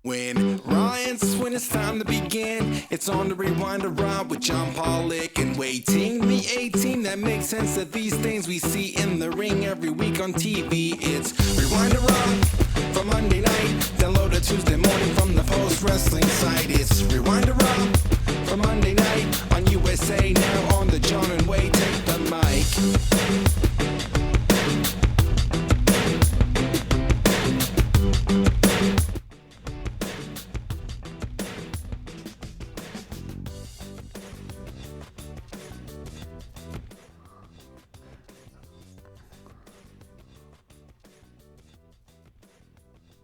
When Ryan's when it's time to begin, it's on the Rewind Around with John Pollock and Wai Ting. The A-Team that makes sense of these things we see in the ring every week on TV. It's Rewind Around for Monday night. Download it Tuesday morning from the Post Wrestling site. It's Rewind Around for Monday night on USA Now on the John and Wai Take the Mic.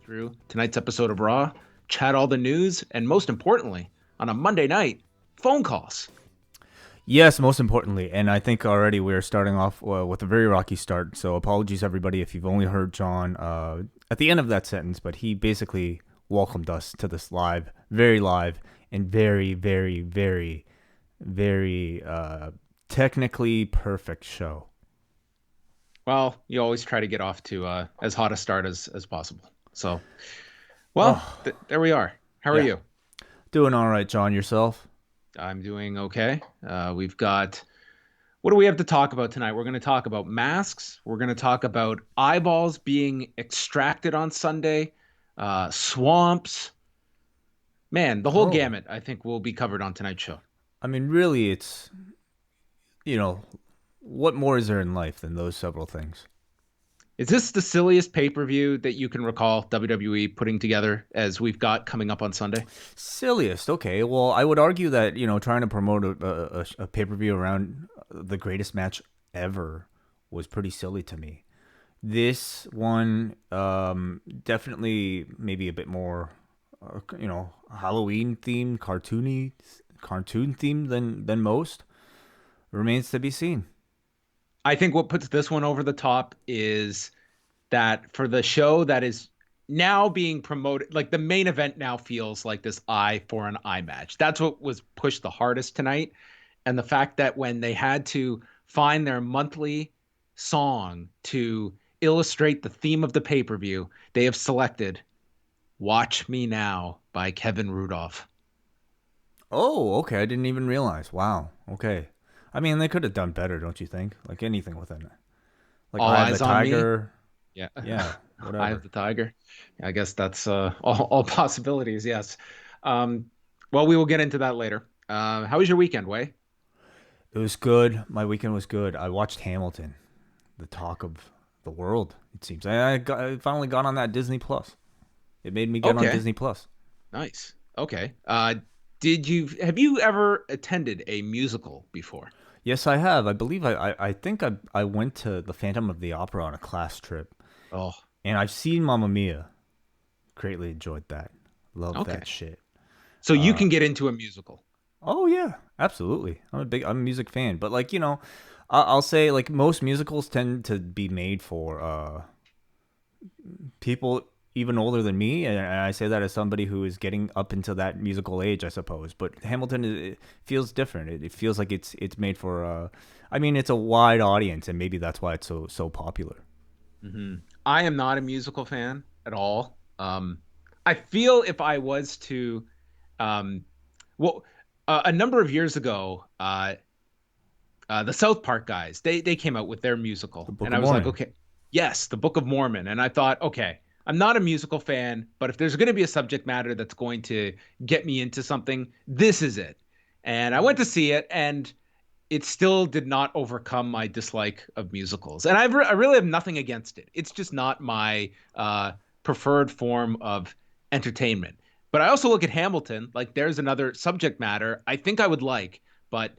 Through tonight's episode of Raw, chat all the news, and most importantly, on a Monday night, phone calls. Yes, most importantly, and I think already we're starting off with a very rocky start, so apologies everybody if you've only heard John at the end of that sentence, but he basically welcomed us to this live, and very, very, very, very technically perfect show. Well, you always try to get off to as hot a start as possible. So, well, there we are. How are you? Doing all right, John. Yourself? I'm doing okay. We've got, what do we have to talk about tonight? We're going to talk about masks. We're going to talk about eyeballs being extracted on Sunday, swamps. Man, the whole gamut, I think, will be covered on tonight's show. I mean, really, it's, what more is there in life than those several things? Is this the silliest pay-per-view that you can recall WWE putting together as we've got coming up on Sunday? Silliest, okay. Well, I would argue that, trying to promote a pay-per-view around the greatest match ever was pretty silly to me. This one, definitely maybe a bit more, Halloween themed, cartoon themed than most. Remains to be seen. I think what puts this one over the top is that for the show that is now being promoted, like the main event now feels like this eye for an eye match. That's what was pushed the hardest tonight. And the fact that when they had to find their monthly song to illustrate the theme of the pay-per-view, they have selected Watch Me Now by Kevin Rudolph. Oh, okay. I didn't even realize. Wow. Okay. I mean, they could have done better, don't you think? Like anything within it. Like All Eye of Eyes the on Me? Tiger. Yeah. Whatever. Eye of the Tiger. I guess that's all possibilities, yes. Well, we will get into that later. How was your weekend, Wai? It was good. My weekend was good. I watched Hamilton, the talk of the world, it seems. I finally got on that Disney Plus. It made me get on Disney Plus. Nice. Okay. Have you ever attended a musical before? Yes, I have. I believe I think I went to the Phantom of the Opera on a class trip. Oh. And I've seen Mamma Mia. Greatly enjoyed that. Love that shit. So you can get into a musical. Oh yeah, absolutely. I'm a music fan, but I'll say like most musicals tend to be made for people even older than me, and I say that as somebody who is getting up into that musical age, I suppose. But Hamilton, it feels different. It feels like it's made for. It's a wide audience, and maybe that's why it's so popular. Mm-hmm. I am not a musical fan at all. I feel if I was to, a number of years ago, the South Park guys they came out with their musical, and I was like, okay, yes, the Book of Mormon, and I thought, okay. I'm not a musical fan, but if there's going to be a subject matter that's going to get me into something, this is it. And I went to see it, and it still did not overcome my dislike of musicals. And I really have nothing against it. It's just not my preferred form of entertainment. But I also look at Hamilton, like there's another subject matter I think I would like, but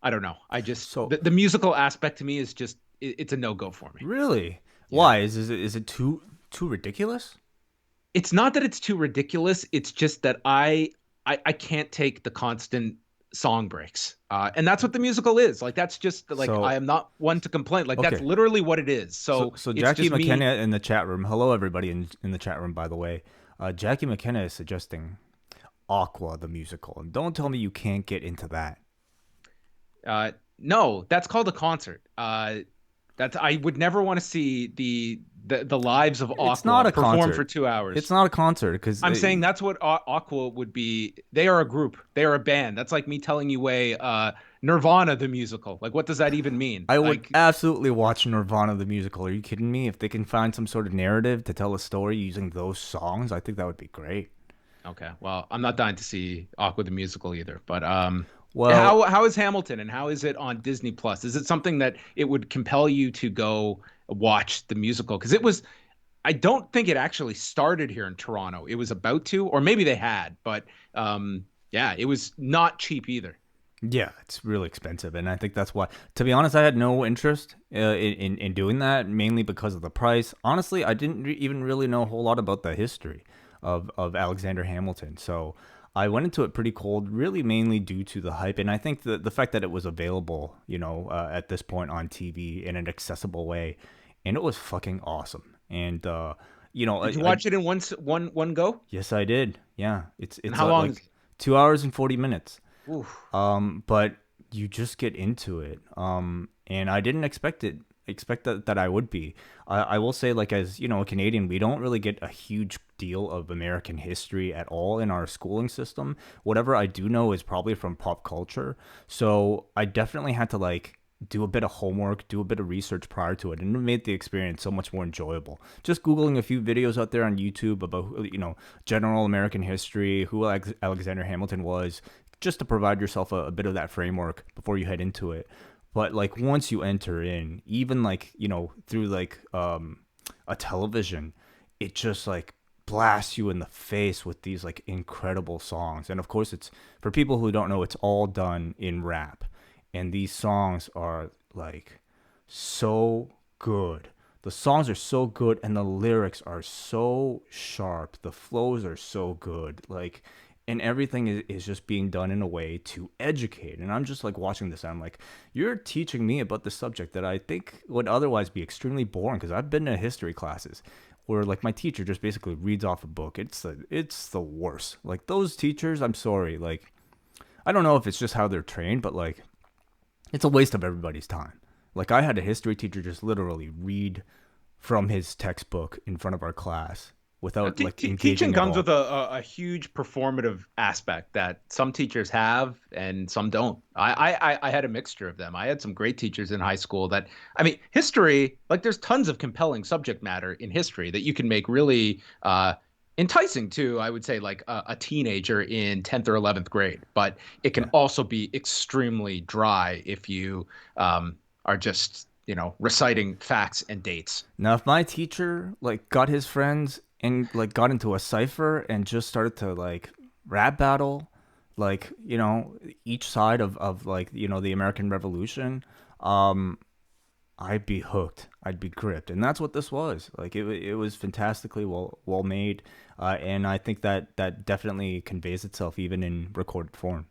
I don't know. I just, the musical aspect to me is just, it's a no-go for me. Really? Yeah. Why? Is it too ridiculous? It's not that it's too ridiculous. It's just that I can't take the constant song breaks. And that's what the musical is. Like, that's just like, I am not one to complain. Like, that's literally what it is. So Jackie McKenna in the chat room. Hello, everybody in the chat room, by the way. Jackie McKenna is suggesting Aqua, the musical. And don't tell me you can't get into that. No, that's called a concert. I would never want to see the lives of Aqua It's not a performed concert for 2 hours. It's not a concert because I'm saying that's what Aqua would be. They are a group. They are a band. That's like me telling you, Nirvana the musical. Like, what does that even mean? I would Like, absolutely watch Nirvana the musical. Are you kidding me? If they can find some sort of narrative to tell a story using those songs, I think that would be great. okay, well, I'm not dying to see Aqua the musical either. But Well, how is Hamilton and how is it on Disney Plus? Is it something that it would compel you to go watch the musical? Because it was. I don't think it actually started here in Toronto. It was about to, or maybe they had, but yeah, it was not cheap either. yeah, it's really expensive, and I think that's why. To be honest, I had no interest in doing that, mainly because of the price. Honestly, I didn't even really know a whole lot about the history of Alexander Hamilton, so I went into it pretty cold, really mainly due to the hype, and I think the fact that it was available, at this point on TV in an accessible way, and it was fucking awesome. And Did you watch it in one go? yes, I did. Yeah, And it's how long is like 2 hours and 40 minutes. it? Oof. But you just get into it. And I didn't expect that I would be. I will say, like, as a Canadian, we don't really get a huge deal of American history at all in our schooling system. Whatever I do know is probably from pop culture. So I definitely had to do a bit of homework, do a bit of research prior to it, and it made the experience so much more enjoyable. Just Googling a few videos out there on YouTube about, general American history, who Alexander Hamilton was, just to provide yourself a bit of that framework before you head into it. But once you enter in, even through a television, it just blasts you in the face with these incredible songs. And of course, it's for people who don't know, it's all done in rap. And these songs are so good. The songs are so good and the lyrics are so sharp. The flows are so good. And everything is just being done in a way to educate. And I'm just watching this and I'm like, you're teaching me about the subject that I think would otherwise be extremely boring, because I've been to history classes where my teacher just basically reads off a book. It's the worst. Those teachers, I'm sorry. I don't know if it's just how they're trained, but it's a waste of everybody's time. I had a history teacher just literally read from his textbook in front of our class without engaging teaching at comes all. with a huge performative aspect that some teachers have and some don't. I had a mixture of them. I had some great teachers in high school that, I mean, history, there's tons of compelling subject matter in history that you can make really enticing to, I would say, a teenager in 10th or 11th grade. But it can also be extremely dry if you are just, reciting facts and dates. Now, if my teacher got his friends and got into a cipher and just started to rap battle, each side of the American Revolution, I'd be hooked. I'd be gripped, and that's what this was. It was fantastically well made, and I think that definitely conveys itself even in recorded form.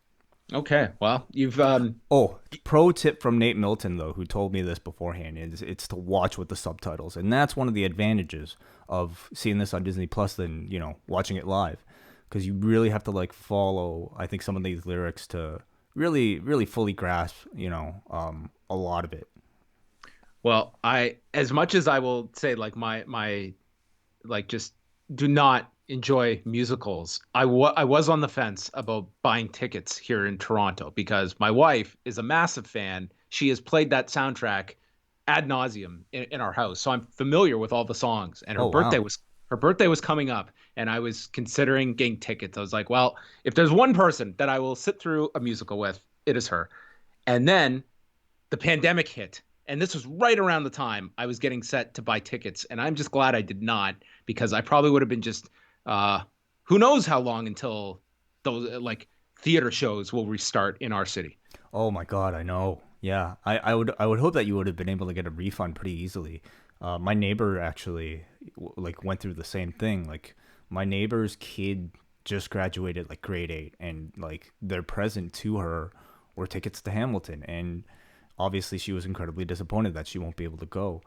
Okay, well, you've Oh, pro tip from Nate Milton, though, who told me this beforehand, is it's to watch with the subtitles. And that's one of the advantages of seeing this on Disney Plus than, watching it live. Because you really have to, follow, I think, some of these lyrics to really, really fully grasp, a lot of it. Well, as much as I will say, just do not enjoy musicals. I was on the fence about buying tickets here in Toronto because my wife is a massive fan. She has played that soundtrack ad nauseum in our house, so I'm familiar with all the songs. And Oh, wow. her birthday was coming up, and I was considering getting tickets. I was like, well, if there's one person that I will sit through a musical with, it is her. And then the pandemic hit. And this was right around the time I was getting set to buy tickets. And I'm just glad I did not, because I probably would have been just, who knows how long until those theater shows will restart in our city. Oh my God, I know. Yeah, I would hope that you would have been able to get a refund pretty easily. My neighbor actually went through the same thing. My neighbor's kid just graduated grade 8, and their present to her were tickets to Hamilton, and obviously she was incredibly disappointed that she won't be able to go.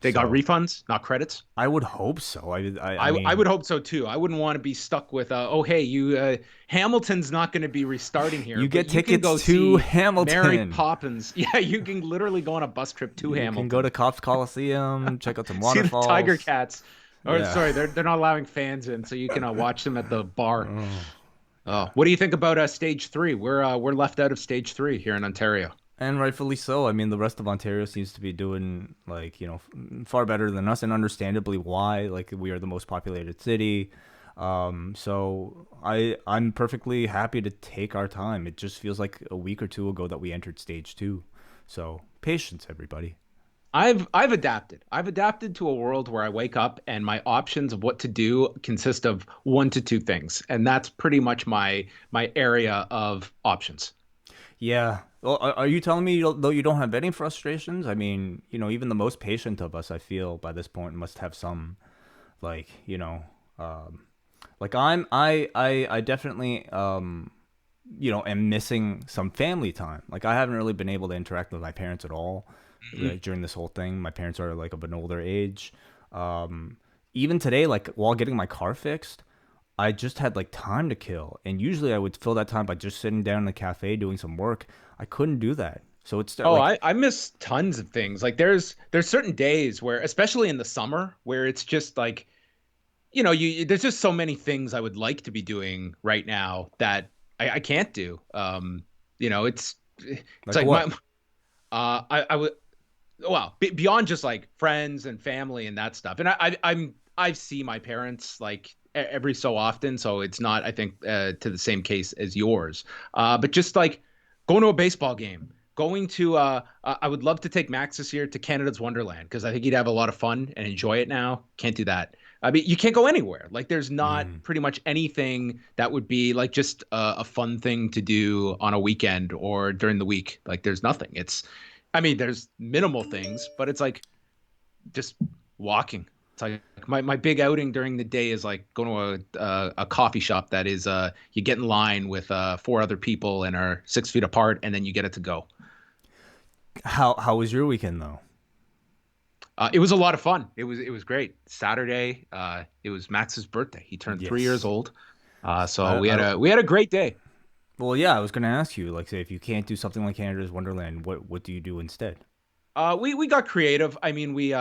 They got refunds, not credits. I would hope so. I mean, I would hope so too. I wouldn't want to be stuck with Hamilton's not going to be restarting here. You get but you can go tickets to see Hamilton. Mary Poppins. Yeah, you can literally go on a bus trip to Hamilton. You can go to Cops Coliseum, check out some See the waterfalls. Tiger Cats. Or Yeah. sorry, they're not allowing fans in, so you can watch them at the bar. Oh, what do you think about stage 3? We're left out of stage 3 here in Ontario. And rightfully so. I mean, the rest of Ontario seems to be doing, like, far better than us, and understandably why. Like, we are the most populated city. So I'm perfectly happy to take our time. It just feels like a week or two ago that we entered stage 2. So patience, everybody. I've adapted. I've adapted to a world where I wake up and my options of what to do consist of 1 to 2 things, and that's pretty much my area of options. Yeah. Well, are you telling me though you don't have any frustrations? I mean, even the most patient of us, I feel by this point must have some, like, like I definitely am missing some family time. Like, I haven't really been able to interact with my parents at all during this whole thing. My parents are like of an older age. Even today, like while getting my car fixed, I just had like time to kill, and usually I would fill that time by just sitting down in the cafe doing some work. I couldn't do that, so it's I miss tons of things. Like there's certain days where, especially in the summer, where it's just like, there's just so many things I would like to be doing right now that I can't do. It's like what? I would, well, beyond just like friends and family and that stuff. And I see my parents like every so often, so it's not, I think, to the same case as yours. But just like going to a baseball game, going to I would love to take Max this year to Canada's Wonderland, because I think he'd have a lot of fun and enjoy it now. Can't do that. I mean, you can't go anywhere. Like there's not pretty much anything that would be like just a fun thing to do on a weekend or during the week. Like there's nothing. There's minimal things, but it's like just walking. It's like my big outing during the day is like going to a coffee shop that is you get in line with 4 other people and are 6 feet apart, and then you get it to go. How was your weekend though? It was a lot of fun. It was great. Saturday, it was Max's birthday. He turned 3 years old. So we had a great day. Well, yeah, I was gonna ask you, like, say, if you can't do something like Canada's Wonderland, what do you do instead? We got creative. I mean, we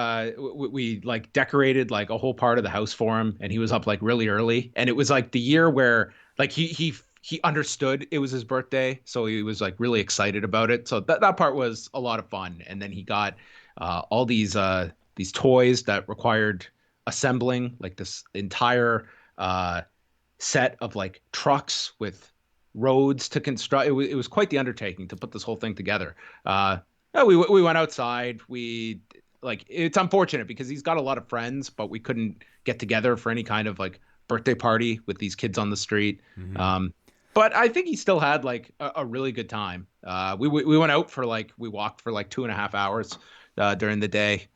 like decorated like a whole part of the house for him, and he was up like really early. And it was like the year where like he understood it was his birthday, so he was like really excited about it. So that part was a lot of fun. And then he got all these toys that required assembling, like this entire set of like trucks with roads to construct. It was quite the undertaking to put this whole thing together. We went outside. It's unfortunate because he's got a lot of friends, but we couldn't get together for any kind of like birthday party with these kids on the street. Mm-hmm. But I think he still had like a really good time. We went out we walked for like 2.5 hours during the day.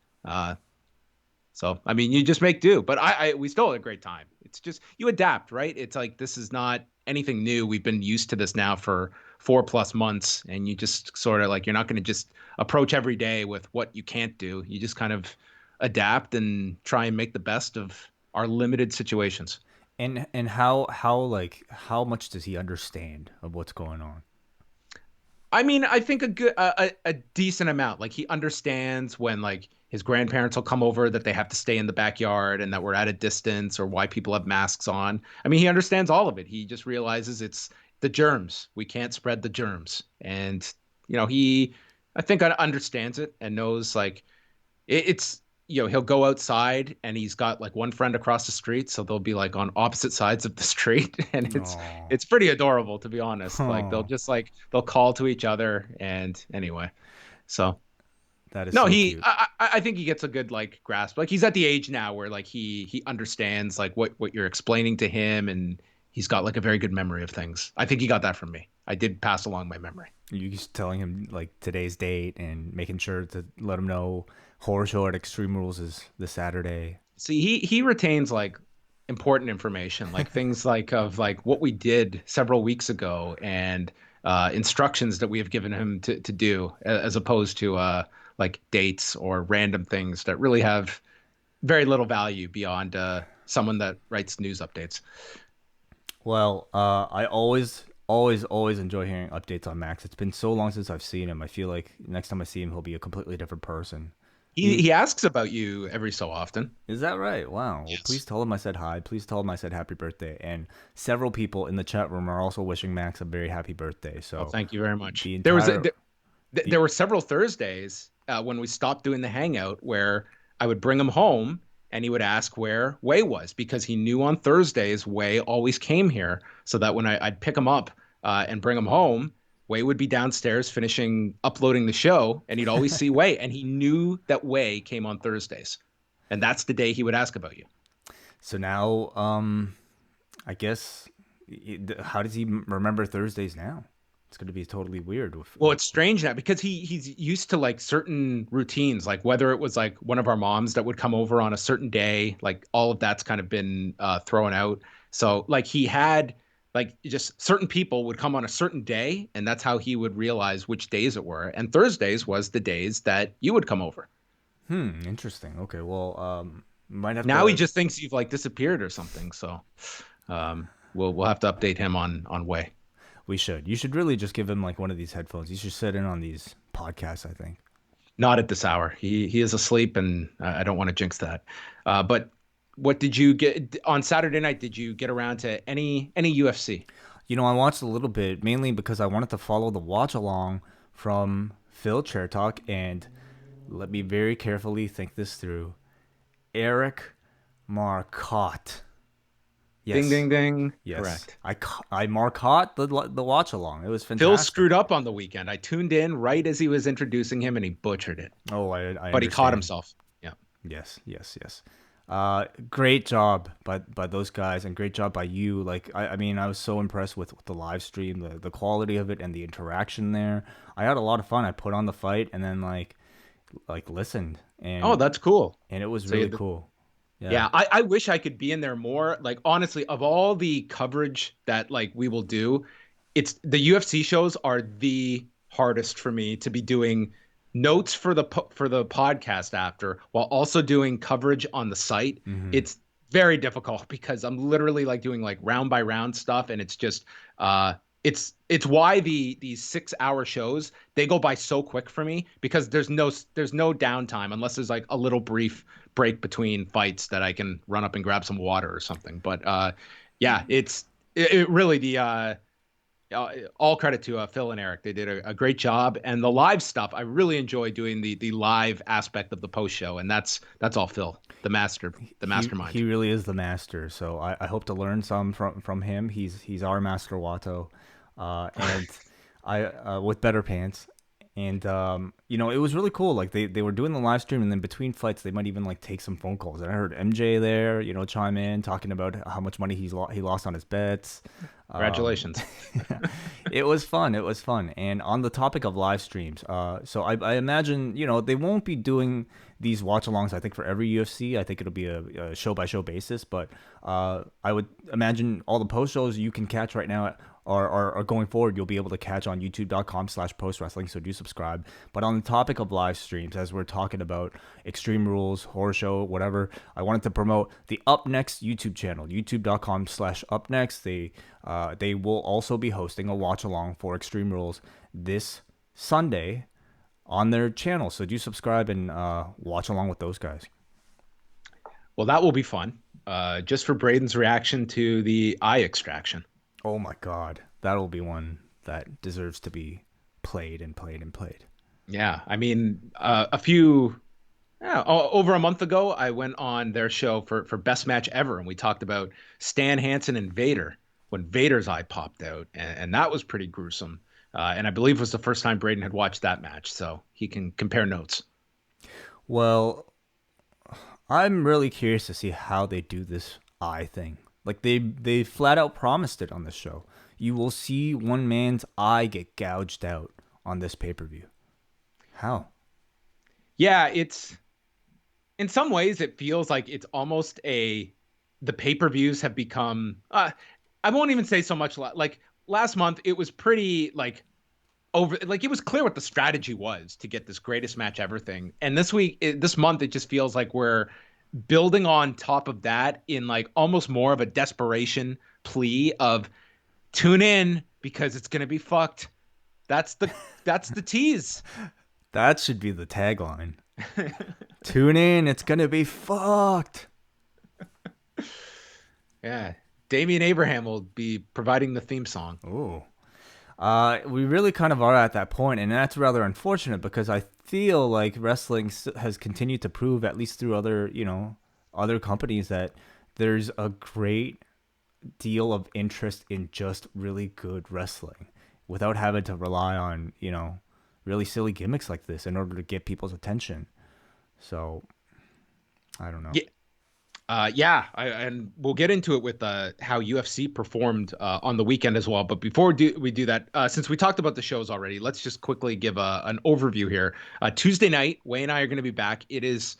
So I mean, you just make do. But we still had a great time. It's just you adapt, right? It's like this is not anything new. We've been used to this now for 4+ months, and you just sort of like, you're not going to just approach every day with what you can't do. You just kind of adapt and try and make the best of our limited situations. And how much does he understand of what's going on? I mean, I think a decent amount. Like he understands when like his grandparents will come over that they have to stay in the backyard and that we're at a distance, or why people have masks on. I mean, he understands all of it. He just realizes it's the germs. We can't spread the germs. And, I think understands it and knows like it's, he'll go outside and he's got like one friend across the street. So they'll be like on opposite sides of the street. And it's pretty adorable, to be honest. Aww. Like they'll call to each other. And anyway, so. That is no, so he. cute. I think he gets a good like grasp. Like he's at the age now where like he understands like what you're explaining to him, and he's got like a very good memory of things. I think he got that from me. I did pass along my memory. You just telling him like today's date and making sure to let him know horror show at Extreme Rules is this Saturday. See, he retains like important information, like things like of like what we did several weeks ago and instructions that we have given him to do, as opposed to like dates or random things that really have very little value beyond someone that writes news updates. Well, I always enjoy hearing updates on Max. It's been so long since I've seen him. I feel like next time I see him, he'll be a completely different person. He asks about you every so often. Is that right? Wow. Well, Yes. please tell him I said hi. Please tell him I said happy birthday. And several people in the chat room are also wishing Max a very happy birthday. Well, So thank you very much. the There was entire there were several Thursdays when we stopped doing the hangout where I would bring him home and he would ask where Wei was because he knew on Thursdays Wei always came here so that when I'd pick him up and bring him home, Wei would be downstairs finishing uploading the show and he'd always see Wei and he knew that Wei came on Thursdays. And that's the day he would ask about you. So now, I guess, how does he remember Thursdays now? It's going to be totally weird. Well, it's strange now because he's used to like certain routines, like whether it was like one of our moms that would come over on a certain day, like all of that's kind of been thrown out. So like he had like just certain people would come on a certain day, and that's how he would realize which days it were. And Thursdays was the days that you would come over. Interesting. Okay, well, might have Now to. he just thinks you've like disappeared or something. So we'll have to update him on Way. We should. You should really just give him like one of these headphones. He should sit in on these podcasts, I think. Not at this hour. He is asleep, and I don't want to jinx that. But what did you get on Saturday night? Did you get around to any UFC? You know, I watched a little bit, mainly because I wanted to follow the watch along from Phil Chair Talk, and let me very carefully think this through. Eric Marcotte. Yes. Ding, ding, ding. Yes. Correct. I Marcotte the watch along. It was fantastic. Phil screwed up on the weekend. I tuned in right as he was introducing him, and he butchered it. Oh, I but he caught himself. Yeah. Yes. Great job by those guys, and great job by you. Like, I mean, I was so impressed with the live stream, the quality of it, and the interaction there. I had a lot of fun. I put on the fight and then like listened. And oh, that's cool. And it was really cool. Yeah, I wish I could be in there more. Like, honestly, of all the coverage that like we will do, it's the UFC shows are the hardest for me to be doing notes for the podcast after while also doing coverage on the site. Mm-hmm. It's very difficult because I'm literally like doing like round by round stuff, and it's just it's why these 6-hour shows, they go by so quick for me because there's no downtime unless there's like a little brief break between fights that I can run up and grab some water or something. But yeah, it really all credit to Phil and Eric. They did a great job, and the live stuff I really enjoy doing the live aspect of the post show, and that's all Phil, the mastermind. He really is the master. So I hope to learn some from him. He's our master Watto, and I with better pants. And you know, it was really cool. Like they were doing the live stream, and then between fights, they might even like take some phone calls. And I heard MJ there, you know, chime in talking about how much money he lost on his bets. Congratulations! It was fun. And on the topic of live streams, so I imagine, you know, they won't be doing these watch-alongs, I think, for every UFC. I think it'll be a show-by-show basis. But I would imagine all the post shows you can catch right now are going forward, you'll be able to catch on youtube.com/postwrestling, so do subscribe. But on the topic of live streams, as we're talking about Extreme Rules, Horror Show, whatever, I wanted to promote the Up Next YouTube channel, youtube.com/upnext. They will also be hosting a watch-along for Extreme Rules this Sunday on their channel, so do subscribe and watch along with those guys. Well, that will be fun. Just for Braden's reaction to the eye extraction. Oh my God, that'll be one that deserves to be played. Yeah, I mean, over a month ago, I went on their show for Best Match Ever, and we talked about Stan Hansen and Vader when Vader's eye popped out, and that was pretty gruesome. And I believe it was the first time Braden had watched that match, so he can compare notes. Well, I'm really curious to see how they do this eye thing. Like they flat out promised it on the show. You will see one man's eye get gouged out on this pay-per-view. How? Yeah, it's in some ways it feels like it's almost the pay-per-views have become I won't even say so much like last month it was pretty like it was clear what the strategy was to get this greatest match ever thing. And this month, it just feels like we're building on top of that in like almost more of a desperation plea of tune in because it's going to be fucked. That's the tease. That should be the tagline. Tune in, it's going to be fucked. Yeah. Damian Abraham will be providing the theme song. Ooh. We really kind of are at that point, and that's rather unfortunate because I feel like wrestling has continued to prove, at least through other companies, that there's a great deal of interest in just really good wrestling without having to rely on, really silly gimmicks like this in order to get people's attention. So, I don't know. Yeah. And we'll get into it with how UFC performed on the weekend as well. But before we do that, since we talked about the shows already, let's just quickly give an overview here. Tuesday night, Wai and I are going to be back. It is,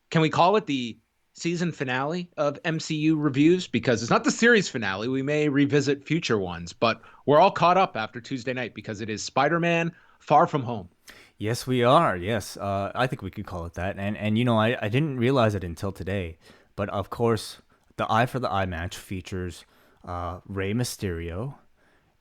can we call it the season finale of MCU reviews? Because it's not the series finale. We may revisit future ones, but we're all caught up after Tuesday night because it is Spider-Man Far From Home. Yes, we are. Yes, I think we could call it that. And I didn't realize it until today. But of course, the Eye for the Eye match features Rey Mysterio.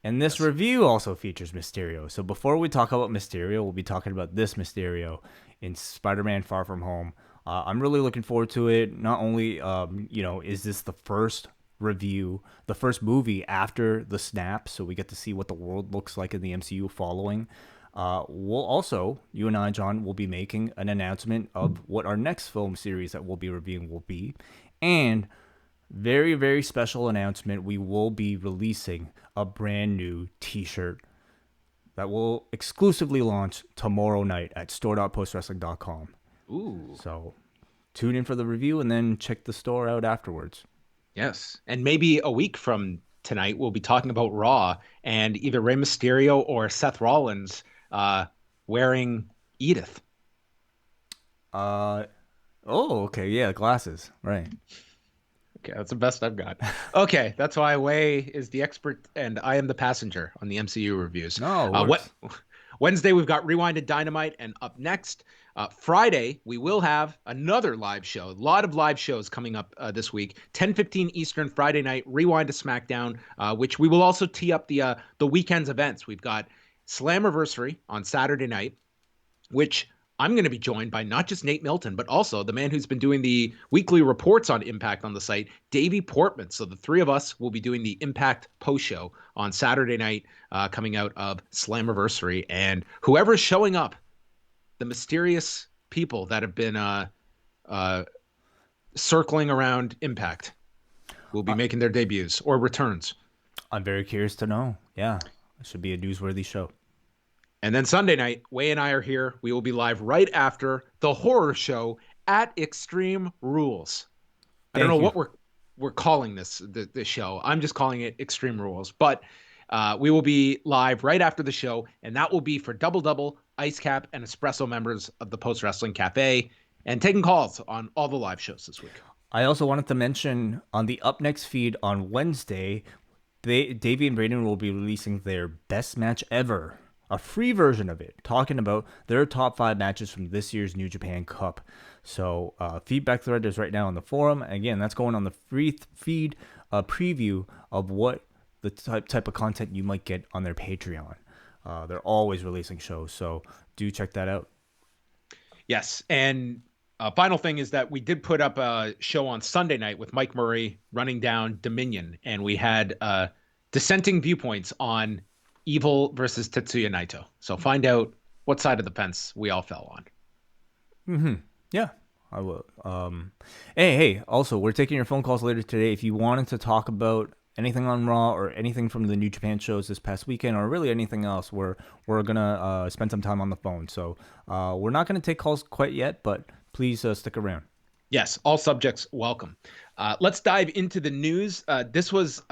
And this review also features Mysterio. So before we talk about Mysterio, we'll be talking about this Mysterio in Spider-Man Far From Home. I'm really looking forward to it. Not only, is this the first review, the first movie after the snap, so we get to see what the world looks like in the MCU following. We'll also, you and I, John, will be making an announcement of what our next film series that we'll be reviewing will be. And very, very special announcement, we will be releasing a brand new t-shirt that will exclusively launch tomorrow night at store.postwrestling.com. Ooh. So tune in for the review and then check the store out afterwards. Yes. And maybe a week from tonight, we'll be talking about Raw and either Rey Mysterio or Seth Rollins wearing Edith. Okay, yeah, glasses, right. Okay, that's the best I've got. Okay, that's why Wai is the expert and I am the passenger on the MCU reviews. No, Wednesday, we've got Rewinded Dynamite, and up next, Friday, we will have another live show. A lot of live shows coming up this week. 10:15 Eastern Friday night, Rewind to SmackDown, which we will also tee up the weekend's events. We've got Slammiversary on Saturday night, which I'm going to be joined by not just Nate Milton, but also the man who's been doing the weekly reports on Impact on the site, Davey Portman. So the three of us will be doing the Impact post show on Saturday night, coming out of Slammiversary. And whoever's showing up, the mysterious people that have been circling around Impact will be making their debuts or returns. I'm very curious to know. Yeah, it should be a newsworthy show. And then Sunday night, Wai and I are here. We will be live right after the horror show at Extreme Rules. I don't know what we're calling this show. I'm just calling it Extreme Rules. But we will be live right after the show, and that will be for Double, Ice Cap, and Espresso members of the Post Wrestling Cafe, and taking calls on all the live shows this week. I also wanted to mention on the Up Next feed on Wednesday, Davey and Braden will be releasing their best match ever. A free version of it, talking about their top 5 matches from this year's New Japan Cup. So feedback thread is right now on the forum. Again, that's going on the free feed preview of what the type of content you might get on their Patreon. They're always releasing shows, so do check that out. Yes, and final thing is that we did put up a show on Sunday night with Mike Murray running down Dominion, and we had dissenting viewpoints on Evil versus Tetsuya Naito. So find out what side of the fence we all fell on. Mm-hmm. Yeah, I will. Hey, also, we're taking your phone calls later today. If you wanted to talk about anything on Raw or anything from the New Japan shows this past weekend or really anything else, we're going to spend some time on the phone. So we're not going to take calls quite yet, but please stick around. Yes, all subjects welcome. Let's dive into the news. This was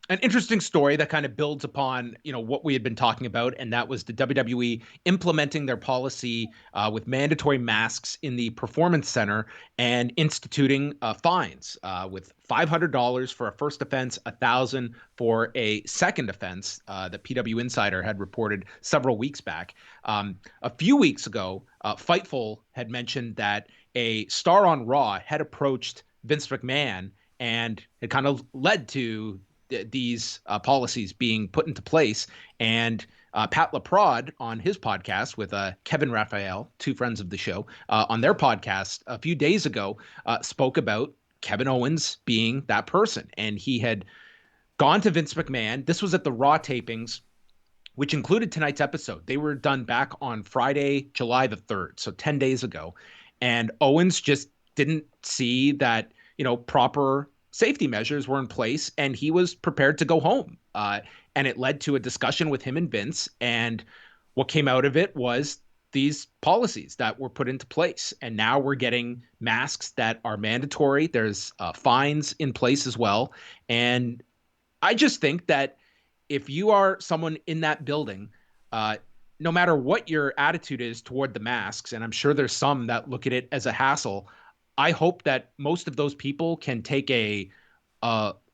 an interesting story that kind of builds upon, what we had been talking about, and that was the WWE implementing their policy with mandatory masks in the Performance Center and instituting fines with $500 for a first offense, $1,000 for a second offense that PW Insider had reported several weeks back. A few weeks ago, Fightful had mentioned that a star on Raw had approached Vince McMahon, and it kind of led to these policies being put into place. And Pat LaPrade on his podcast with Kevin Raphael, two friends of the show, on their podcast a few days ago, spoke about Kevin Owens being that person. And he had gone to Vince McMahon. This was at the Raw tapings, which included tonight's episode. They were done back on Friday, July the 3rd, so 10 days ago. And Owens just didn't see that, proper safety measures were in place, and he was prepared to go home. And it led to a discussion with him and Vince. And what came out of it was these policies that were put into place. And now we're getting masks that are mandatory. There's fines in place as well. And I just think that if you are someone in that building, no matter what your attitude is toward the masks, and I'm sure there's some that look at it as a hassle, I hope that most of those people can take a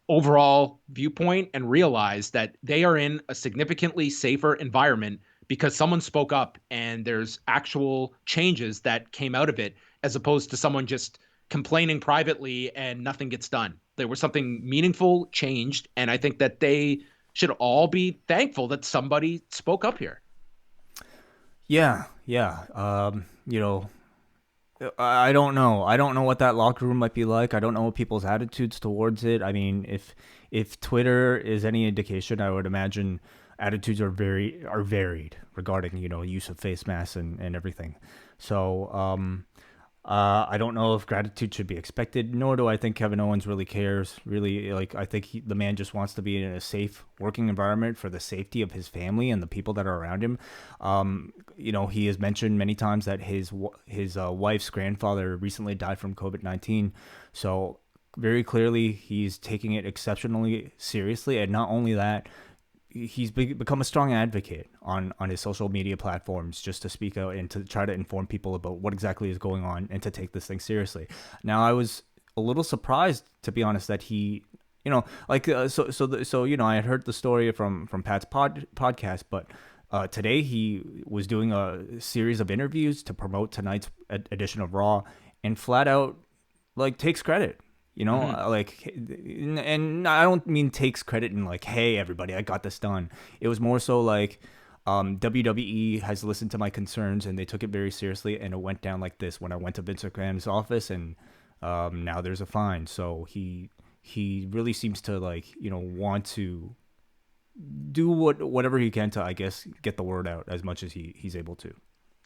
overall viewpoint and realize that they are in a significantly safer environment because someone spoke up and there's actual changes that came out of it, as opposed to someone just complaining privately and nothing gets done. There was something meaningful changed, and I think that they should all be thankful that somebody spoke up here. Yeah. I don't know. I don't know what that locker room might be like. I don't know people's attitudes towards it. I mean, if Twitter is any indication, I would imagine attitudes are varied regarding, use of face masks and everything. So, I don't know if gratitude should be expected, nor do I think Kevin Owens really cares. Really, I think the man just wants to be in a safe working environment for the safety of his family and the people that are around him. He has mentioned many times that his wife's grandfather recently died from COVID-19. So very clearly, he's taking it exceptionally seriously. And not only that, he's become a strong advocate on his social media platforms just to speak out and to try to inform people about what exactly is going on and to take this thing seriously. Now, I was a little surprised, to be honest, that he, I had heard the story from Pat's podcast, but today he was doing a series of interviews to promote tonight's edition of Raw and flat out takes credit. And I don't mean takes credit in hey, everybody, I got this done. It was more so WWE has listened to my concerns and they took it very seriously, and it went down like this when I went to Vince McMahon's office, and now there's a fine. So he really seems to want to do whatever he can to, I guess, get the word out as much as he's able to.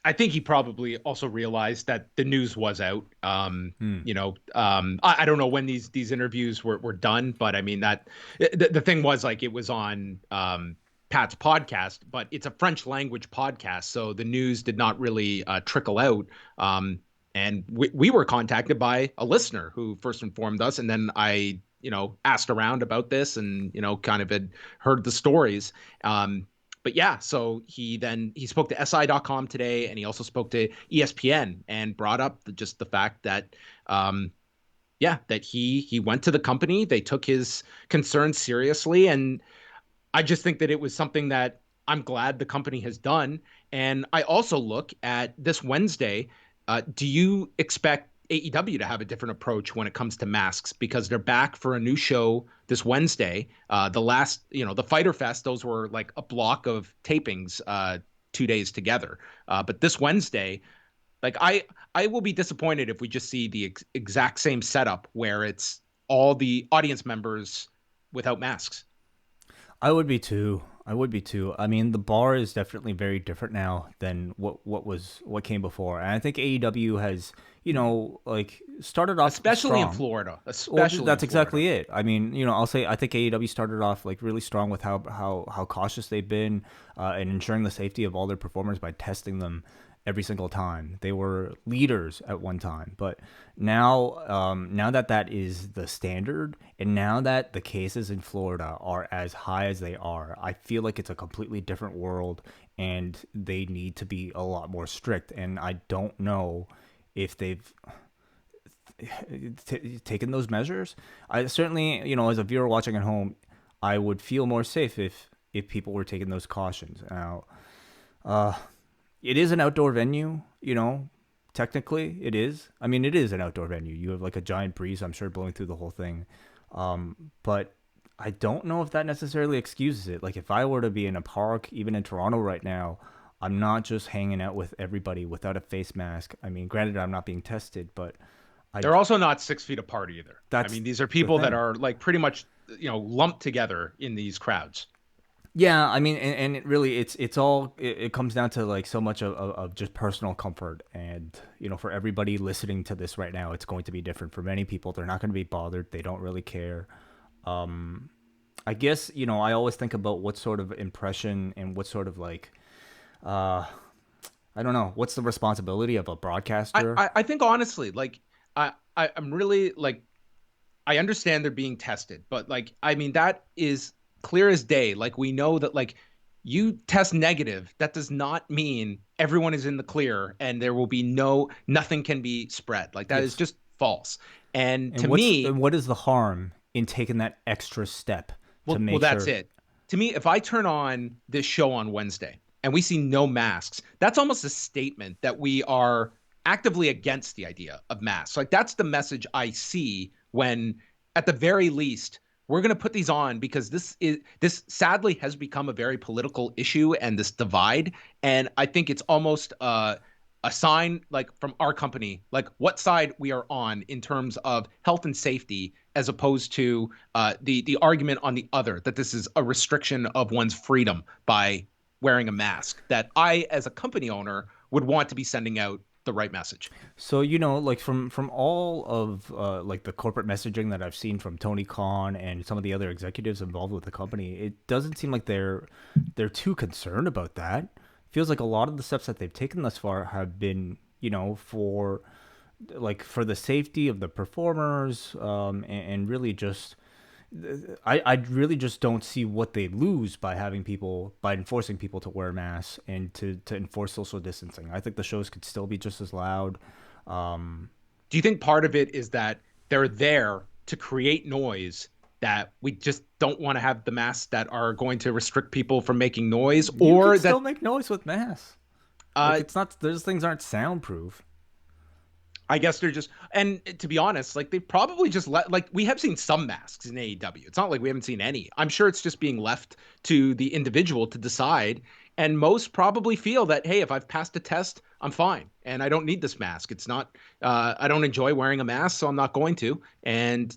I think he probably also realized that the news was out. I don't know when these interviews were done, but I mean that the thing was it was on Pat's podcast, but it's a French language podcast, so the news did not really trickle out. And we were contacted by a listener who first informed us, and then I asked around about this and kind of had heard the stories. But yeah, so he spoke to SI.com today, and he also spoke to ESPN and brought up just the fact that, that he went to the company. They took his concerns seriously. And I just think that it was something that I'm glad the company has done. And I also look at this Wednesday. Do you expect AEW to have a different approach when it comes to masks, because they're back for a new show this Wednesday? The last, the Fighter Fest, those were a block of tapings 2 days together. But this Wednesday, I will be disappointed if we just see the exact same setup where it's all the audience members without masks. I would be too. I mean, the bar is definitely very different now than what came before. And I think AEW has, started off especially strong. In Florida. That's exactly it. I mean, I'll say I think AEW started off really strong with how cautious they've been and ensuring the safety of all their performers by testing them. every single time. They were leaders at one time, but now that is the standard, and now that the cases in Florida are as high as they are, I feel like it's a completely different world, and they need to be a lot more strict. And I don't know if they've taken those measures. I certainly, as a viewer watching at home, I would feel more safe if people were taking those cautions. Now, it is an outdoor venue, technically it is. I mean, it is an outdoor venue. You have like a giant breeze, I'm sure, blowing through the whole thing. But I don't know if that necessarily excuses it. Like if I were to be in a park, even in Toronto right now, I'm not just hanging out with everybody without a face mask. I mean, granted, I'm not being tested, but they're also not 6 feet apart either. I mean, these are people that are like pretty much, lumped together in these crowds. Yeah, I mean, and it really, it comes down to like so much of just personal comfort. And, for everybody listening to this right now, it's going to be different. For many people, they're not going to be bothered. They don't really care. I guess, I always think about what sort of impression and what sort of like, I don't know, what's the responsibility of a broadcaster? I think honestly, like, I'm really like, I understand they're being tested, but like, I mean, that is clear as day. Like we know that like you test negative, that does not mean everyone is in the clear and there will be nothing can be spread. Like that is just false. And to me, what is the harm in taking that extra step to make sure? Well, that's it. To me, if I turn on this show on Wednesday and we see no masks, that's almost a statement that we are actively against the idea of masks. Like that's the message I see when, at the very least, we're going to put these on because this sadly has become a very political issue, and this divide. And I think it's almost a sign, like from our company, like what side we are on in terms of health and safety, as opposed to the argument on the other, that this is a restriction of one's freedom by wearing a mask, that I, as a company owner, would want to be sending out the right message. So, like from all of like the corporate messaging that I've seen from Tony Khan and some of the other executives involved with the company, it doesn't seem like they're too concerned about that. Feels like a lot of the steps that they've taken thus far have been, for the safety of the performers, and really just, I really just don't see what they lose by enforcing people to wear masks and to enforce social distancing. I think the shows could still be just as loud. Do you think part of it is that they're there to create noise, that we just don't want to have the masks that are going to restrict people from making noise? Or you can still make noise with masks. It's not, those things aren't soundproof. I guess they're just, and to be honest, like they probably just we have seen some masks in AEW. It's not like we haven't seen any. I'm sure it's just being left to the individual to decide. And most probably feel that, hey, if I've passed a test, I'm fine. And I don't need this mask. It's not, I don't enjoy wearing a mask, so I'm not going to. And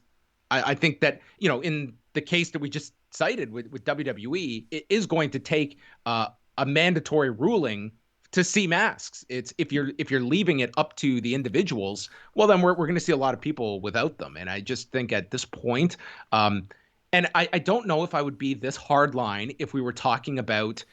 I think that, in the case that we just cited with WWE, it is going to take a mandatory ruling to see masks. It's if you're leaving it up to the individuals, well, then we're going to see a lot of people without them. And I just think at this point, and I don't know if I would be this hard line if we were talking about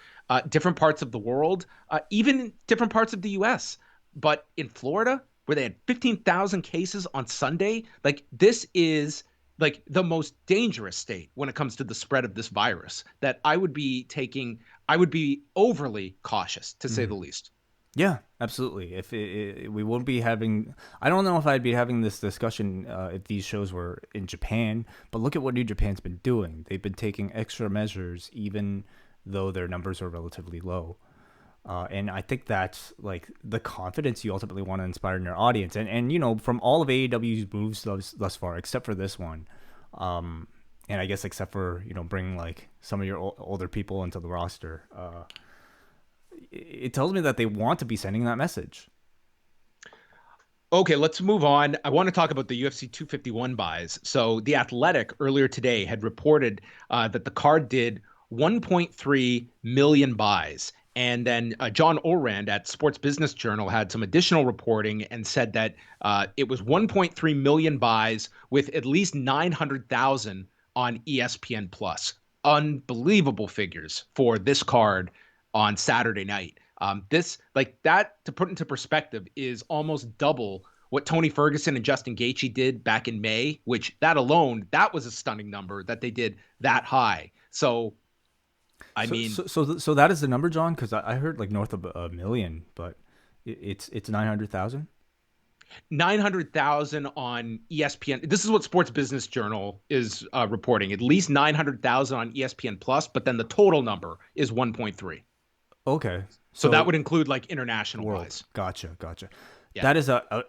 different parts of the world, even different parts of the U.S. But in Florida, where they had 15,000 cases on Sunday, like this is like the most dangerous state when it comes to the spread of this virus, that I would be overly cautious, to say the least. Yeah, absolutely. If we won't be having, I don't know if I'd be having this discussion if these shows were in Japan, but look at what New Japan's been doing. They've been taking extra measures, even though their numbers are relatively low. And I think that's like the confidence you ultimately want to inspire in your audience. And from all of AEW's moves thus far, except for this one, and I guess except for, bringing like some of your older people into the roster, it tells me that they want to be sending that message. Okay, let's move on. I want to talk about the UFC 251 buys. So The Athletic earlier today had reported that the card did 1.3 million buys. And then John Orand at Sports Business Journal had some additional reporting and said that it was 1.3 million buys with at least 900,000 on ESPN Plus. Unbelievable figures for this card on Saturday night. This, like that, to put into perspective, is almost double what Tony Ferguson and Justin Gaethje did back in May, which that alone, that was a stunning number that they did that high. So, I mean, so that is the number, John, because I heard like north of $1 million, but it's 900,000. 900,000 on ESPN. This is what Sports Business Journal is reporting. At least 900,000 on ESPN Plus, but then the total number is 1.3. Okay, so that would include like international world. wise. Gotcha. Yeah. That is a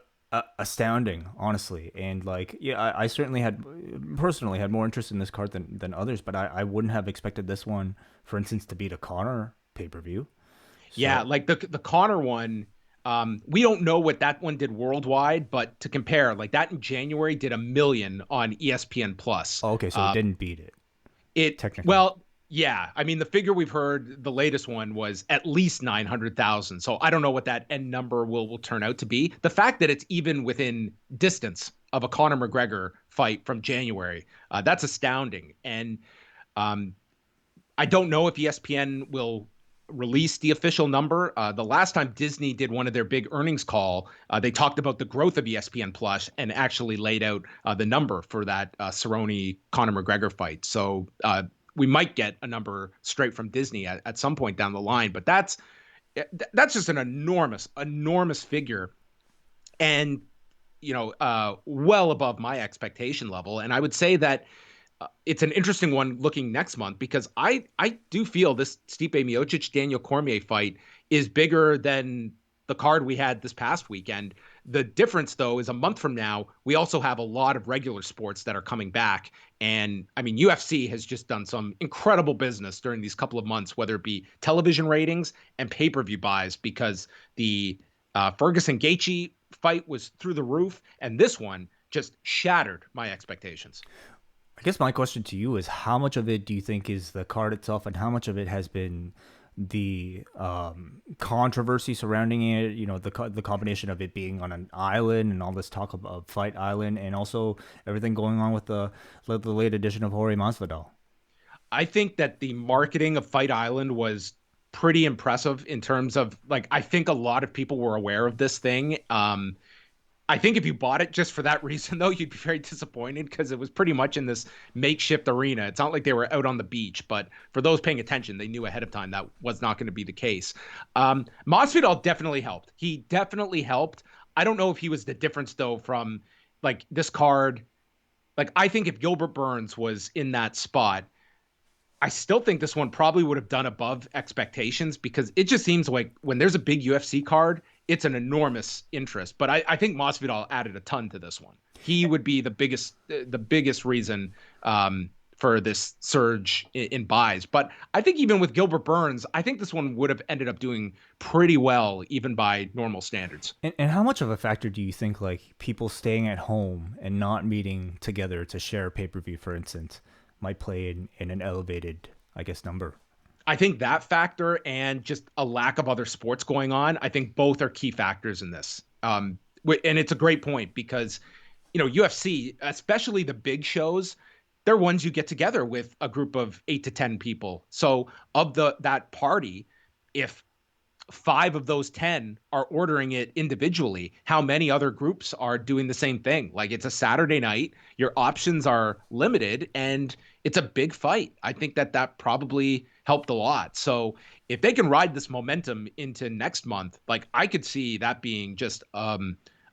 astounding, honestly, and like, yeah, I certainly personally had more interest in this card than others, but I wouldn't have expected this one, for instance, to beat a Conor pay-per-view. So. Yeah, like the Conor one. We don't know what that one did worldwide, but to compare, like that in January did 1 million on ESPN Plus. Oh, okay, so it didn't beat it. Technically. Well, yeah. I mean, the figure we've heard, the latest one was at least 900,000. So I don't know what that end number will turn out to be. The fact that it's even within distance of a Conor McGregor fight from January, that's astounding. And I don't know if ESPN will release the official number. The last time Disney did one of their big earnings call, they talked about the growth of ESPN Plus and actually laid out the number for that Cerrone Conor McGregor fight. So we might get a number straight from Disney at some point down the line, but that's just an enormous figure, and well above my expectation level. And I would say that it's an interesting one looking next month, because I do feel this Stipe Miocic Daniel Cormier fight is bigger than the card we had this past weekend. The difference, though, is a month from now, we also have a lot of regular sports that are coming back. And I mean, UFC has just done some incredible business during these couple of months, whether it be television ratings and pay-per-view buys, because the Ferguson Gaethje fight was through the roof, and this one just shattered my expectations. I guess my question to you is, how much of it do you think is the card itself, and how much of it has been the controversy surrounding it? You know, the combination of it being on an island and all this talk of Fight Island, and also everything going on with the late edition of Jorge Masvidal. I think that the marketing of Fight Island was pretty impressive in terms of, like, I think a lot of people were aware of this thing. I think if you bought it just for that reason, though, you'd be very disappointed, because it was pretty much in this makeshift arena. It's not like they were out on the beach, but for those paying attention, they knew ahead of time that was not going to be the case. Masvidal definitely helped. He definitely helped. I don't know if he was the difference, though, from like this card. Like, I think if Gilbert Burns was in that spot, I still think this one probably would have done above expectations, because it just seems like when there's a big UFC card, it's an enormous interest. But I think Masvidal added a ton to this one. He would be the biggest reason for this surge in buys. But I think even with Gilbert Burns, I think this one would have ended up doing pretty well, even by normal standards. And how much of a factor do you think, like, people staying at home and not meeting together to share a pay-per-view, for instance, might play in an elevated, I guess, number? I think that factor, and just a lack of other sports going on, I think both are key factors in this. And it's a great point, because, UFC, especially the big shows, they're ones you get together with a group of 8 to 10 people. So of that party, if 5 of those 10 are ordering it individually, how many other groups are doing the same thing? Like, it's a Saturday night, your options are limited, and it's a big fight. I think that probably helped a lot. So if they can ride this momentum into next month, like, I could see that being just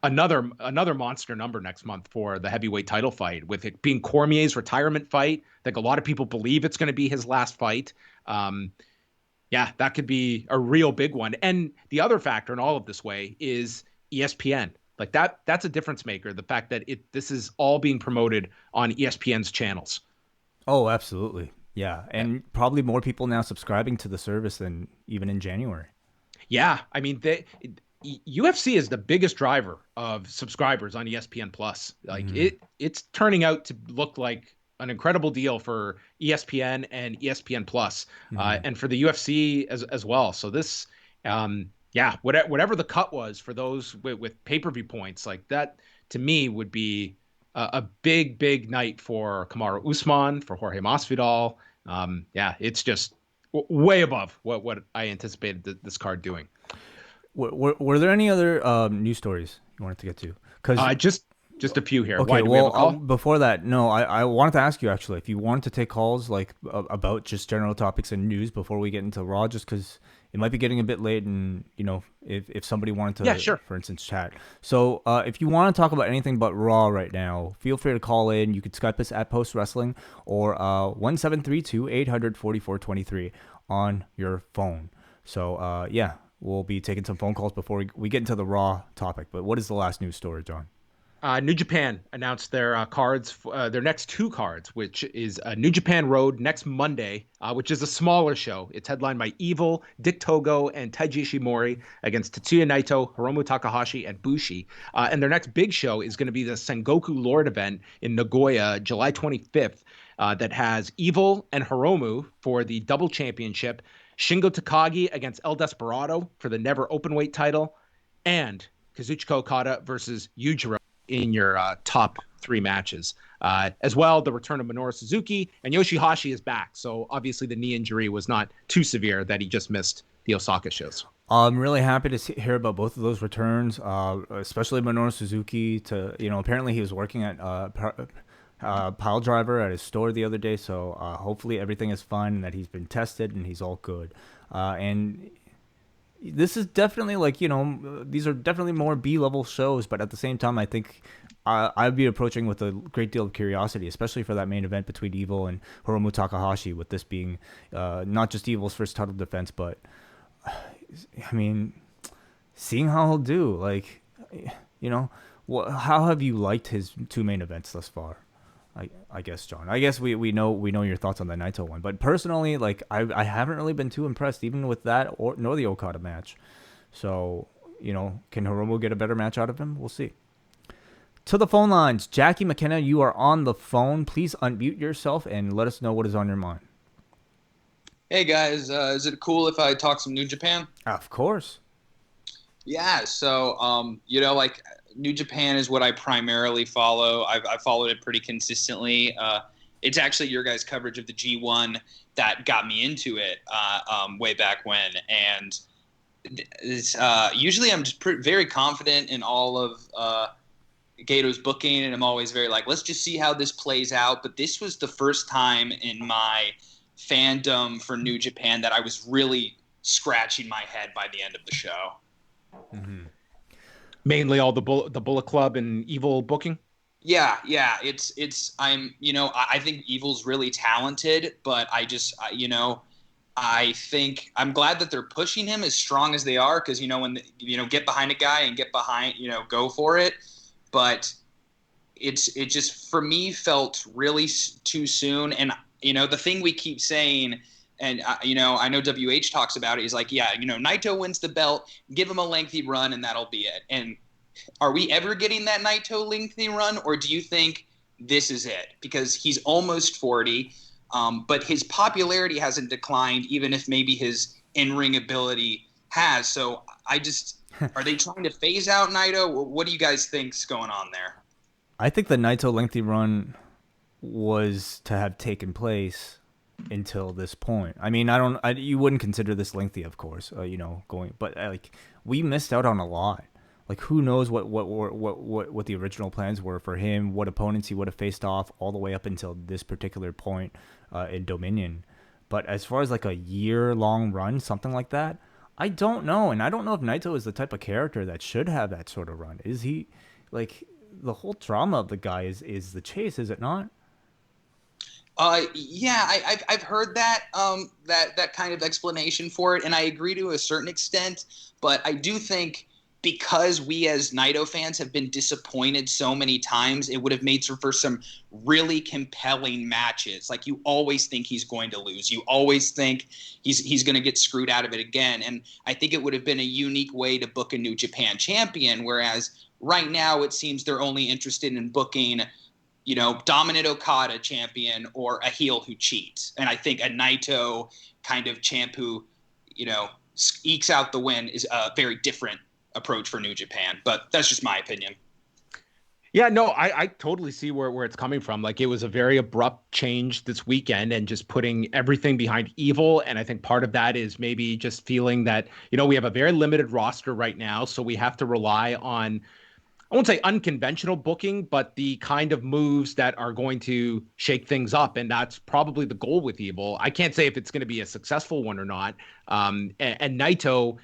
another monster number next month for the heavyweight title fight, with it being Cormier's retirement fight. Like, a lot of people believe it's going to be his last fight. Yeah, that could be a real big one. And the other factor in all of this way is ESPN. Like, that's a difference maker. The fact that this is all being promoted on ESPN's channels. Oh, absolutely. Yeah. And probably more people now subscribing to the service than even in January. Yeah. I mean, UFC is the biggest driver of subscribers on ESPN Plus. Like, it's turning out to look like an incredible deal for ESPN and ESPN Plus, and for the UFC as well. So this, whatever the cut was for those with pay-per-view points, like that, to me would be a big night for Kamaru Usman, for Jorge Masvidal. It's just way above what I anticipated this card doing. Were there any other news stories you wanted to get to? Just a few here. Okay, Why, do we have a call? Before that, no, I wanted to ask you actually if you wanted to take calls like about just general topics and news before we get into Raw, just because it might be getting a bit late, and if somebody wanted to, yeah, sure, for instance, chat. So if you want to talk about anything but Raw right now, feel free to call in. You could Skype us at Post Wrestling or 1732-800-4423 on your phone. So yeah, we'll be taking some phone calls before we get into the Raw topic. But what is the last news story, John? New Japan announced their cards, their next two cards, which is New Japan Road next Monday, which is a smaller show. It's headlined by Evil, Dick Togo, and Taiji Ishimori against Tetsuya Naito, Hiromu Takahashi, and Bushi. And their next big show is going to be the Sengoku Lord event in Nagoya, July 25th, that has Evil and Hiromu for the double championship, Shingo Takagi against El Desperado for the never openweight title, and Kazuchika Okada versus Yujiro in your top three matches. As well, the return of Minoru Suzuki, and Yoshihashi is back. So obviously the knee injury was not too severe that he just missed the Osaka shows. I'm really happy to hear about both of those returns, especially Minoru Suzuki. Apparently he was working at Pile Driver at his store the other day, so hopefully everything is fine and that he's been tested and he's all good. And this is definitely these are definitely more B-level shows, but at the same time, I think I'd be approaching with a great deal of curiosity, especially for that main event between Evil and Hiromu Takahashi, with this being not just Evil's first title defense, but I mean, seeing how he'll do. How have you liked his two main events thus far? I guess, John. I guess we know your thoughts on the Naito one, but personally, I haven't really been too impressed, even with that nor the Okada match. So can Hiromu get a better match out of him? We'll see. To the phone lines, Jackie McKenna, you are on the phone. Please unmute yourself and let us know what is on your mind. Hey guys, is it cool if I talk some New Japan? Of course. Yeah. So New Japan is what I primarily follow. I've followed it pretty consistently. It's actually your guys' coverage of the G1 that got me into it way back when. And usually I'm just very confident in all of Gato's booking, and I'm always very let's just see how this plays out. But this was the first time in my fandom for New Japan that I was really scratching my head by the end of the show. Mm-hmm. Mainly all the Bullet Club and Evil booking. Yeah. I think Evil's really talented, but I think I'm glad that they're pushing him as strong as they are, because when get behind a guy and get behind, go for it. But it just for me felt really too soon. And the thing we keep saying, and I know WH talks about it, is Naito wins the belt, give him a lengthy run, and that'll be it. And are we ever getting that Naito lengthy run, or do you think this is it? Because he's almost 40, but his popularity hasn't declined, even if maybe his in-ring ability has. So are they trying to phase out Naito? What do you guys think's going on there? I think the Naito lengthy run was to have taken place until this point. I mean, you wouldn't consider this lengthy, of course, but we missed out on a lot. Who knows what the original plans were for him, what opponents he would have faced off all the way up until this particular point in Dominion. But as far as a year-long run, something like that, I don't know. And I don't know if Naito is the type of character that should have that sort of run. Is he, the whole drama of the guy is the chase, is it not? Yeah, I've heard that that kind of explanation for it, and I agree to a certain extent. But I do think, because we as Naito fans have been disappointed so many times, it would have made for some really compelling matches. You always think he's going to lose. You always think he's going to get screwed out of it again. And I think it would have been a unique way to book a New Japan champion, whereas right now it seems they're only interested in booking dominant Okada champion or a heel who cheats. And I think a Naito kind of champ who, ekes out the win is a very different approach for New Japan. But that's just my opinion. Yeah, no, I totally see where it's coming from. Like, it was a very abrupt change this weekend and just putting everything behind Evil. And I think part of that is maybe just feeling that, we have a very limited roster right now. So we have to rely on, I won't say unconventional booking, but the kind of moves that are going to shake things up. And that's probably the goal with Evil. I can't say if it's going to be a successful one or not. And Naito,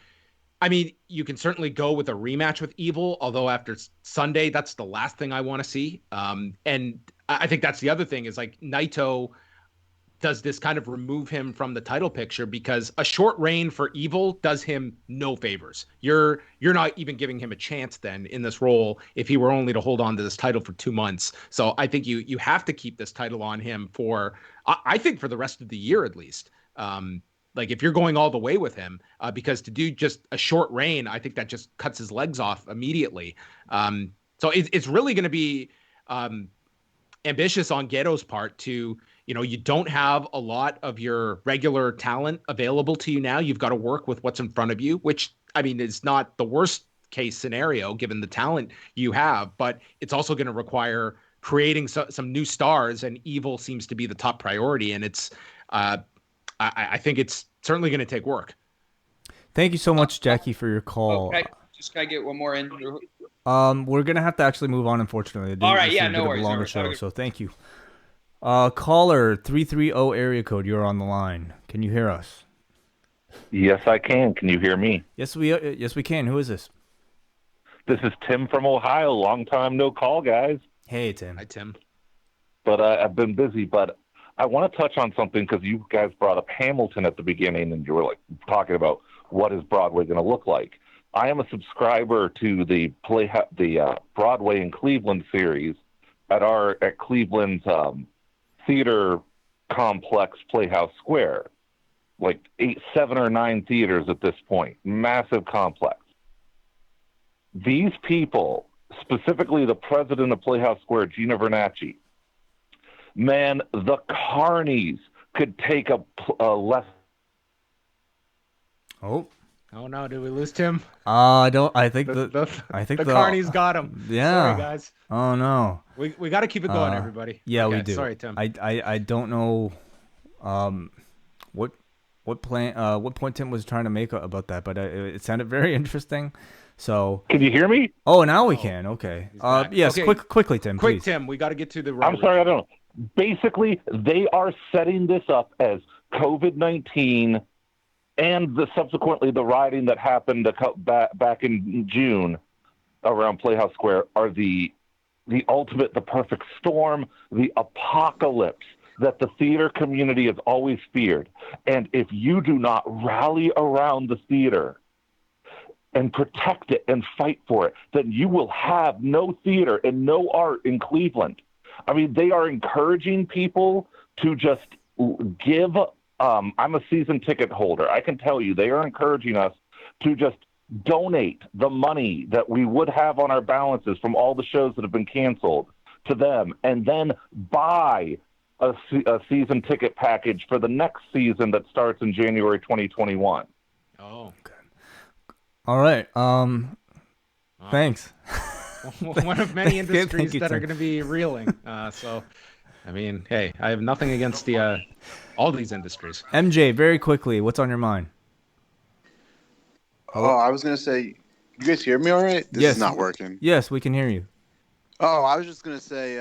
I mean, you can certainly go with a rematch with Evil, although after Sunday, that's the last thing I want to see. And I think that's the other thing is like Naito does this kind of remove him from the title picture because a short reign for Evil does him no favors. You're not even giving him a chance then in this role if he were only to hold on to this title for 2 months. So I think you have to keep this title on him for I think for the rest of the year at least. Like if you're going all the way with him, because to do just a short reign, I think that just cuts his legs off immediately. So it's really going to be ambitious on Ghetto's part to, you don't have a lot of your regular talent available to you now. You've got to work with what's in front of you, which I mean is not the worst case scenario given the talent you have, but it's also going to require creating some new stars, and Evil seems to be the top priority. And it's, I think it's certainly going to take work. Thank you so much, Jackie, for your call. Okay, can I get one more in? We're gonna have to actually move on, unfortunately. All right, this yeah, is a no bit worries. of a longer show, so thank you. Caller 330 area code, you're on the line. Can you hear us? Yes, I can. Can you hear me? Yes, we can. Who is this? This is Tim from Ohio. Long time no call, guys. Hey, Tim. Hi, Tim. But I've been busy. But I want to touch on something because you guys brought up Hamilton at the beginning, and you were like talking about what is Broadway going to look like. I am a subscriber to the Broadway in Cleveland series at Cleveland's theater complex, Playhouse Square. Like 7 or 9 theaters at this point. Massive complex. These people, specifically the president of Playhouse Square, Gina Vernacci, man, the carnies could take a less. Oh no! Did we lose Tim? I think the the carnies got him. Yeah. Sorry, guys. Oh no. We got to keep it going, everybody. Yeah, okay, we do. Sorry, Tim. I don't know, what point Tim was trying to make about that, but it sounded very interesting. So. Can you hear me? Oh, now we can. Okay. Yes. Okay. Quickly, Tim. Quick, please. Tim. We got to get to the. I'm sorry, I don't know. Basically, they are setting this up as COVID-19 and subsequently the rioting that happened back in June around Playhouse Square are the ultimate, the perfect storm, the apocalypse that the theater community has always feared. And if you do not rally around the theater and protect it and fight for it, then you will have no theater and no art in Cleveland. I mean, they are encouraging people to just give. I'm a season ticket holder. I can tell you they are encouraging us to just donate the money that we would have on our balances from all the shows that have been canceled to them, and then buy a season ticket package for the next season that starts in January 2021. Oh, okay. All right. Thanks. One of many industries you, that are going to be reeling. So, I mean, hey, I have nothing against all these industries. MJ, very quickly, what's on your mind? Hello? Oh, I was going to say, you guys hear me all right? This is not working. Yes, we can hear you. Oh, I was just going to say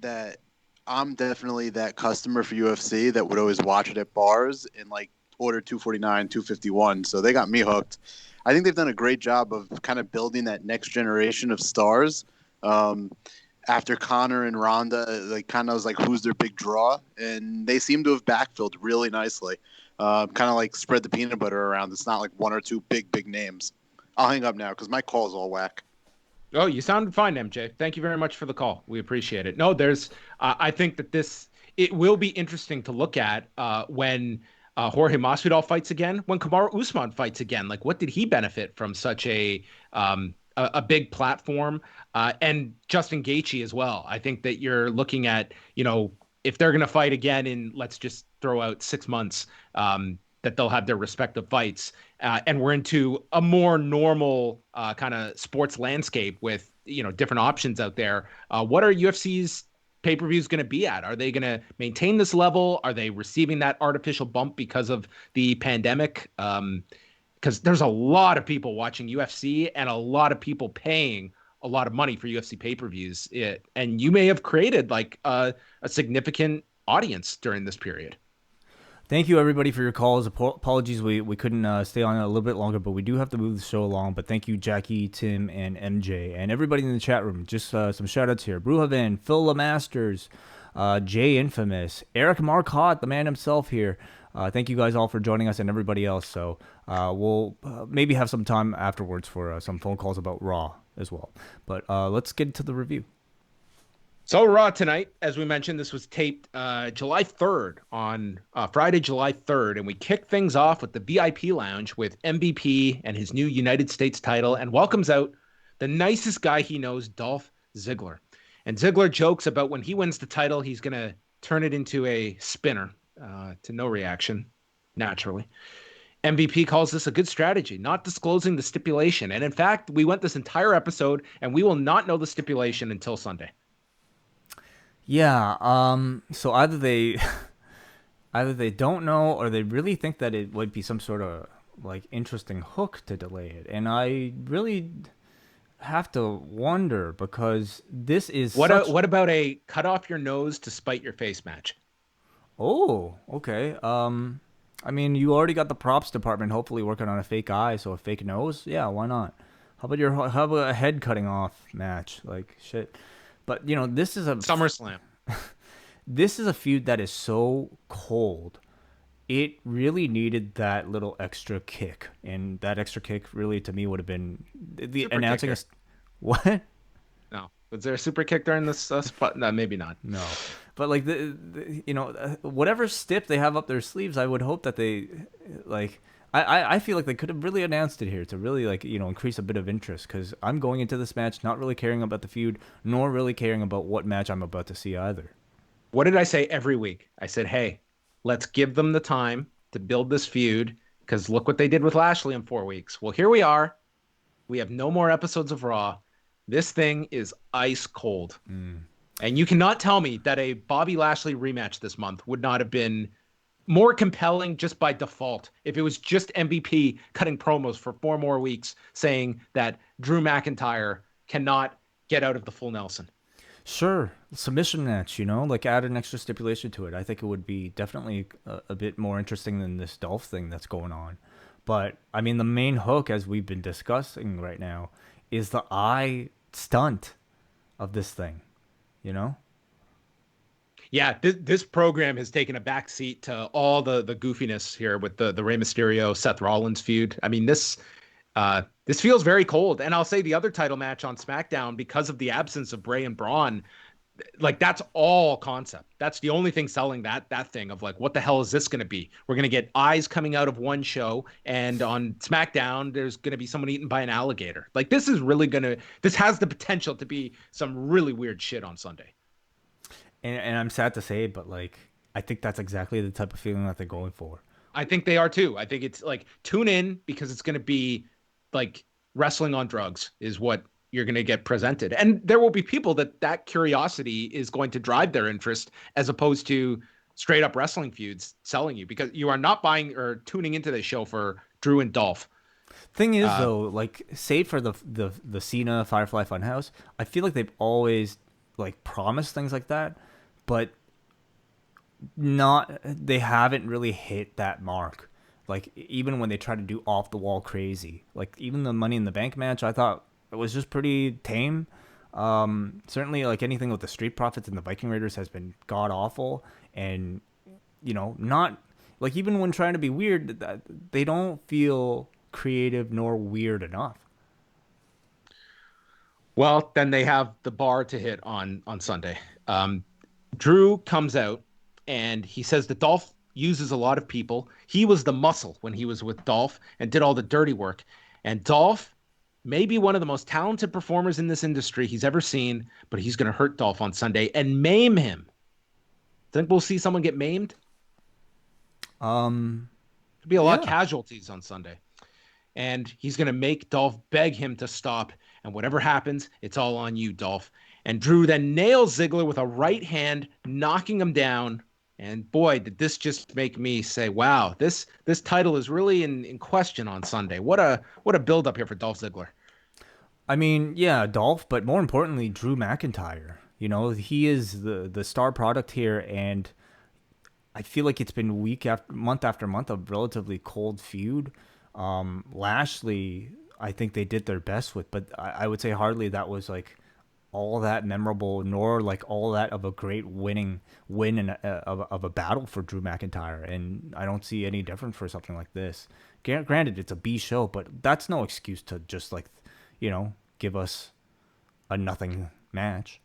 that I'm definitely that customer for UFC that would always watch it at bars and like order 249, 251. So they got me hooked. I think they've done a great job of kind of building that next generation of stars. After Conor and Ronda, like kind of was like, who's their big draw? And they seem to have backfilled really nicely. Kind of like spread the peanut butter around. It's not like 1 or 2 big names. I'll hang up now because my call's all whack. Oh, you sound fine, MJ. Thank you very much for the call. We appreciate it. No, I think that it will be interesting to look at when Jorge Masvidal fights again, when Kamaru Usman fights again. Like, what did he benefit from such a big platform? And Justin Gaethje as well. I think that you're looking at, if they're going to fight again in, let's just throw out 6 months, that they'll have their respective fights, and we're into a more normal kind of sports landscape with different options out there. What are UFC's pay-per-views going to be at? Are they going to maintain this level? Are they receiving that artificial bump because of the pandemic? Because there's a lot of people watching UFC and a lot of people paying a lot of money for UFC pay-per-views. And you may have created like a significant audience during this period. Thank you, everybody, for your calls. Apologies, we couldn't stay on a little bit longer, but we do have to move the show along. But thank you, Jackie, Tim, and MJ, and everybody in the chat room. Just some shout-outs here. Bruhaven, Phil Lemasters, Jay Infamous, Eric Marcotte, the man himself here. Thank you guys all for joining us and everybody else. So we'll maybe have some time afterwards for some phone calls about Raw as well. But let's get into the review. So Raw tonight, as we mentioned, this was taped July 3rd on Friday, July 3rd, and we kicked things off with the VIP lounge with MVP and his new United States title, and welcomes out the nicest guy he knows, Dolph Ziggler. And Ziggler jokes about when he wins the title, he's going to turn it into a spinner, to no reaction, naturally. MVP calls this a good strategy, not disclosing the stipulation. And in fact, we went this entire episode, and we will not know the stipulation until Sunday. Yeah, so either they don't know, or they really think that it would be some sort of like interesting hook to delay it. And I really have to wonder, because this is what about a cut off your nose to spite your face match? Oh, okay. I mean, you already got the props department hopefully working on a fake eye, so a fake nose, yeah, why not? How about a head cutting off match? Like shit. But, this is a SummerSlam. This is a feud that is so cold. It really needed that little extra kick. And that extra kick really, to me, would have been the Super announcing kicker. What? No. Was there a super kick during this spot? No, maybe not. No. But, like, whatever stip they have up their sleeves, I would hope that they, like... I feel like they could have really announced it here to really, like, increase a bit of interest, because I'm going into this match not really caring about the feud, nor really caring about what match I'm about to see either. What did I say every week? I said, hey, let's give them the time to build this feud, because look what they did with Lashley in 4 weeks. Well, here we are. We have no more episodes of Raw. This thing is ice cold. And you cannot tell me that a Bobby Lashley rematch this month would not have been more compelling just by default if it was just MVP cutting promos for 4 more weeks saying that Drew McIntyre cannot get out of the full Nelson. Sure, submission match, like add an extra stipulation to it. I think it would be definitely a bit more interesting than this Dolph thing that's going on. But, I mean, the main hook, as we've been discussing right now, is the eye stunt of this thing, Yeah, this program has taken a backseat to all the goofiness here with the Rey Mysterio Seth Rollins feud. I mean, this feels very cold. And I'll say the other title match on SmackDown, because of the absence of Bray and Braun, like that's all concept. That's the only thing selling that thing of like, what the hell is this going to be? We're going to get eyes coming out of one show, and on SmackDown there's going to be someone eaten by an alligator. Like this has the potential to be some really weird shit on Sunday. And I'm sad to say it, but like I think that's exactly the type of feeling that they're going for. I think they are too. I think it's like tune in, because it's going to be like wrestling on drugs is what you're going to get presented. And there will be people that curiosity is going to drive their interest, as opposed to straight up wrestling feuds selling you, because you are not buying or tuning into the show for Drew and Dolph. Thing is though, like save for the Cena Firefly Funhouse, I feel like they've always like promised things like that, but they haven't really hit that mark. Like even when they try to do off the wall crazy, like even the Money in the Bank match, I thought it was just pretty tame. Certainly like anything with the Street Profits and the Viking Raiders has been god awful, and not like, even when trying to be weird, they don't feel creative nor weird enough. Well, then they have the bar to hit on Sunday. Drew comes out and he says that Dolph uses a lot of people. He was the muscle when he was with Dolph and did all the dirty work. And Dolph may be one of the most talented performers in this industry he's ever seen, but he's going to hurt Dolph on Sunday and maim him. Think we'll see someone get maimed? There'll be a lot of casualties on Sunday. And he's going to make Dolph beg him to stop. And whatever happens, it's all on you, Dolph. And Drew then nails Ziggler with a right hand, knocking him down. And boy, did this just make me say, wow, this title is really in question on Sunday. What a build up here for Dolph Ziggler. I mean, yeah, Dolph, but more importantly, Drew McIntyre. You know, he is the star product here, and I feel like it's been month after month of relatively cold feud. Lashley, I think they did their best with, but I would say hardly that was like all that memorable, nor like all that of a great win of a battle for Drew McIntyre. And I don't see any different for something like this. Granted, it's a B show, but that's no excuse to just like, give us a nothing match.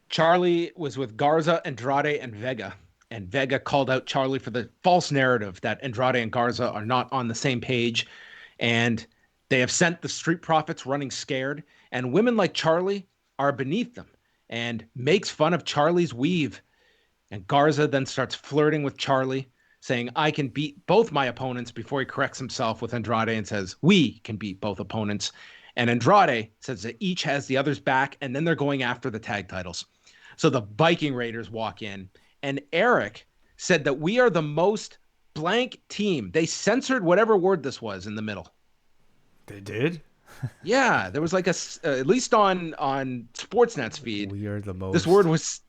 Charlie was with Garza, Andrade, and Vega. And Vega called out Charlie for the false narrative that Andrade and Garza are not on the same page. And they have sent the Street Profits running scared. And women like Charlie are beneath them and makes fun of Charlie's weave. And Garza then starts flirting with Charlie, saying, I can beat both my opponents, before he corrects himself with Andrade and says, we can beat both opponents. And Andrade says that each has the other's back, and then they're going after the tag titles. So the Viking Raiders walk in, and Eric said that we are the most blank team. They censored whatever word this was in the middle. They did? Yeah, there was like at least on Sportsnet's feed. We are the most. This word was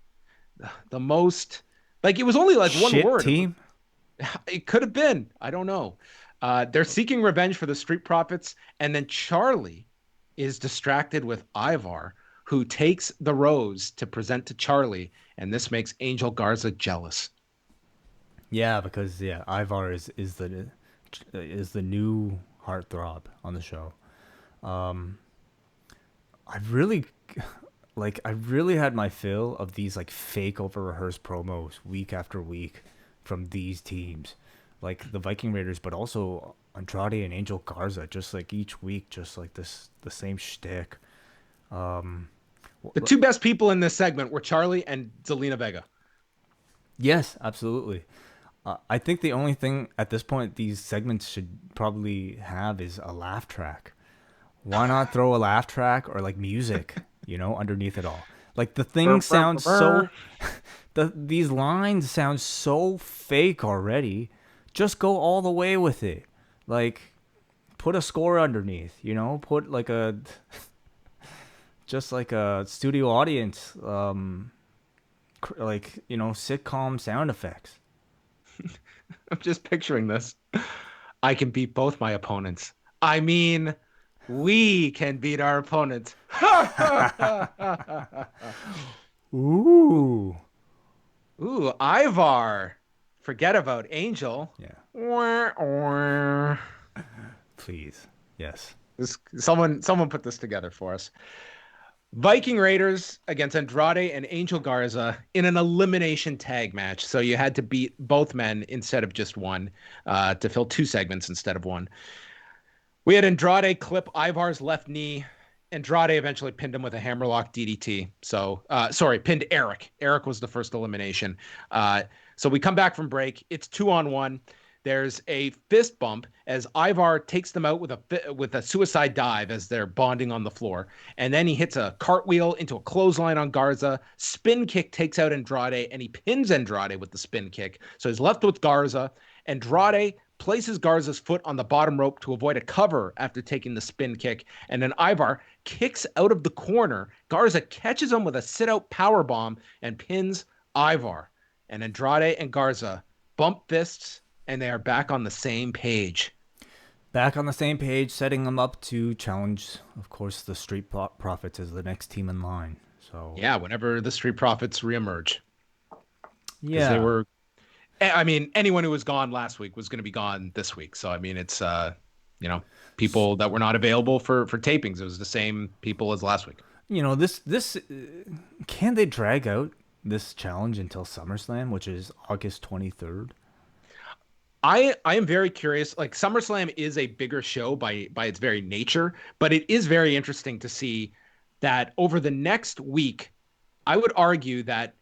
the most, like it was only like one shit word. Team? It could have been. I don't know. They're seeking revenge for the Street Profits, and then Charlie is distracted with Ivar, who takes the rose to present to Charlie, and this makes Angel Garza jealous. Yeah, because Ivar is the new heartthrob on the show. I really had my fill of these like fake over rehearsed promos week after week from these teams, like the Viking Raiders, but also Andrade and Angel Garza, just like each week, just like the same shtick. The two best people in this segment were Charlie and Zelina Vega. Yes, absolutely. I think the only thing at this point these segments should probably have is a laugh track. Why not throw a laugh track or like music, underneath it all? Like the thing sounds so, these lines sound so fake already. Just go all the way with it. Like put a score underneath, put like just like a studio audience, sitcom sound effects. I'm just picturing this. I can beat both my opponents. I mean, we can beat our opponents. Ooh, Ivar. Forget about Angel. Yeah. Please. Yes. Someone put this together for us. Viking Raiders against Andrade and Angel Garza in an elimination tag match. So you had to beat both men instead of just one, to fill two segments instead of one. We had Andrade clip Ivar's left knee. Andrade eventually pinned him with a hammerlock DDT. So, pinned Eric. Eric was the first elimination. So we come back from break. It's 2-on-1. There's a fist bump as Ivar takes them out with a suicide dive as they're bonding on the floor. And then he hits a cartwheel into a clothesline on Garza. Spin kick takes out Andrade, and he pins Andrade with the spin kick. So he's left with Garza. Andrade places Garza's foot on the bottom rope to avoid a cover after taking the spin kick. And then Ivar kicks out of the corner. Garza catches him with a sit-out powerbomb and pins Ivar. And Andrade and Garza bump fists, and they are back on the same page. Back on the same page, setting them up to challenge, of course, the Street Profits as the next team in line. So yeah, whenever the Street Profits reemerge. Yeah. They were, anyone who was gone last week was going to be gone this week. So, it's, people that were not available for tapings. It was the same people as last week. This can they drag out this challenge until SummerSlam, which is August 23rd? I am very curious. Like, SummerSlam is a bigger show by its very nature, but it is very interesting to see that over the next week, I would argue that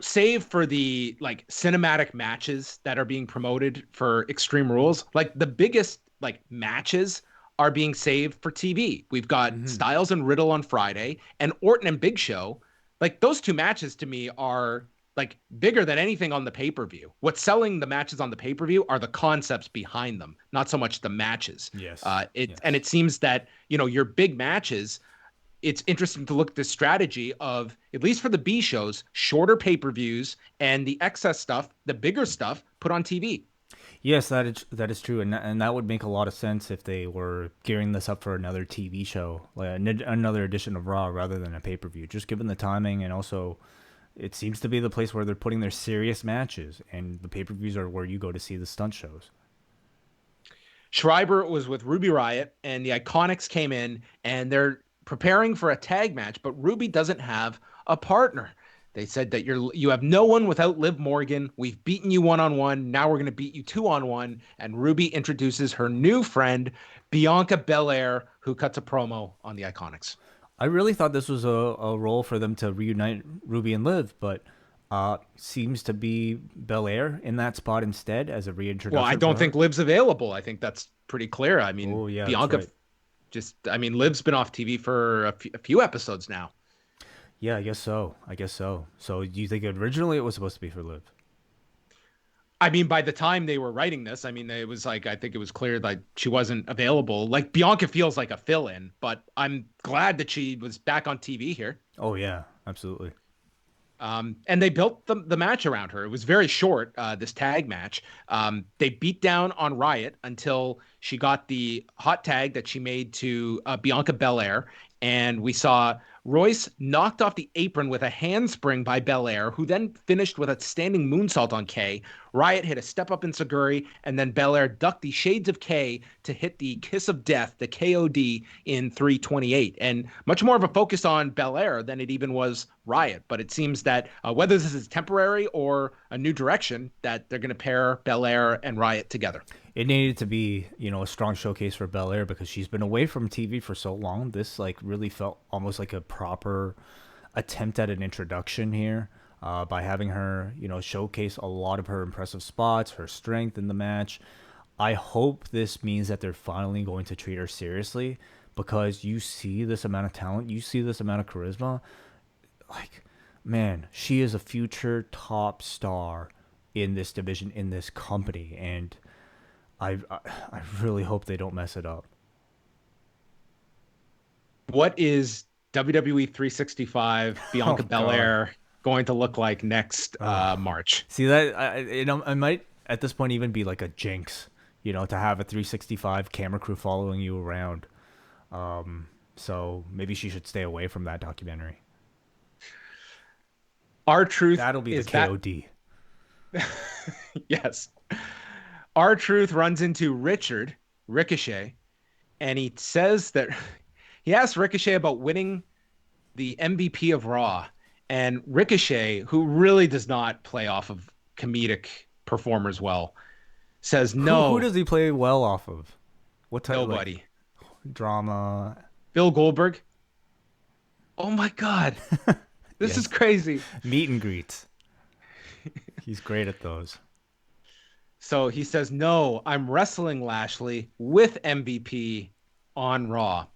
save for the like cinematic matches that are being promoted for Extreme Rules, like the biggest like matches are being saved for TV. We've got Styles and Riddle on Friday and Orton and Big Show. Like those two matches to me are like bigger than anything on the pay-per-view. What's selling the matches on the pay-per-view are the concepts behind them, not so much the matches. Yes. And it seems that, your big matches, it's interesting to look at the strategy of, at least for the B shows, shorter pay-per-views and the excess stuff, the bigger stuff, put on TV. Yes, that is true, and that would make a lot of sense if they were gearing this up for another TV show, like another edition of Raw rather than a pay-per-view. Just given the timing, and also it seems to be the place where they're putting their serious matches, and the pay-per-views are where you go to see the stunt shows. Schreiber was with Ruby Riott, and the Iconics came in, and they're preparing for a tag match, but Ruby doesn't have a partner. They said that you have no one without Liv Morgan. We've beaten you one-on-one. Now we're going to beat you two-on-one. And Ruby introduces her new friend, Bianca Belair, who cuts a promo on the Iconics. I really thought this was a role for them to reunite Ruby and Liv, but seems to be Belair in that spot instead as a reintroduction. Well, I don't think Liv's available. I think that's pretty clear. I mean, Bianca Liv's been off TV for a few episodes now. Yeah, I guess so. So do you think originally it was supposed to be for Liv? I mean, by the time they were writing this, I mean, it was like, I think it was clear that she wasn't available. Like, Bianca feels like a fill-in, but I'm glad that she was back on TV here. Oh, yeah, absolutely. And they built the match around her. It was very short, this tag match. They beat down on Riott until she got the hot tag that she made to Bianca Belair. And we saw Royce knocked off the apron with a handspring by Belair, who then finished with a standing moonsault on Kay. Riott hit a step up in Saguri, and then Belair ducked the Shades of Kay to hit the Kiss of Death, the KOD, in 328. And much more of a focus on Belair than it even was Riott. But it seems that whether this is temporary or a new direction, that they're going to pair Belair and Riott together. It needed to be, a strong showcase for Belair because she's been away from TV for so long. This really felt almost like a proper attempt at an introduction here by having her, showcase a lot of her impressive spots, her strength in the match. I hope this means that they're finally going to treat her seriously because you see this amount of talent, you see this amount of charisma. Man, she is a future top star in this division, in this company, and I really hope they don't mess it up. What is WWE 365 Bianca Belair going to look like next March? See that I might at this point even be like a jinx, to have a 365 camera crew following you around. So maybe she should stay away from that documentary. R-Truth, that'll be the KOD. Yes. R-Truth runs into Ricochet, and he says that he asks Ricochet about winning the MVP of Raw. And Ricochet, who really does not play off of comedic performers well, says no. Who does he play well off of? What type? Nobody. Drama. Bill Goldberg. Oh my God. This is crazy. Meet and greets. He's great at those. So he says, no, I'm wrestling Lashley with MVP on Raw.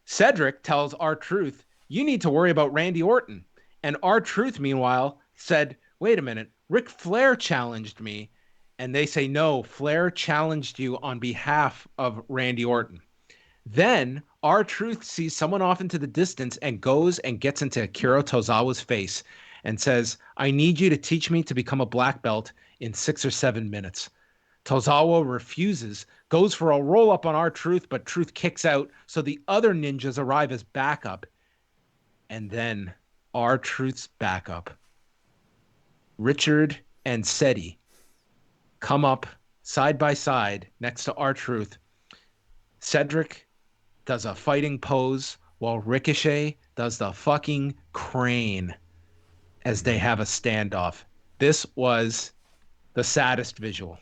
Cedric tells R-Truth, you need to worry about Randy Orton. And R-Truth, meanwhile, said, wait a minute, Ric Flair challenged me. And they say, no, Flair challenged you on behalf of Randy Orton. Then R-Truth sees someone off into the distance and goes and gets into Akira Tozawa's face and says, I need you to teach me to become a black belt in 6 or 7 minutes. Tozawa refuses, goes for a roll-up on R-Truth, but Truth kicks out, so the other ninjas arrive as backup. And then R-Truth's backup, Richard and Seti, come up side by side next to R-Truth. Cedric does a fighting pose while Ricochet does the fucking crane as they have a standoff. This was the saddest visual.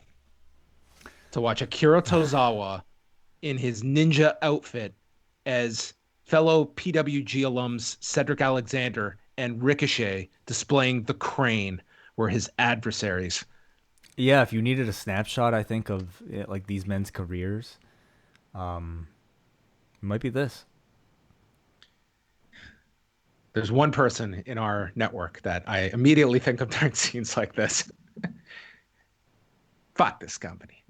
To watch Akira Tozawa in his ninja outfit as fellow PWG alums Cedric Alexander and Ricochet displaying the crane were his adversaries. Yeah, if you needed a snapshot, I think, of like these men's careers, it might be this. There's one person in our network that I immediately think of during scenes like this. Fuck this company.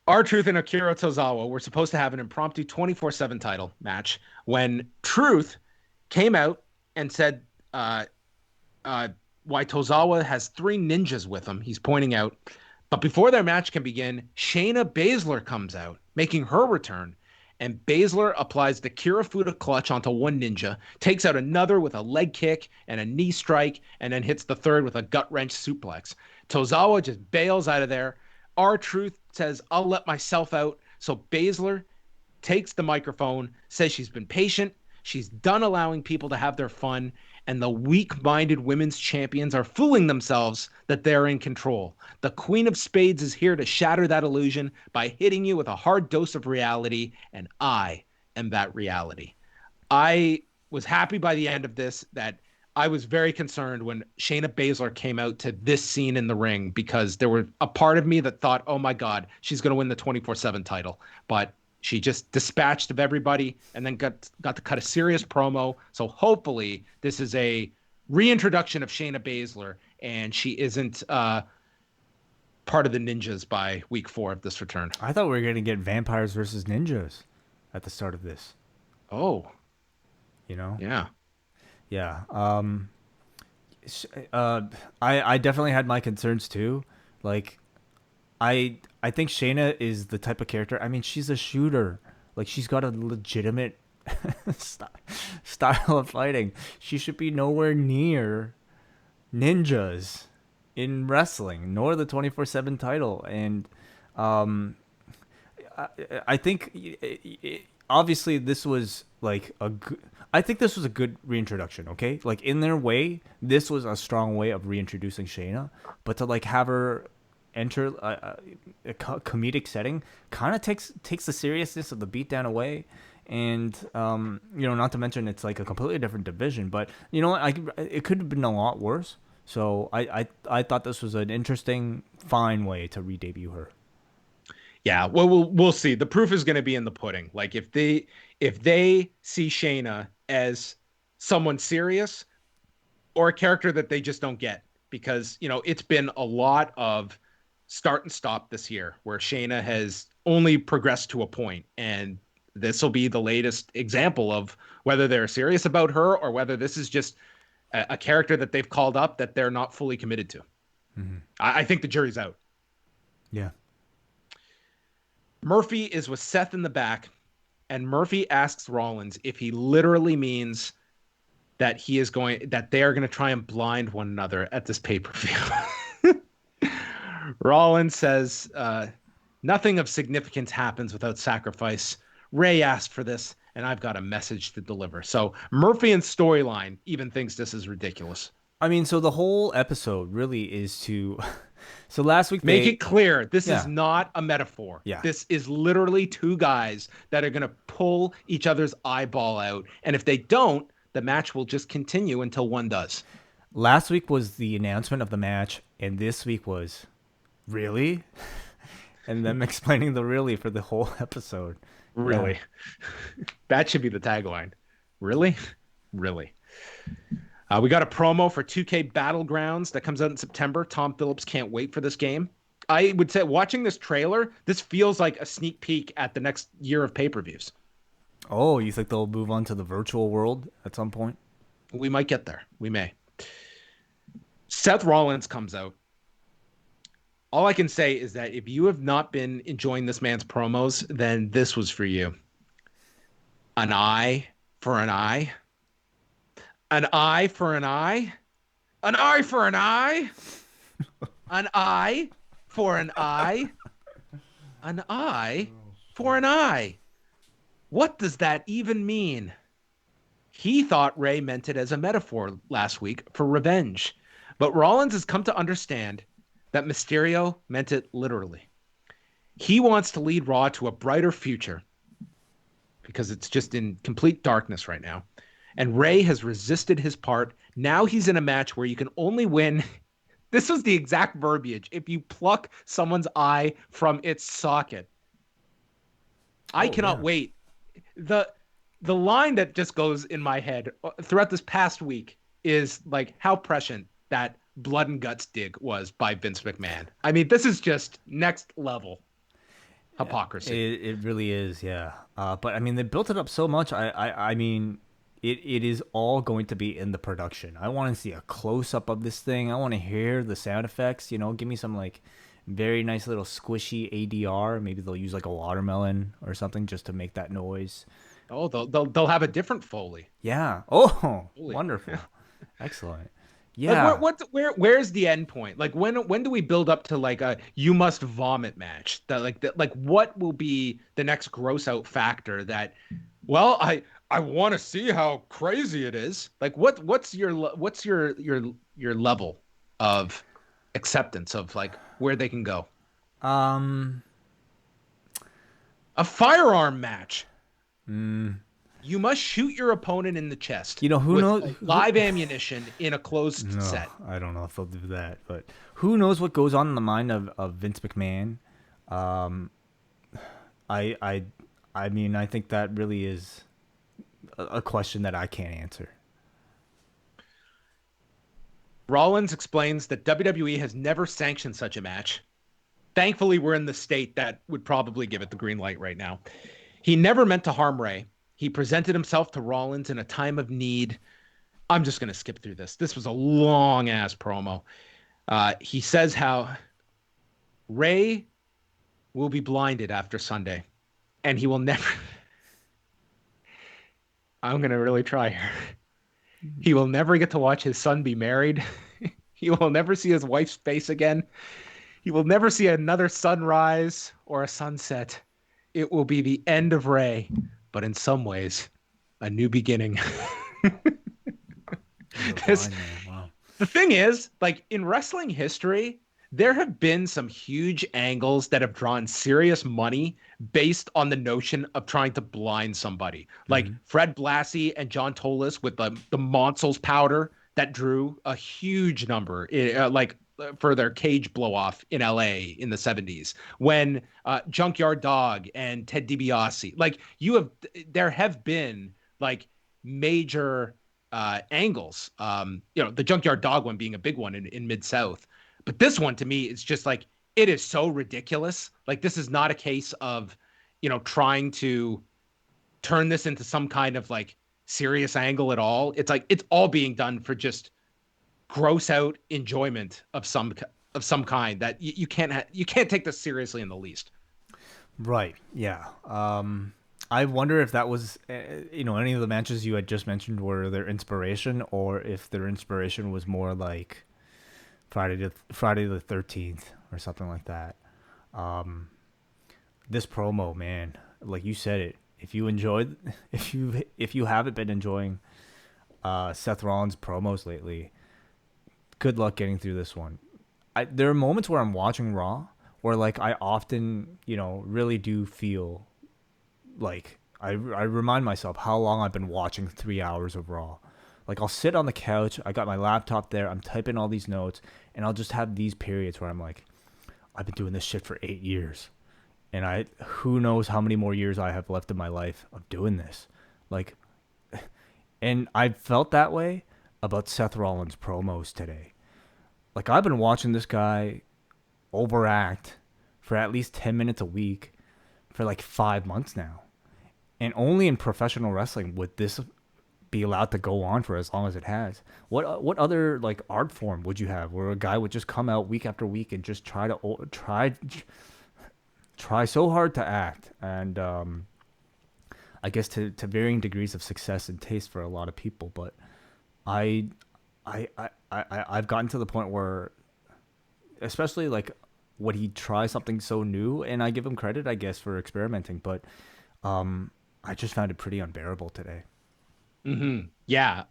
R-Truth and Akira Tozawa were supposed to have an impromptu 24/7 title match when Truth came out and said why Tozawa has 3 ninjas with him. He's pointing out. But before their match can begin, Shayna Baszler comes out, making her return. And Baszler applies the Kirifuda clutch onto one ninja, takes out another with a leg kick and a knee strike, and then hits the third with a gut-wrench suplex. Tozawa just bails out of there. R-Truth says, I'll let myself out. So Baszler takes the microphone, says she's been patient, she's done allowing people to have their fun, and the weak-minded women's champions are fooling themselves that they're in control. The Queen of Spades is here to shatter that illusion by hitting you with a hard dose of reality, and I am that reality. I was happy by the end of this that I was very concerned when Shayna Baszler came out to this scene in the ring because there were a part of me that thought, oh my God, she's going to win the 24/7 title. But she just dispatched of everybody and then got to cut a serious promo. So hopefully this is a reintroduction of Shayna Baszler and she isn't part of the ninjas by week 4 of this return. I thought we were going to get vampires versus ninjas at the start of this. Oh. You know? Yeah. Yeah. I definitely had my concerns too. Like, I think Shayna is the type of character. I mean, she's a shooter. Like, she's got a legitimate style of fighting. She should be nowhere near ninjas in wrestling, nor the 24/7 title. And I think obviously this was like I think this was a good reintroduction. Okay, like in their way, this was a strong way of reintroducing Shayna. But to like have her enter a comedic setting kind of takes the seriousness of the beatdown away. And not to mention it's like a completely different division. But you know what, it could have been a lot worse. So I thought this was an interesting, fine way to re-debut her. Yeah, well, we'll see. The proof is going to be in the pudding. Like if they see Shayna as someone serious or a character that they just don't get, because it's been a lot of start and stop this year where Shayna has only progressed to a point, and this will be the latest example of whether they're serious about her or whether this is just a character that they've called up that they're not fully committed to. Mm-hmm. I think the jury's out. Yeah. Murphy is with Seth in the back, and Murphy asks Rollins if he literally means that they are going to try and blind one another at this pay-per-view. Rollins says, nothing of significance happens without sacrifice. Ray asked for this, and I've got a message to deliver. So Murphy in storyline even thinks this is ridiculous. I mean, so the whole episode really is to... So last week... Make it clear, this is not a metaphor. Yeah. This is literally 2 guys that are going to pull each other's eyeball out. And if they don't, the match will just continue until one does. Last week was the announcement of the match, and this week was, really? And them explaining the really for the whole episode. Really? Yeah. That should be the tagline. Really? Really. We got a promo for 2K Battlegrounds that comes out in September. Tom Phillips can't wait for this game. I would say watching this trailer, this feels like a sneak peek at the next year of pay-per-views. Oh, you think they'll move on to the virtual world at some point? We might get there. We may. Seth Rollins comes out. All I can say is that if you have not been enjoying this man's promos, then this was for you. An eye for an eye. An eye for an eye. An eye for an eye. An eye for an eye. An eye for an eye. What does that even mean? He thought Ray meant it as a metaphor last week for revenge. But Rollins has come to understand that Mysterio meant it literally. He wants to lead Raw to a brighter future because it's just in complete darkness right now. And Ray has resisted his part. Now he's in a match where you can only win. This was the exact verbiage. If you pluck someone's eye from its socket. I cannot wait. The line that just goes in my head throughout this past week is like how prescient that blood and guts dig was by Vince McMahon. I mean, this is just next level hypocrisy. It really is, yeah. But I mean, they built it up so much. I mean, it is all going to be in the production. I want to see a close up of this thing. I want to hear the sound effects. You know, give me some like very nice little squishy ADR. Maybe they'll use like a watermelon or something just to make that noise. Oh, they'll have a different Foley. Yeah. Oh, Foley. wonderful. Excellent. Yeah. Like where's the end point? Like when do we build up to like a you must vomit match? Like what will be the next gross out factor that? Well, I want to see how crazy it is. Like what's your level of acceptance of like where they can go? A firearm match. You must shoot your opponent in the chest. You know, who knows? Live ammunition in a closed set. I don't know if they'll do that, but who knows what goes on in the mind of Vince McMahon? I mean, I think that really is a question that I can't answer. Rollins explains that WWE has never sanctioned such a match. Thankfully, we're in the state that would probably give it the green light right now. He never meant to harm Ray. He presented himself to Rollins in a time of need. I'm just going to skip through this. This was a long-ass promo. He says how Ray will be blinded after Sunday, and he will never... I'm going to really try here. He will never get to watch his son be married. He will never see his wife's face again. He will never see another sunrise or a sunset. It will be the end of Ray, but in some ways, a new beginning. The thing is, like in wrestling history, there have been some huge angles that have drawn serious money based on the notion of trying to blind somebody. Like Fred Blassie and John Tolis with the Monsel's powder that drew a huge number, for their cage blow off in LA in the 70s. When Junkyard Dog and Ted DiBiase, there have been like major angles. The Junkyard Dog one being a big one in Mid-South. But this one, to me, is just like, it is so ridiculous. Like, this is not a case of, trying to turn this into some kind of like serious angle at all. It's like, it's all being done for just gross out enjoyment of some kind that you can't take this seriously in the least. Right. Yeah. I wonder if that was, any of the matches you had just mentioned were their inspiration, or if their inspiration was more like Friday the 13th or something like that. This promo, man, like you said it, if you haven't been enjoying Seth Rollins promos lately, good luck getting through this one. There are moments where I'm watching Raw where like I often, really do feel like I remind myself how long I've been watching 3 hours of Raw. Like, I'll sit on the couch, I got my laptop there, I'm typing all these notes, and I'll just have these periods where I'm like, I've been doing this shit for 8 years. And who knows how many more years I have left in my life of doing this. Like, and I felt that way about Seth Rollins promos today. Like, I've been watching this guy overact for at least 10 minutes a week for like 5 months now. And only in professional wrestling would this be allowed to go on for as long as it has. What other like art form would you have where a guy would just come out week after week and just try so hard to act, and I guess to varying degrees of success and taste for a lot of people. But I've gotten to the point where, especially like when he tries something so new, and I give him credit, I guess, for experimenting, but I just found it pretty unbearable today. Mm-hmm. Yeah.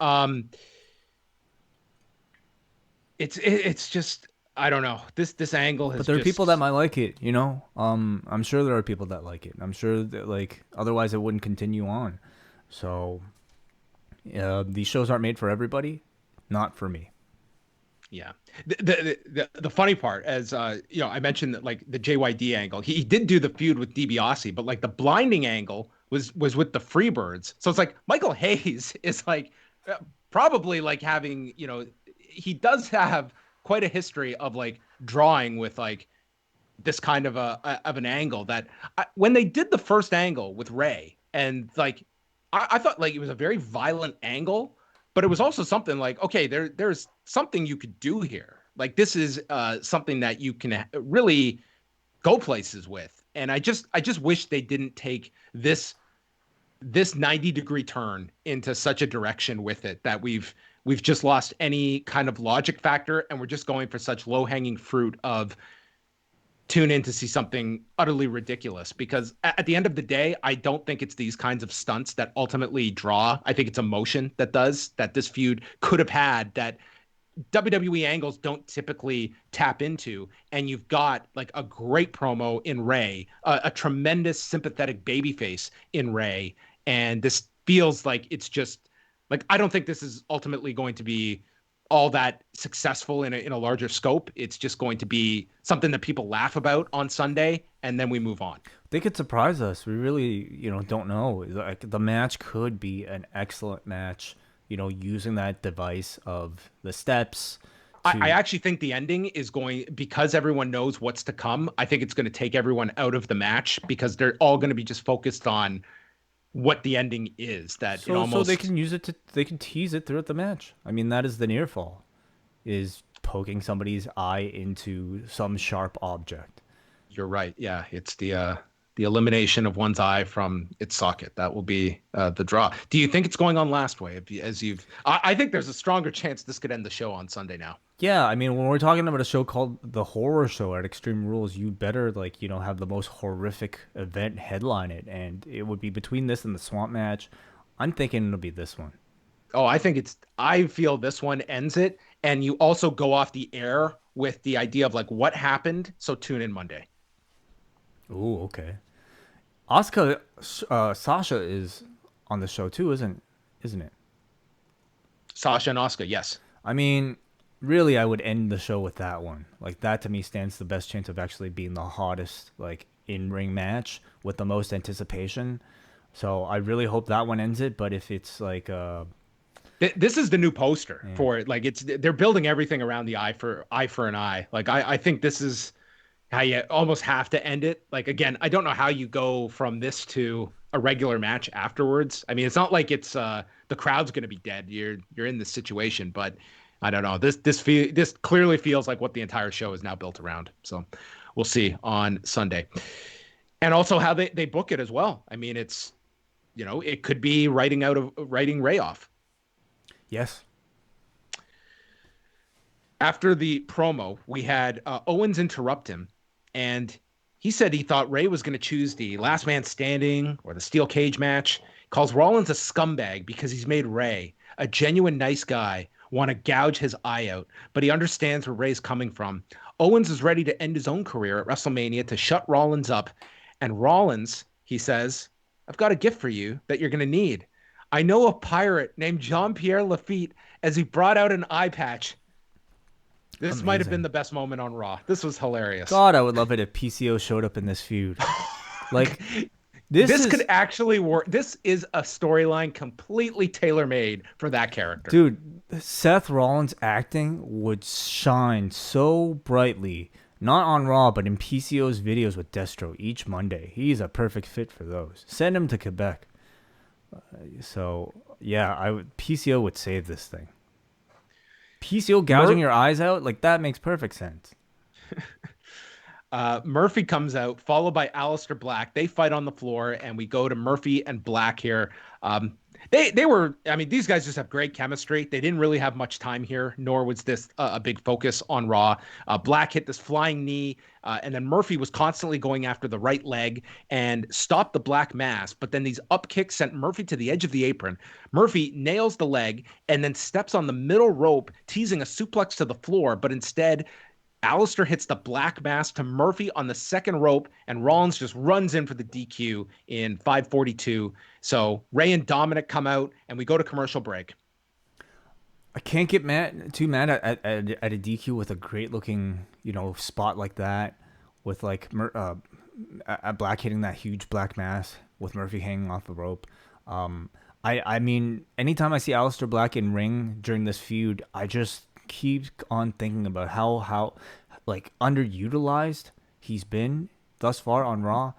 It's just, I don't know. This angle has. But there are people that might like it, I'm sure there are people that like it. I'm sure that, like, otherwise it wouldn't continue on. So These shows aren't made for everybody. Not for me. Yeah. The funny part, as I mentioned that like the JYD angle, he did do the feud with DiBiase, but like the blinding angle was with the Freebirds. So it's like Michael Hayes is like probably like having, he does have quite a history of like drawing with like this kind of an angle that when they did the first angle with Ray and like I thought like it was a very violent angle, but it was also something like, okay, there's something you could do here. Like this is something that you can really go places with. And I just wish they didn't take this 90-degree turn into such a direction with it that we've just lost any kind of logic factor, and we're just going for such low-hanging fruit of tune in to see something utterly ridiculous. Because at the end of the day, I don't think it's these kinds of stunts that ultimately draw. I think it's emotion that this feud could have had that WWE angles don't typically tap into. And you've got like a great promo in Ray, a tremendous sympathetic babyface in Ray. And this feels like it's just like, I don't think this is ultimately going to be all that successful in a larger scope. It's just going to be something that people laugh about on Sunday, and then we move on. They could surprise us. We really, don't know. Like the match could be an excellent match, using that device of the steps. I actually think the ending is going, because everyone knows what's to come, I think it's going to take everyone out of the match because they're all going to be just focused on what the ending is. That so they can use it they can tease it throughout the match. I mean, that is the near fall, is poking somebody's eye into some sharp object. You're right. Yeah, it's the elimination of one's eye from its socket. That will be the draw. Do you think it's going on last way? I think there's a stronger chance this could end the show on Sunday now. Yeah, I mean, when we're talking about a show called The Horror Show at Extreme Rules, you better, have the most horrific event headline it, and it would be between this and the Swamp match. I'm thinking it'll be this one. Oh, I feel this one ends it, and you also go off the air with the idea of, like, what happened, so tune in Monday. Ooh, okay. Asuka, Sasha is on the show too, isn't it? Sasha and Asuka, yes. I mean, really, I would end the show with that one. Like, that to me stands the best chance of actually being the hottest, like, in-ring match with the most anticipation. So I really hope that one ends it. But if it's like, this is the new poster for it. Like, they're building everything around the eye for an eye. Like, I think this is how you almost have to end it. Like, again, I don't know how you go from this to a regular match afterwards. I mean, it's not like it's the crowd's going to be dead. You're in this situation, but I don't know. This clearly feels like what the entire show is now built around. So we'll see on Sunday. And also how they book it as well. I mean, it's, it could be writing Ray off. Yes. After the promo, we had Owens interrupt him, and he said he thought Ray was going to choose the last man standing or the steel cage match. Calls Rollins a scumbag because he's made Ray, a genuine nice guy, want to gouge his eye out, but he understands where Ray's coming from. Owens is ready to end his own career at WrestleMania to shut Rollins up, and Rollins, he says, I've got a gift for you that you're going to need. I know a pirate named Jean-Pierre Lafitte, as he brought out an eye patch. This Amazing. might have been the best moment on Raw. This was hilarious. God, I would love it if PCO showed up in this feud. Like, this could actually work. This is a storyline completely tailor-made for that character. Dude, Seth Rollins' acting would shine so brightly, not on Raw, but in PCO's videos with Destro each Monday. He's a perfect fit for those. Send him to Quebec. So, yeah, PCO would save this thing. PCO gouging your eyes out, like, that makes perfect sense. Murphy comes out, followed by Aleister Black. They fight on the floor, and we go to Murphy and Black here. They were, I mean, these guys just have great chemistry. They didn't really have much time here, nor was this a big focus on Raw. Black hit this flying knee, and then Murphy was constantly going after the right leg and stopped the Black mass. But then these up kicks sent Murphy to the edge of the apron. Murphy nails the leg and then steps on the middle rope, teasing a suplex to the floor, but instead Alistair hits the black mass to Murphy on the second rope, and Rollins just runs in for the DQ in 5:42. So Ray and Dominic come out, and we go to commercial break. I can't get too mad at a DQ with a great looking, spot like that, with like Black hitting that huge black mass with Murphy hanging off the rope. I mean, anytime I see Aleister Black in ring during this feud, I just keep on thinking about how like underutilized he's been thus far on Raw.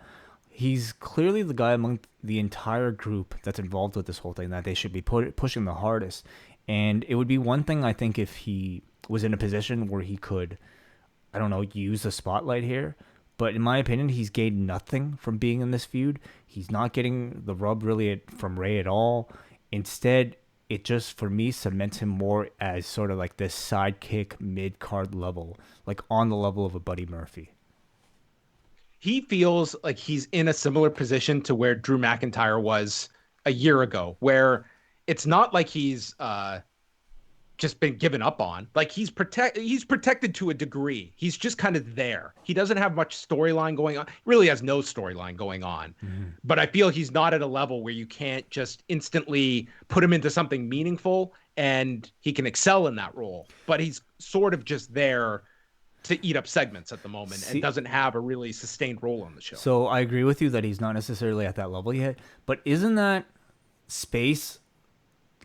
He's clearly the guy among the entire group that's involved with this whole thing that they should be pushing the hardest. And it would be one thing, I think, if he was in a position where he could, I don't know, use the spotlight here. But in my opinion, he's gained nothing from being in this feud. He's not getting the rub really from Ray at all. Instead, it just, for me, cements him more as sort of like this sidekick mid-card level, like on the level of a Buddy Murphy. He feels like he's in a similar position to where Drew McIntyre was a year ago, where it's not like he's just been given up on. Like he's protected to a degree. He's just kind of there. He doesn't have much storyline going on. He really has no storyline going on. Mm-hmm. But I feel he's not at a level where you can't just instantly put him into something meaningful and he can excel in that role. But he's sort of just there to eat up segments at the moment and doesn't have a really sustained role on the show. So I agree with you that he's not necessarily at that level yet. But isn't that space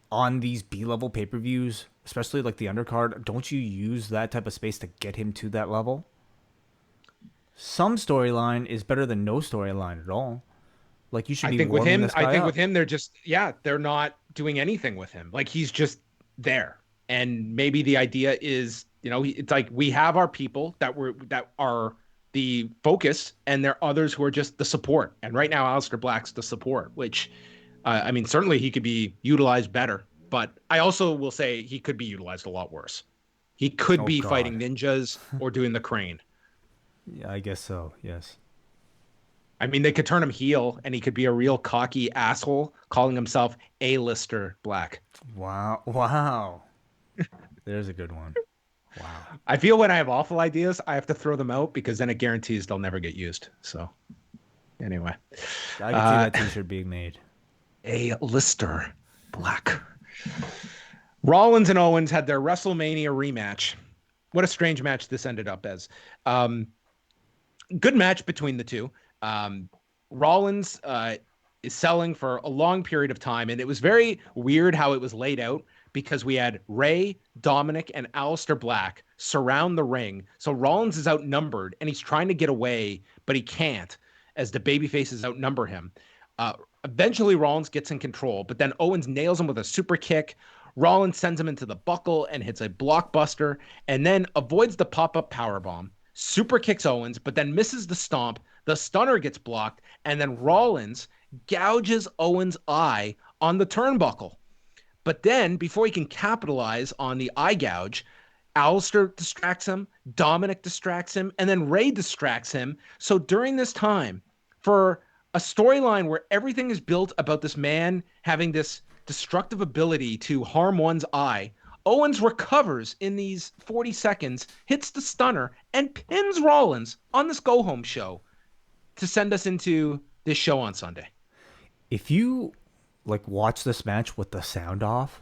on these B-level pay-per-views, especially like the undercard, don't you use that type of space to get him to that level? Some storyline is better than no storyline at all. Like you should be warming this guy up. I think with him, they're just, they're not doing anything with him. Like he's just there. And maybe the idea is, it's like we have our people that are the focus, and there are others who are just the support. And right now, Aleister Black's the support, which, I mean, certainly he could be utilized better. But I also will say he could be utilized a lot worse. He could be fighting ninjas or doing the crane. Yeah, I guess so. Yes. I mean, they could turn him heel, and he could be a real cocky asshole, calling himself A-lister Black. Wow. There's a good one. Wow. I feel when I have awful ideas, I have to throw them out because then it guarantees they'll never get used. So, anyway, I can see that T-shirt being made. A-lister Black. Rollins and Owens had their WrestleMania rematch. What a strange match this ended up as. Good match between the two. Rollins is selling for a long period of time, and it was very weird how it was laid out because we had Ray, Dominic, and Aleister Black surround the ring. So Rollins is outnumbered, and he's trying to get away, but he can't as the babyfaces outnumber him. Eventually, Rollins gets in control, but then Owens nails him with a super kick. Rollins sends him into the buckle and hits a blockbuster, and then avoids the pop-up powerbomb. Super kicks Owens, but then misses the stomp. The stunner gets blocked, and then Rollins gouges Owens' eye on the turnbuckle. But then, before he can capitalize on the eye gouge, Aleister distracts him, Dominic distracts him, and then Ray distracts him. So during this time, for a storyline where everything is built about this man having this destructive ability to harm one's eye, Owens recovers in these 40 seconds, hits the stunner, and pins Rollins on this go-home show to send us into this show on Sunday. If you watch this match with the sound off,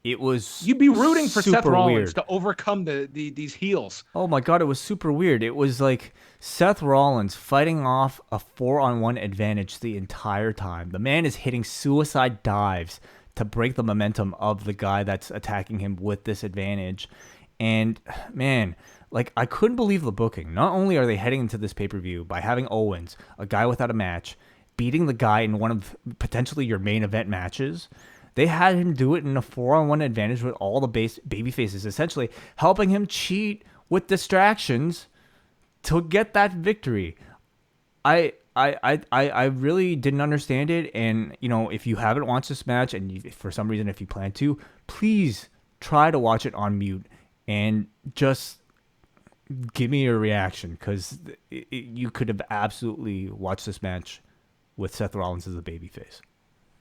it was you'd be rooting for Seth Rollins weird to overcome these heels. Oh my god, it was super weird. It was like Seth Rollins fighting off a 4-on-1 advantage the entire time. The man is hitting suicide dives to break the momentum of the guy that's attacking him with this advantage. And man, I couldn't believe the booking. Not only are they heading into this pay-per-view by having Owens, a guy without a match, beating the guy in one of potentially your main event matches, they had him do it in a 4-on-1 advantage with all the baby faces, essentially helping him cheat with distractions to get that victory. I really didn't understand it. And, if you haven't watched this match and for some reason, if you plan to, please try to watch it on mute and just give me your reaction, because you could have absolutely watched this match with Seth Rollins as a babyface.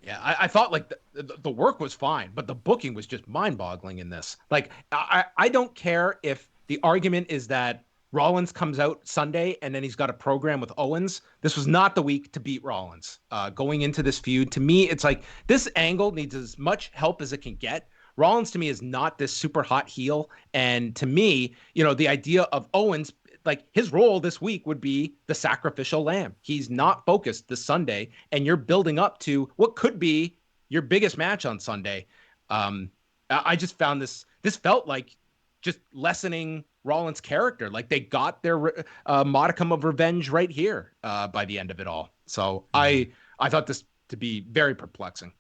Yeah, I thought like the work was fine, but the booking was just mind-boggling in this. Like, I don't care if the argument is that Rollins comes out Sunday and then he's got a program with Owens. This was not the week to beat Rollins. Going into this feud, to me, it's like this angle needs as much help as it can get. Rollins to me is not this super hot heel, and to me, the idea of Owens, like his role this week would be the sacrificial lamb. He's not focused this Sunday, and you're building up to what could be your biggest match on Sunday. I just found this felt like just lessening Rollins' character. Like they got their modicum of revenge right here by the end of it all. So I thought this to be very perplexing.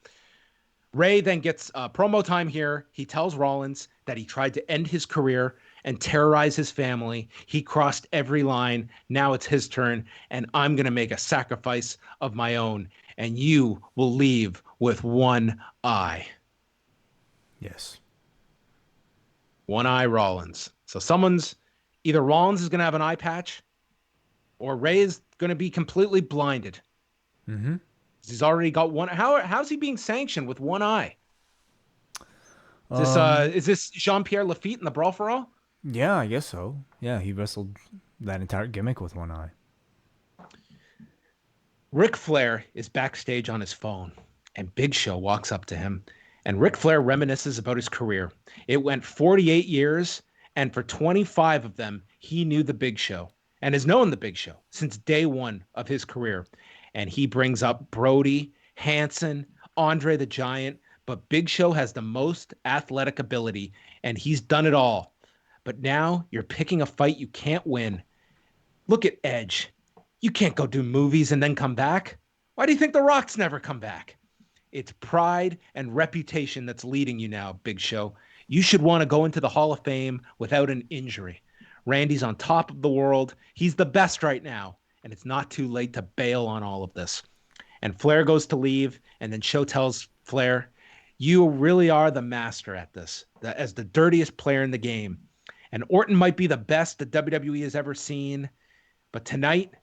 Ray then gets promo time here. He tells Rollins that he tried to end his career and terrorize his family. He crossed every line. Now it's his turn, and I'm going to make a sacrifice of my own, and you will leave with one eye. Yes. One eye Rollins. So either Rollins is going to have an eye patch, or Ray is going to be completely blinded. Mm-hmm. He's already got one. How's he being sanctioned with one eye? Is this Jean-Pierre Lafitte in the Brawl for All? Yeah, I guess so. Yeah, he wrestled that entire gimmick with one eye. Ric Flair is backstage on his phone, and Big Show walks up to him, and Ric Flair reminisces about his career. It went 48 years, and for 25 of them, he knew the Big Show and has known the Big Show since day one of his career. And he brings up Brody, Hanson, Andre the Giant, but Big Show has the most athletic ability, and he's done it all. But now you're picking a fight you can't win. Look at Edge. You can't go do movies and then come back. Why do you think The Rock's never come back? It's pride and reputation that's leading you now, Big Show. You should want to go into the Hall of Fame without an injury. Randy's on top of the world. He's the best right now. And it's not too late to bail on all of this. And Flair goes to leave, and then Show tells Flair, you really are the master at this, as the dirtiest player in the game. And Orton might be the best that WWE has ever seen, but tonight,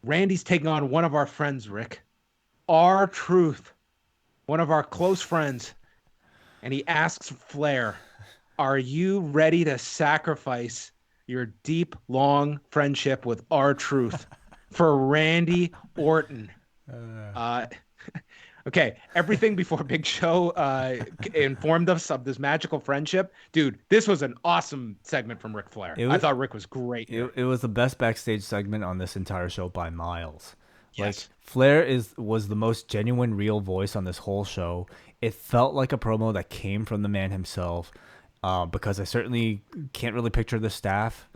Randy's taking on one of our friends, Rick. R-Truth, one of our close friends. And he asks Flair, are you ready to sacrifice your deep, long friendship with R-Truth for Randy Orton? Okay, everything before Big Show informed us of this magical friendship. Dude, this was an awesome segment from Ric Flair. I thought Rick was great. It was the best backstage segment on this entire show by miles. Yes. Like Flair was the most genuine, real voice on this whole show. It felt like a promo that came from the man himself. Because I certainly can't really picture the staff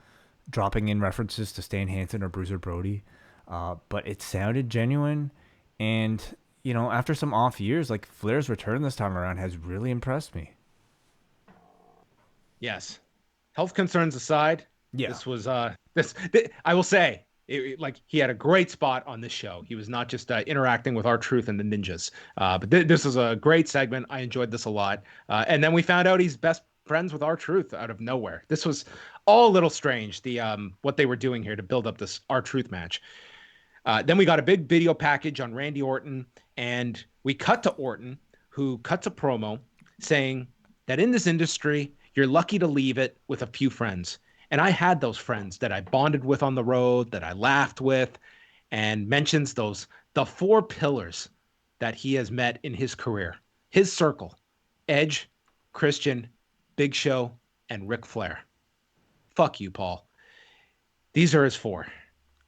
dropping in references to Stan Hansen or Bruiser Brody. But it sounded genuine. And, after some off years, like Flair's return this time around has really impressed me. Yes. Health concerns aside, yeah. This was, I will say, like he had a great spot on this show. He was not just interacting with R-Truth and the Ninjas. But this was a great segment. I enjoyed this a lot. And then we found out he's best friends with R-Truth out of nowhere. This was all a little strange, what they were doing here to build up this R-Truth match. Then we got a big video package on Randy Orton, and we cut to Orton, who cuts a promo saying that in this industry, you're lucky to leave it with a few friends. And I had those friends that I bonded with on the road, that I laughed with, and mentions the 4 pillars that he has met in his career. His circle: Edge, Christian, Big Show, and Ric Flair. Fuck you, Paul. These are his 4.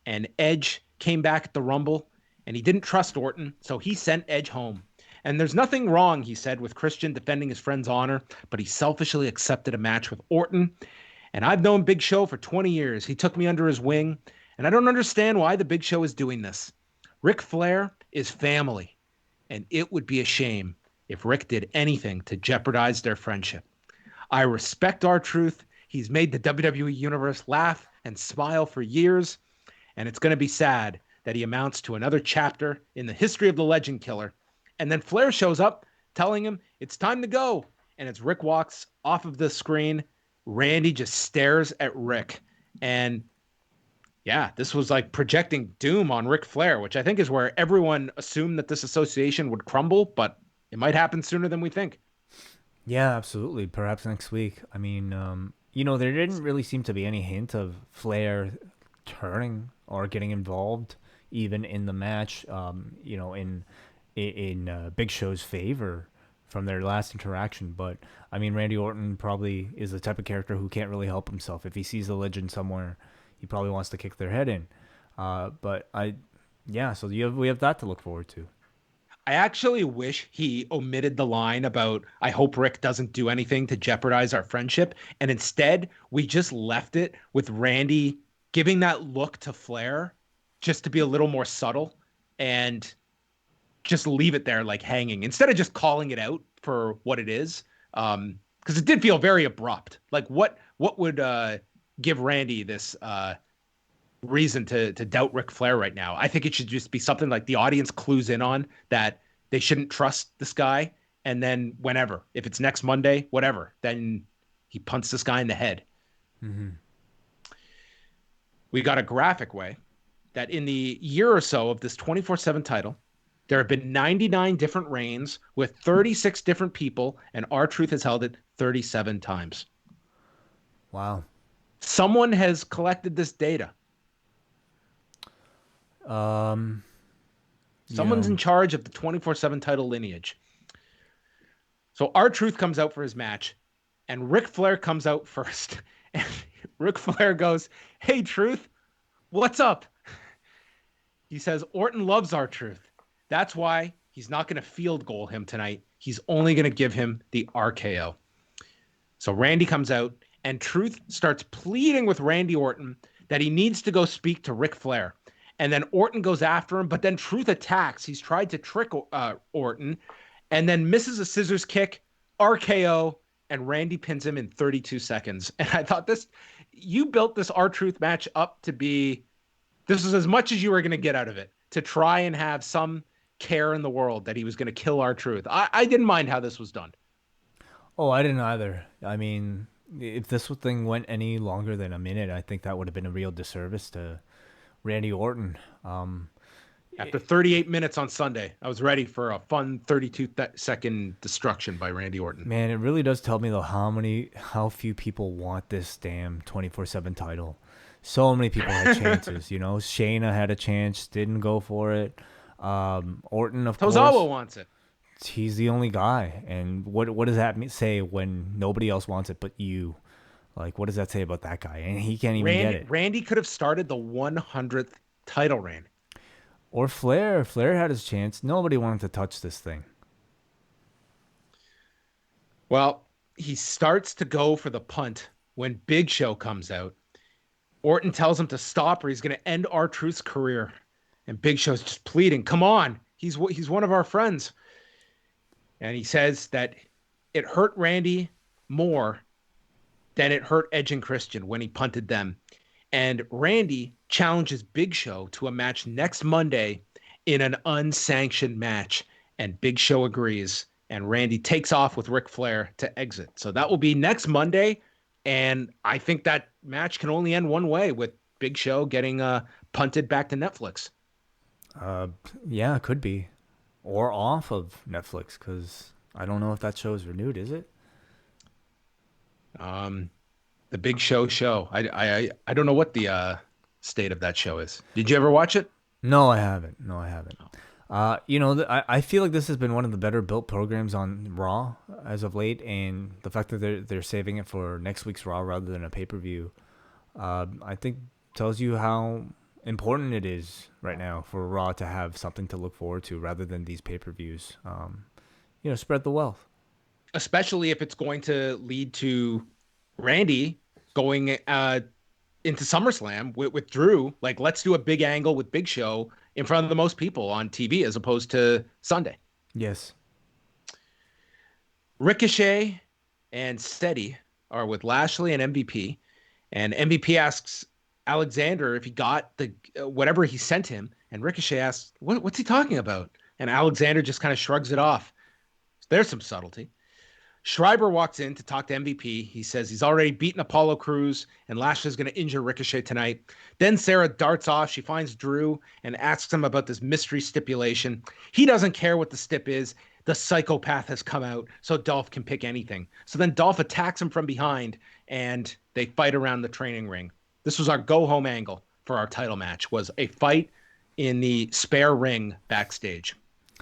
And Edge came back at the Rumble, and he didn't trust Orton, so he sent Edge home. And there's nothing wrong, he said, with Christian defending his friend's honor, but he selfishly accepted a match with Orton. And I've known Big Show for 20 years. He took me under his wing, and I don't understand why the Big Show is doing this. Ric Flair is family, and it would be a shame if Rick did anything to jeopardize their friendship. I respect R-Truth. He's made the WWE Universe laugh and smile for years, and it's going to be sad that he amounts to another chapter in the history of the Legend Killer. And then Flair shows up telling him it's time to go. And as Rick walks off of the screen, Randy just stares at Rick. And, Yeah, this was like projecting doom on Ric Flair, which I think is where everyone assumed that this association would crumble, but it might happen sooner than we think. Yeah, absolutely. Perhaps next week. I mean, there didn't really seem to be any hint of Flair turning or getting involved even in the match. In Big Show's favor from their last interaction. But I mean, Randy Orton probably is the type of character who can't really help himself. If he sees a legend somewhere, he probably wants to kick their head in. So we have that to look forward to. I actually wish he omitted the line about, I hope Rick doesn't do anything to jeopardize our friendship. And instead, we just left it with Randy giving that look to Flair just to be a little more subtle and just leave it there like hanging instead of just calling it out for what it is. Because it did feel very abrupt. Like what would give Randy this reason to doubt Ric Flair right now? I think it should just be something like the audience clues in on that they shouldn't trust this guy, and then whenever, if it's next Monday, whatever, then he punts this guy in the head. Mm-hmm. We got a graphic way that in the year or so of this 24/7 title, there have been 99 different reigns with 36 different people, and R-Truth has held it 37 times. Wow. Someone has collected this data. Someone's in charge of the 24/7 title lineage. So R-Truth comes out for his match, and Ric Flair comes out first. And Ric Flair goes, "Hey, Truth, what's up?" He says, "Orton loves R-Truth. That's why he's not going to field goal him tonight. He's only going to give him the RKO." So Randy comes out, and Truth starts pleading with Randy Orton that he needs to go speak to Ric Flair. And then Orton goes after him, but then Truth attacks. He's tried to trick Orton and then misses a scissors kick, RKO, and Randy pins him in 32 seconds. And I thought you built this R-Truth match up to be, this is as much as you were going to get out of it, to try and have some care in the world that he was going to kill R-Truth. I didn't mind how this was done. Oh, I didn't either. I mean, if this thing went any longer than a minute, I think that would have been a real disservice to Randy Orton. After 38 minutes on Sunday, I was ready for a fun 32-second destruction by Randy Orton. Man, it really does tell me, though, how few people want this damn 24/7 title. So many people had chances, Shayna had a chance, didn't go for it. Orton, of course. Tozawa wants it. He's the only guy. And what does that say when nobody else wants it but you? Like, what does that say about that guy? And he can't even get it. Randy could have started the 100th title reign. Or Flair. Flair had his chance. Nobody wanted to touch this thing. Well, he starts to go for the punt when Big Show comes out. Orton tells him to stop or he's going to end R-Truth's career. And Big Show's just pleading, come on. He's one of our friends. And he says that it hurt Randy more than it hurt Edge and Christian when he punted them. And Randy challenges Big Show to a match next Monday in an unsanctioned match. And Big Show agrees. And Randy takes off with Ric Flair to exit. So that will be next Monday. And I think that match can only end one way, with Big Show getting punted back to Netflix. Yeah, it could be. Or off of Netflix, because I don't know if that show is renewed, is it? The Big Show. I don't know what the state of that show is. Did you ever watch it? No, I haven't. I feel like this has been one of the better built programs on Raw as of late, and the fact that they're saving it for next week's Raw rather than a pay-per-view, I think tells you how important it is right now for Raw to have something to look forward to rather than these pay-per-views. Spread the wealth. Especially if it's going to lead to Randy going into SummerSlam with Drew. Like, let's do a big angle with Big Show in front of the most people on TV as opposed to Sunday. Yes. Ricochet and Steady are with Lashley and MVP. And MVP asks Alexander if he got the whatever he sent him. And Ricochet asks, what's he talking about? And Alexander just kind of shrugs it off. There's some subtlety. Schreiber walks in to talk to MVP. He says he's already beaten Apollo Crews and Lashley's going to injure Ricochet tonight. Then Sarah darts off. She finds Drew and asks him about this mystery stipulation. He doesn't care what the stip is. The psychopath has come out, so Dolph can pick anything. So then Dolph attacks him from behind, and they fight around the training ring. This was our go-home angle for our title match, was a fight in the spare ring backstage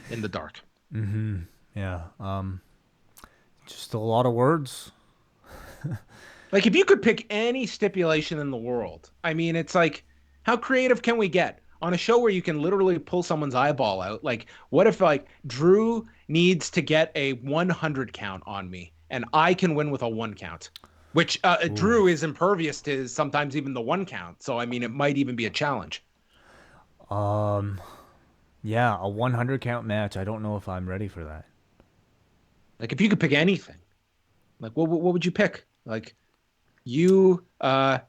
in the dark. Mm-hmm. Yeah. Just a lot of words. Like, if you could pick any stipulation in the world, I mean, it's like, how creative can we get on a show where you can literally pull someone's eyeball out? Like, what if, like, Drew needs to get a 100 count on me and I can win with a 1 count, which Drew is impervious to sometimes even the 1 count. So, I mean, it might even be a challenge. Yeah, a 100 count match. I don't know if I'm ready for that. Like, if you could pick anything, like, what would you pick? Like, like,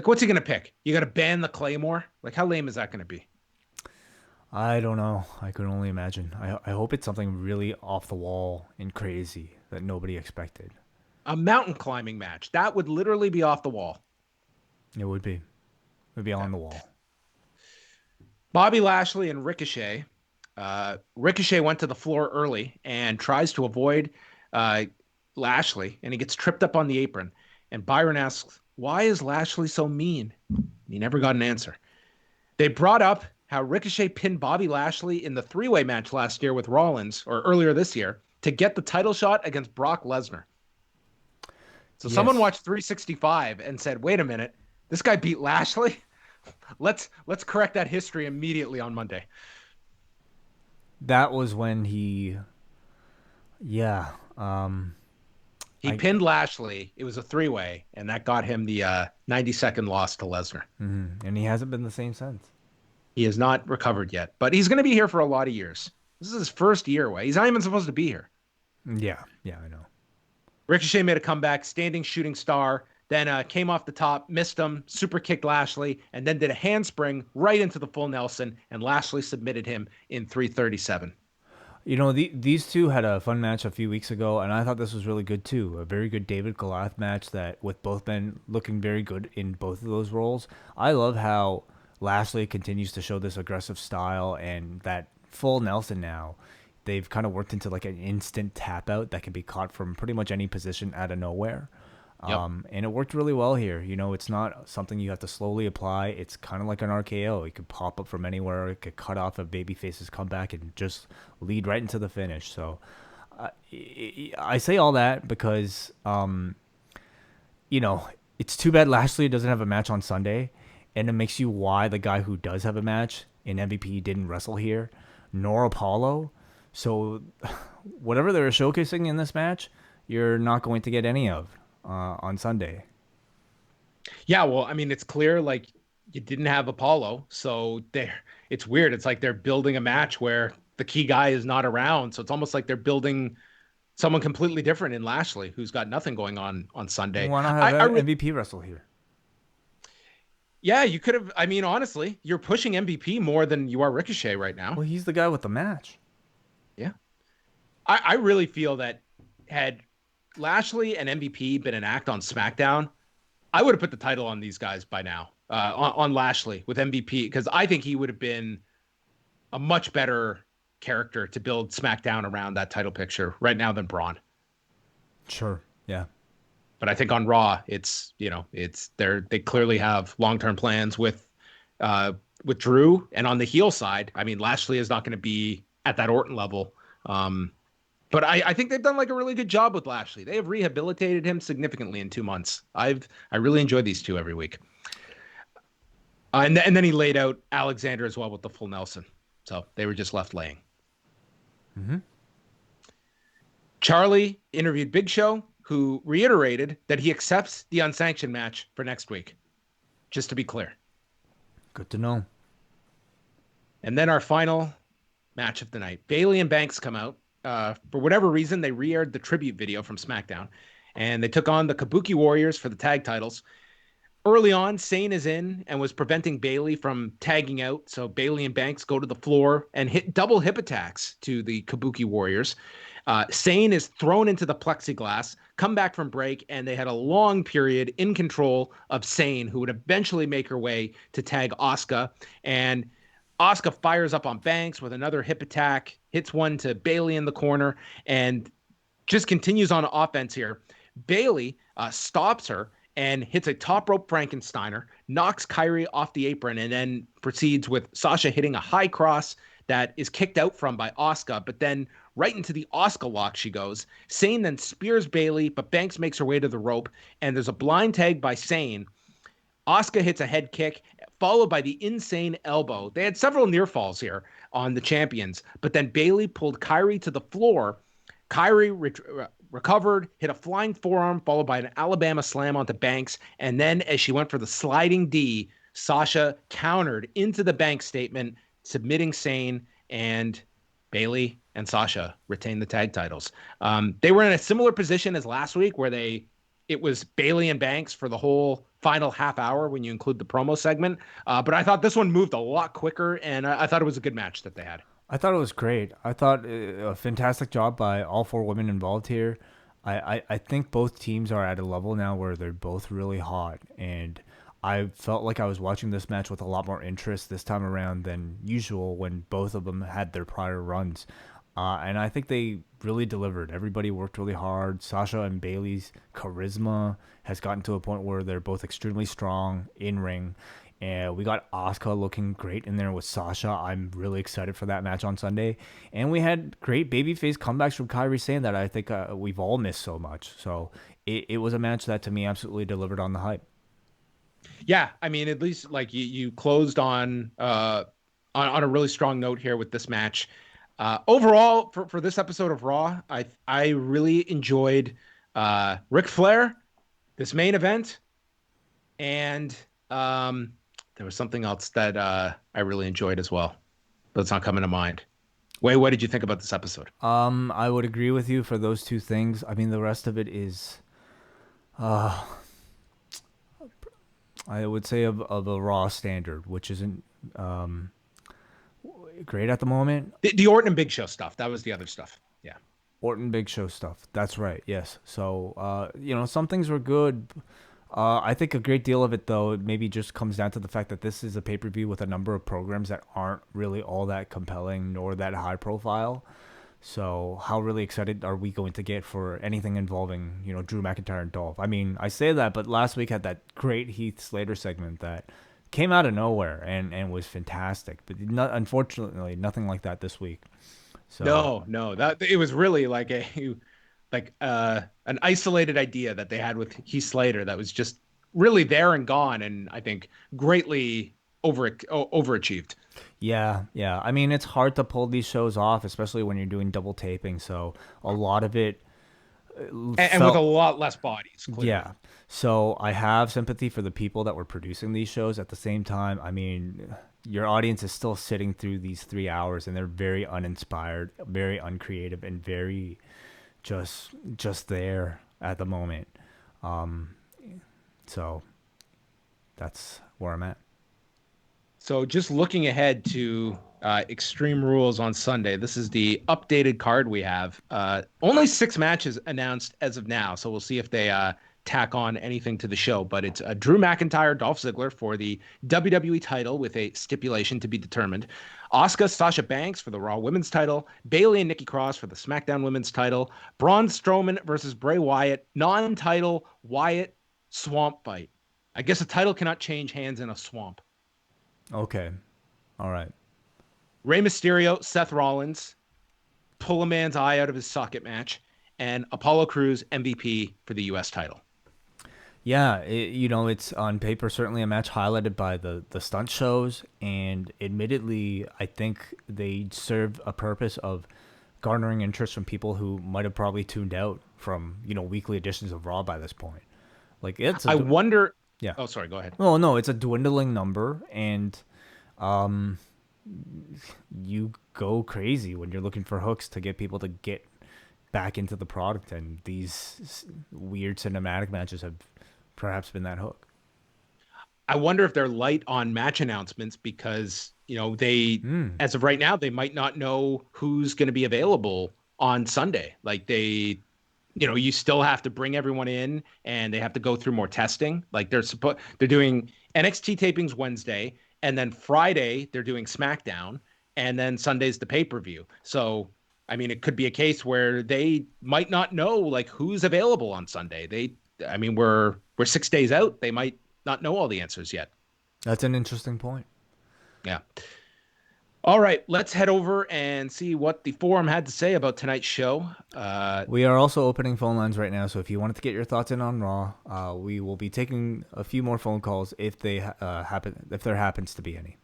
what's he going to pick? You got to ban the Claymore? Like, how lame is that going to be? I don't know. I could only imagine. I hope it's something really off the wall and crazy that nobody expected. A mountain climbing match. That would literally be off the wall. It would be. It would be on the wall. Bobby Lashley and Ricochet. Ricochet went to the floor early and tries to avoid Lashley, and he gets tripped up on the apron. And Byron asks, why is Lashley so mean? He never got an answer. They brought up how Ricochet pinned Bobby Lashley in the three-way match last year with Rollins, or earlier this year, to get the title shot against Brock Lesnar. So someone watched 365 and said, wait a minute, this guy beat Lashley? Let's correct that history immediately on Monday. That was when he pinned Lashley. It was a three-way, and that got him the 90-second loss to Lesnar. Mm-hmm. And he hasn't been the same since. He has not recovered yet, but he's going to be here for a lot of years. This is his first year away. He's not even supposed to be here. Yeah, I know. Ricochet made a comeback, standing shooting star, then came off the top, missed him, super kicked Lashley, and then did a handspring right into the full Nelson, and Lashley submitted him in 3:37. You know, these two had a fun match a few weeks ago, and I thought this was really good too. A very good David Goliath match that with both men looking very good in both of those roles. I love how Lashley continues to show this aggressive style and that full Nelson now. They've kind of worked into like an instant tap out that can be caught from pretty much any position out of nowhere. Yep. And it worked really well here. You know, it's not something you have to slowly apply. It's kind of like an RKO. It could pop up from anywhere. It could cut off a babyface's comeback and just lead right into the finish. So I say all that because, you know, it's too bad Lashley doesn't have a match on Sunday. And it makes you why the guy who does have a match in MVP didn't wrestle here, nor Apollo. So whatever they're showcasing in this match, you're not going to get any of on Sunday. Yeah, well, I mean, it's clear like you didn't have Apollo, so it's weird. It's like they're building a match where the key guy is not around, so it's almost like they're building someone completely different in Lashley, who's got nothing going on Sunday. Why not have MVP wrestle here? Yeah, you could have. I mean, honestly, you're pushing MVP more than you are Ricochet right now. Well, he's the guy with the match. Yeah. I really feel that had Lashley and MVP been an act on SmackDown, I would have put the title on these guys by now, on Lashley with MVP, because I think he would have been a much better character to build SmackDown around that title picture right now than Braun. Sure. Yeah. But I think on Raw, they clearly have long-term plans with Drew, and on the heel side, I mean, Lashley is not going to be at that Orton level. But I think they've done like a really good job with Lashley. They have rehabilitated him significantly in 2 months. I really enjoy these two every week. And then he laid out Alexander as well with the full Nelson. So they were just left laying. Mm-hmm. Charlie interviewed Big Show, who reiterated that he accepts the unsanctioned match for next week. Just to be clear. Good to know. And then our final match of the night. Bayley and Banks come out. For whatever reason, they re-aired the tribute video from SmackDown, and they took on the Kabuki Warriors for the tag titles. Early on, Sane is in and was preventing Bayley from tagging out, so Bayley and Banks go to the floor and hit double hip attacks to the Kabuki Warriors. Sane is thrown into the plexiglass, come back from break, and they had a long period in control of Sane, who would eventually make her way to tag Asuka. And Asuka fires up on Banks with another hip attack, hits one to Bayley in the corner, and just continues on offense here. Bayley stops her and hits a top rope Frankensteiner, knocks Kyrie off the apron, and then proceeds with Sasha hitting a high cross that is kicked out from by Asuka, but then right into the Asuka lock she goes. Sane then spears Bayley, but Banks makes her way to the rope, and there's a blind tag by Sane. Asuka hits a head kick, followed by the insane elbow. They had several near falls here on the champions, but then Bayley pulled Kyrie to the floor. Kyrie recovered, hit a flying forearm, followed by an Alabama slam onto Banks. And then as she went for the sliding D, Sasha countered into the Banks statement, submitting Sane, and Bayley and Sasha retained the tag titles. They were in a similar position as last week where it was Bayley and Banks for the whole final half hour when you include the promo segment. But I thought this one moved a lot quicker, and I thought it was a good match that they had. I thought it was great. I thought a fantastic job by all four women involved here. I think both teams are at a level now where they're both really hot, and I felt like I was watching this match with a lot more interest this time around than usual when both of them had their prior runs. And I think they really delivered. Everybody worked really hard. Sasha and Bayley's charisma has gotten to a point where they're both extremely strong in ring. And we got Asuka looking great in there with Sasha. I'm really excited for that match on Sunday. And we had great babyface comebacks from Kyrie Sane that I think we've all missed so much. So it was a match that to me absolutely delivered on the hype. Yeah, I mean, at least like you closed on a really strong note here with this match. Overall, for this episode of Raw, I really enjoyed Ric Flair, this main event, and there was something else that I really enjoyed as well, but it's not coming to mind. Wait, what did you think about this episode? I would agree with you for those two things. I mean, the rest of it is, I would say of a Raw standard, which isn't great at the moment. The Orton and Big Show stuff. That was the other stuff. Yeah. Orton Big Show stuff. That's right. Yes. So, some things were good. I think a great deal of it, though, maybe just comes down to the fact that this is a pay-per-view with a number of programs that aren't really all that compelling nor that high profile. So how really excited are we going to get for anything involving, Drew McIntyre and Dolph? I mean, I say that, but last week had that great Heath Slater segment that came out of nowhere and was fantastic. But unfortunately, nothing like that this week. So No, that it was really like an isolated idea that they had with Heath Slater that was just really there and gone, and I think greatly overachieved. Yeah. I mean, it's hard to pull these shows off, especially when you're doing double taping. So a lot of it, and with a lot less bodies. Clearly. Yeah. So I have sympathy for the people that were producing these shows. At the same time, I mean, your audience is still sitting through these 3 hours, and they're very uninspired, very uncreative, and very just there at the moment. So that's where I'm at. So just looking ahead to Extreme Rules on Sunday, this is the updated card we have. Only 6 matches announced as of now, so we'll see if they tack on anything to the show. But it's Drew McIntyre, Dolph Ziggler for the WWE title with a stipulation to be determined. Asuka, Sasha Banks for the Raw Women's title. Bayley and Nikki Cross for the SmackDown Women's title. Braun Strowman versus Bray Wyatt. Non-title Wyatt swamp fight. I guess a title cannot change hands in a swamp. Okay. All right. Rey Mysterio, Seth Rollins, pull a man's eye out of his socket match, and Apollo Crews MVP for the U.S. title. Yeah, it's on paper certainly a match highlighted by the stunt shows, and admittedly, I think they serve a purpose of garnering interest from people who might have probably tuned out from weekly editions of Raw by this point. Like I wonder. Yeah. Oh, sorry. Go ahead. Oh no, it's a dwindling number, and you go crazy when you're looking for hooks to get people to get back into the product, and these weird cinematic matches have perhaps been that hook. I wonder if they're light on match announcements because they, as of right now, they might not know who's going to be available on Sunday. Like you still have to bring everyone in and they have to go through more testing. Like they're doing NXT tapings Wednesday, and then Friday they're doing SmackDown, and then Sunday's the pay-per-view. So, I mean, it could be a case where they might not know like who's available on Sunday. We're 6 days out. They might not know all the answers yet. That's an interesting point. Yeah. All right, let's head over and see what the forum had to say about tonight's show. We are also opening phone lines right now, so if you wanted to get your thoughts in on Raw, we will be taking a few more phone calls if there happens to be any.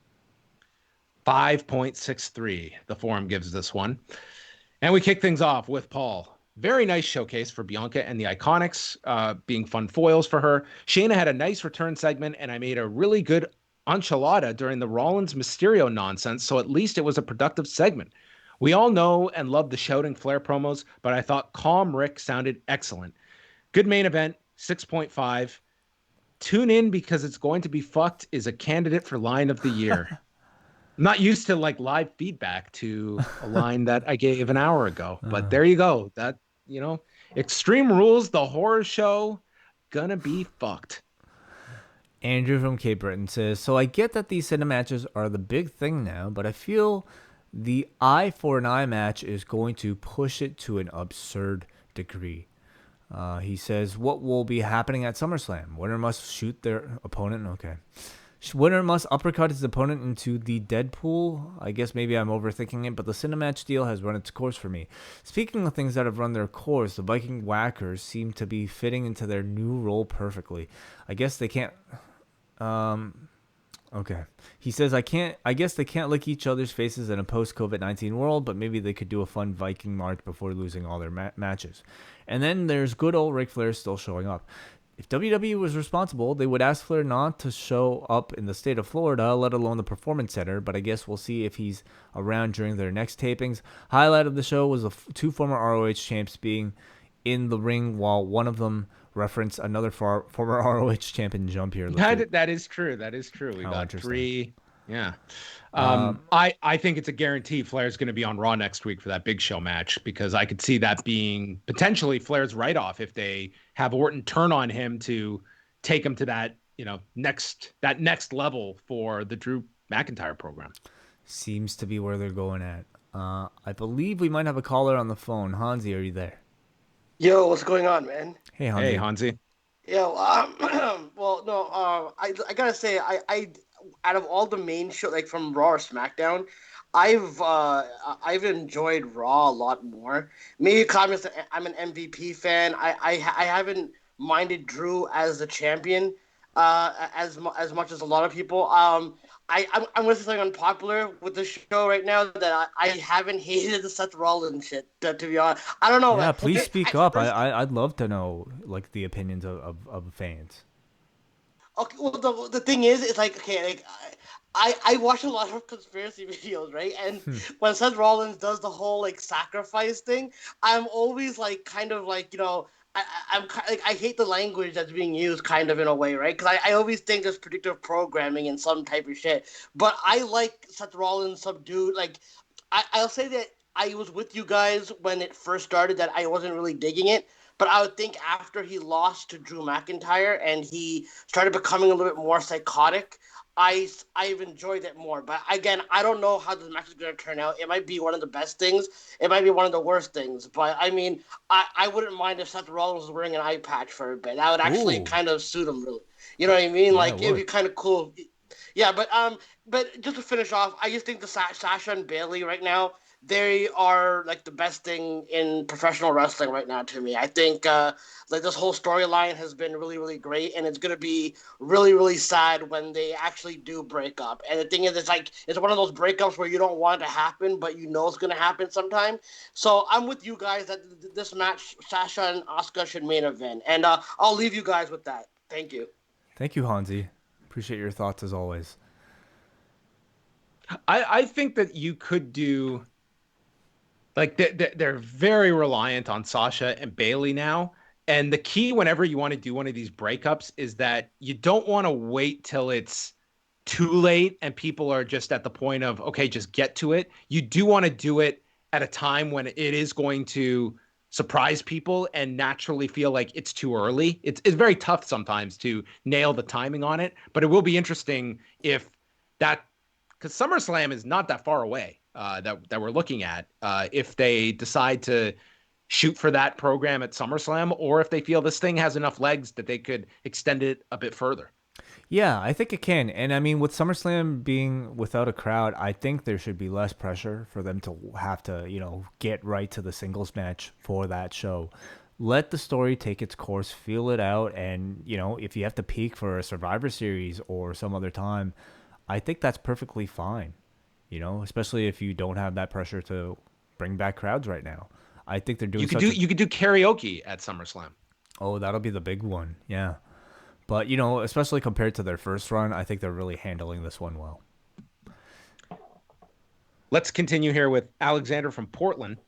5.63, the forum gives this one. And we kick things off with Paul. Very nice showcase for Bianca and the Iconics, being fun foils for her. Shayna had a nice return segment, and I made a really good enchilada during the Rollins Mysterio nonsense, so at least it was a productive segment. We all know and love the shouting Flair promos, but I thought Calm Rick sounded excellent. Good main event, 6.5. Tune in because it's going to be fucked is a candidate for line of the year. I'm not used to like live feedback to a line that I gave an hour ago, but there you go. That, Extreme Rules, the horror show, gonna be fucked. Andrew from Cape Breton says, so I get that these cinema matches are the big thing now, but I feel the eye for an eye match is going to push it to an absurd degree. He says, what will be happening at SummerSlam? Winner must shoot their opponent? Okay. Winner must uppercut his opponent into the Deadpool. I guess maybe I'm overthinking it, but the Cinematch deal has run its course for me. Speaking of things that have run their course, the Viking Whackers seem to be fitting into their new role perfectly. I guess they can't... Okay. He says, I guess they can't lick each other's faces in a post-COVID-19 world, but maybe they could do a fun Viking march before losing all their matches. And then there's good old Ric Flair still showing up. If WWE was responsible, they would ask Flair not to show up in the state of Florida, let alone the Performance Center, but I guess we'll see if he's around during their next tapings. Highlight of the show was the two former ROH champs being in the ring while one of them referenced another former ROH champion jump here. That is true. We got 3. Yeah. I think it's a guarantee Flair's going to be on Raw next week for that Big Show match, because I could see that being potentially Flair's write-off if they have Orton turn on him to take him to that, next level for the Drew McIntyre program. Seems to be where they're going at. I believe we might have a caller on the phone. Hansi, are you there? Yo, what's going on, man? Hey, Hansi. Hey, Hansi. Yo, I gotta say, I out of all the main show, like from Raw or SmackDown, I've enjoyed Raw a lot more. Maybe because I'm an MVP fan. I haven't minded Drew as the champion as much as a lot of people. I'm going to say something unpopular with the show right now, that I haven't hated the Seth Rollins shit, to be honest. I don't know. Yeah, please speak up. I'd love to know like the opinions of fans. Okay, well, the thing is, it's like, okay, like, I watch a lot of conspiracy videos, right? And when Seth Rollins does the whole, like, sacrifice thing, I'm always, like, kind of, like, I hate the language that's being used, kind of, in a way, right? Because I always think there's predictive programming and some type of shit. But I like Seth Rollins subdued. Like, I'll say that I was with you guys when it first started, that I wasn't really digging it. But I would think after he lost to Drew McIntyre and he started becoming a little bit more psychotic, I've enjoyed it more. But again, I don't know how the match is going to turn out. It might be one of the best things. It might be one of the worst things. But I mean, I wouldn't mind if Seth Rollins was wearing an eye patch for a bit. That would actually kind of suit him, really. You know what I mean? Yeah, like, it'd be kind of cool. Yeah, but just to finish off, I just think the Sasha and Bayley right now, they are like the best thing in professional wrestling right now to me. I think like this whole storyline has been really, really great, and it's gonna be really, really sad when they actually do break up. And the thing is, it's one of those breakups where you don't want it to happen, but you know it's gonna happen sometime. So I'm with you guys that this match, Sasha and Asuka, should main event, and I'll leave you guys with that. Thank you. Thank you, Hansi. Appreciate your thoughts as always. I think that you could do. Like, they're very reliant on Sasha and Bayley now. And the key whenever you want to do one of these breakups is that you don't want to wait till it's too late and people are just at the point of, okay, just get to it. You do want to do it at a time when it is going to surprise people and naturally feel like it's too early. It's very tough sometimes to nail the timing on it, but it will be interesting if that, because SummerSlam is not that far away that we're looking at. If they decide to shoot for that program at SummerSlam, or if they feel this thing has enough legs that they could extend it a bit further. Yeah, I think it can. And I mean, with SummerSlam being without a crowd, I think there should be less pressure for them to have to, get right to the singles match for that show. Let the story take its course, feel it out. And, if you have to peak for a Survivor Series or some other time, I think that's perfectly fine, especially if you don't have that pressure to bring back crowds right now. I think they're doing you could do karaoke at SummerSlam. Oh, that'll be the big one. Yeah. But, especially compared to their first run, I think they're really handling this one well. Let's continue here with Alexander from Portland.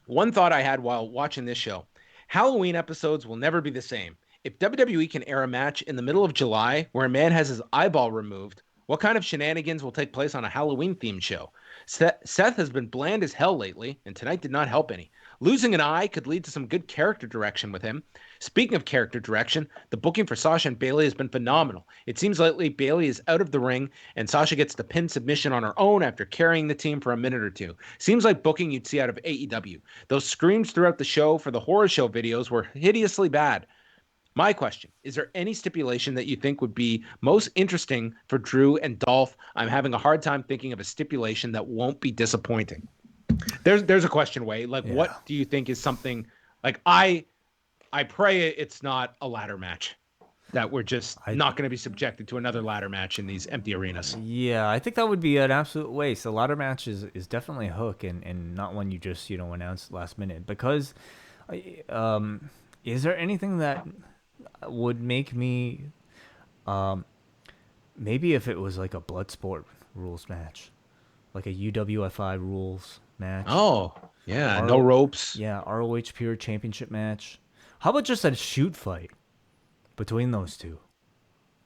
One thought I had while watching this show: Halloween episodes will never be the same. If WWE can air a match in the middle of July where a man has his eyeball removed, what kind of shenanigans will take place on a Halloween-themed show? Seth has been bland as hell lately, and tonight did not help any. Losing an eye could lead to some good character direction with him. Speaking of character direction, the booking for Sasha and Bayley has been phenomenal. It seems lately Bayley is out of the ring, and Sasha gets the pin submission on her own after carrying the team for a minute or two. Seems like booking you'd see out of AEW. Those screams throughout the show for the horror show videos were hideously bad. My question, is there any stipulation that you think would be most interesting for Drew and Dolph? I'm having a hard time thinking of a stipulation that won't be disappointing. There's a question, Wai. What do you think is something like I pray it's not a ladder match, that we're just not going to be subjected to another ladder match in these empty arenas. Yeah, I think that would be an absolute waste. A ladder match is definitely a hook and not one you just, announce last minute, because is there anything that would make me maybe if it was like a blood sport rules match, like a UWFI rules match. Oh, yeah, no ropes. Yeah, ROH Pure Championship match. How about just a shoot fight between those two?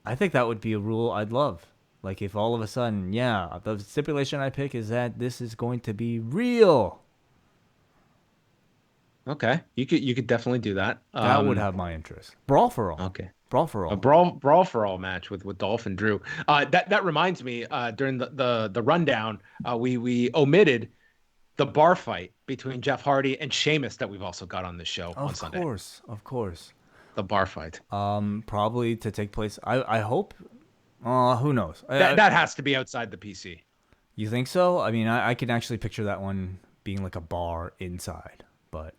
I think that would be a rule I'd love. Like if all of a sudden, the stipulation I pick is that this is going to be real. Okay, you could definitely do that. That would have my interest. Brawl for all. Okay. Brawl for all. A brawl for all match with Dolph and Drew. That reminds me, during the rundown, we omitted the bar fight between Jeff Hardy and Sheamus that we've also got on this show on Sunday. Of course. The bar fight. Probably to take place. I hope. Who knows? That has to be outside the PC. You think so? I mean, I can actually picture that one being like a bar inside, but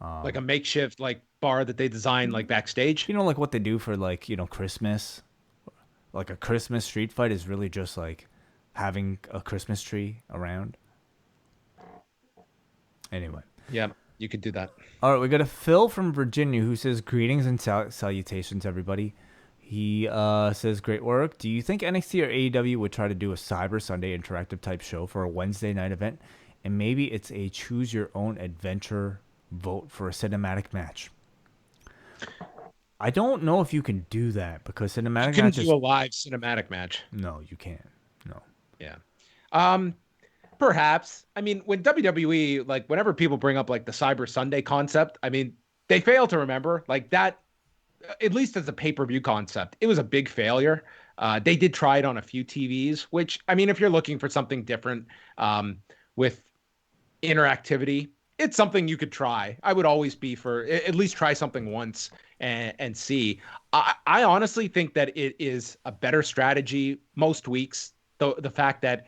like a makeshift bar that they design backstage. Like what they do for Christmas. Like a Christmas street fight is really just like having a Christmas tree around. Anyway. Yeah, you could do that. All right, we got a Phil from Virginia who says, greetings and salutations, everybody. He says, great work. Do you think NXT or AEW would try to do a Cyber Sunday interactive type show for a Wednesday night event? And maybe it's a choose your own adventure vote for a cinematic match. I don't know if you can do that because cinematic matches... You can do a live cinematic match. No, you can't. No. Yeah. Perhaps. I mean, when WWE, whenever people bring up the Cyber Sunday concept, I mean, they fail to remember that, at least as a pay-per-view concept, it was a big failure. They did try it on a few TVs, which, I mean, if you're looking for something different with interactivity, it's something you could try. I would always be for at least try something once and see. I honestly think that it is a better strategy most weeks. The fact that,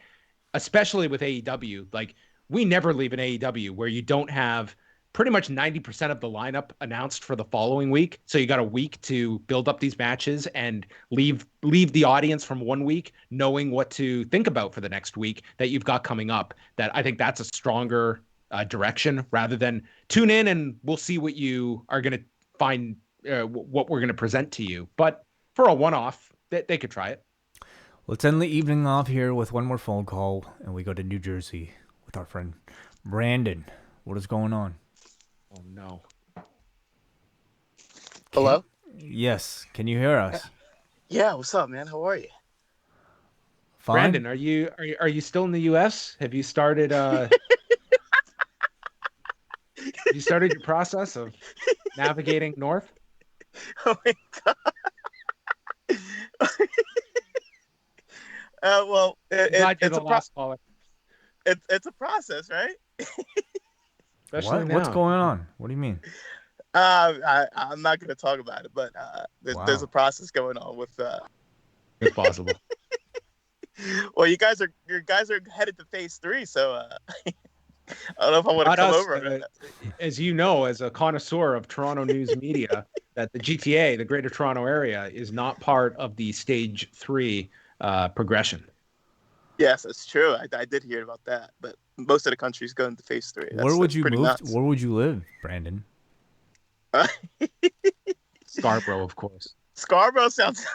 especially with AEW, we never leave an AEW where you don't have pretty much 90% of the lineup announced for the following week. So you got a week to build up these matches and leave the audience from 1 week knowing what to think about for the next week that you've got coming up. That I think that's a stronger direction rather than tune in and we'll see what you are going to find, what we're going to present to you. But for a one-off, they could try it. Let's end the evening off here with one more phone call, and we go to New Jersey with our friend Brandon. What is going on? Oh, no. Hello? Yes. Can you hear us? Yeah, what's up, man? How are you? Fine. Brandon, are you still in the U.S.? Have you started You started your process of navigating north? Oh my god. Well, Glad you're it's the last caller. it's a process, right? Especially now. What's going on? What do you mean? I'm not going to talk about it, but there's a process going on with. It's possible. Well, you guys are headed to phase 3, so I don't know if I want to come over. As you know, as a connoisseur of Toronto news media, that the GTA, the Greater Toronto Area, is not part of the stage 3 progression. Yes, that's true. I did hear about that, but most of the country's going to phase 3. Where would you move? Nuts. Where would you live, Brandon? Scarborough, of course. Scarborough sounds.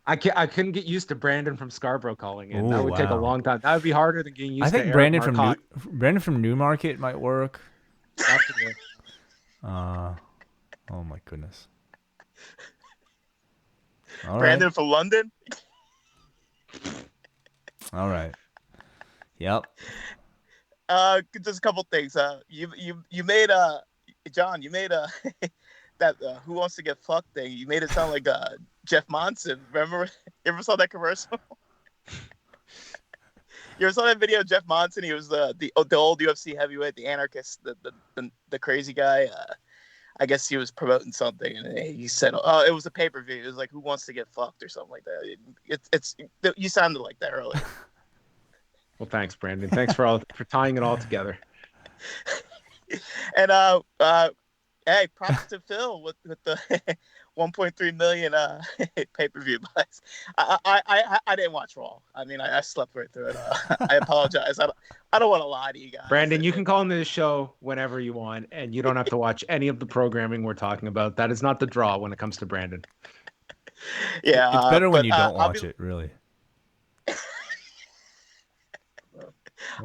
I couldn't get used to Brandon from Scarborough calling in. Ooh, that would take a long time. That would be harder than getting used to. I think Brandon from Newmarket might work. Oh my goodness. Brandon from London. All right. Yep. Just a couple things. You made John. You made that Who Wants to Get Fucked thing. You made it sound like Jeff Monson. Remember? You ever saw that commercial? You ever saw that video of Jeff Monson? He was the old UFC heavyweight, the anarchist, the crazy guy. I guess he was promoting something, and he said, "Oh, it was a pay-per-view. It was like Who Wants to Get Fucked or something like that." You sounded like that earlier. Well, thanks, Brandon. Thanks for tying it all together. And hey, props to Phil with the 1.3 million pay-per-view buys. I didn't watch Raw. I mean, I slept right through it. I apologize. I don't want to lie to you guys. Brandon, you can call into the show whenever you want, and you don't have to watch any of the programming we're talking about. That is not the draw when it comes to Brandon. Yeah, it's better when you don't watch it, really.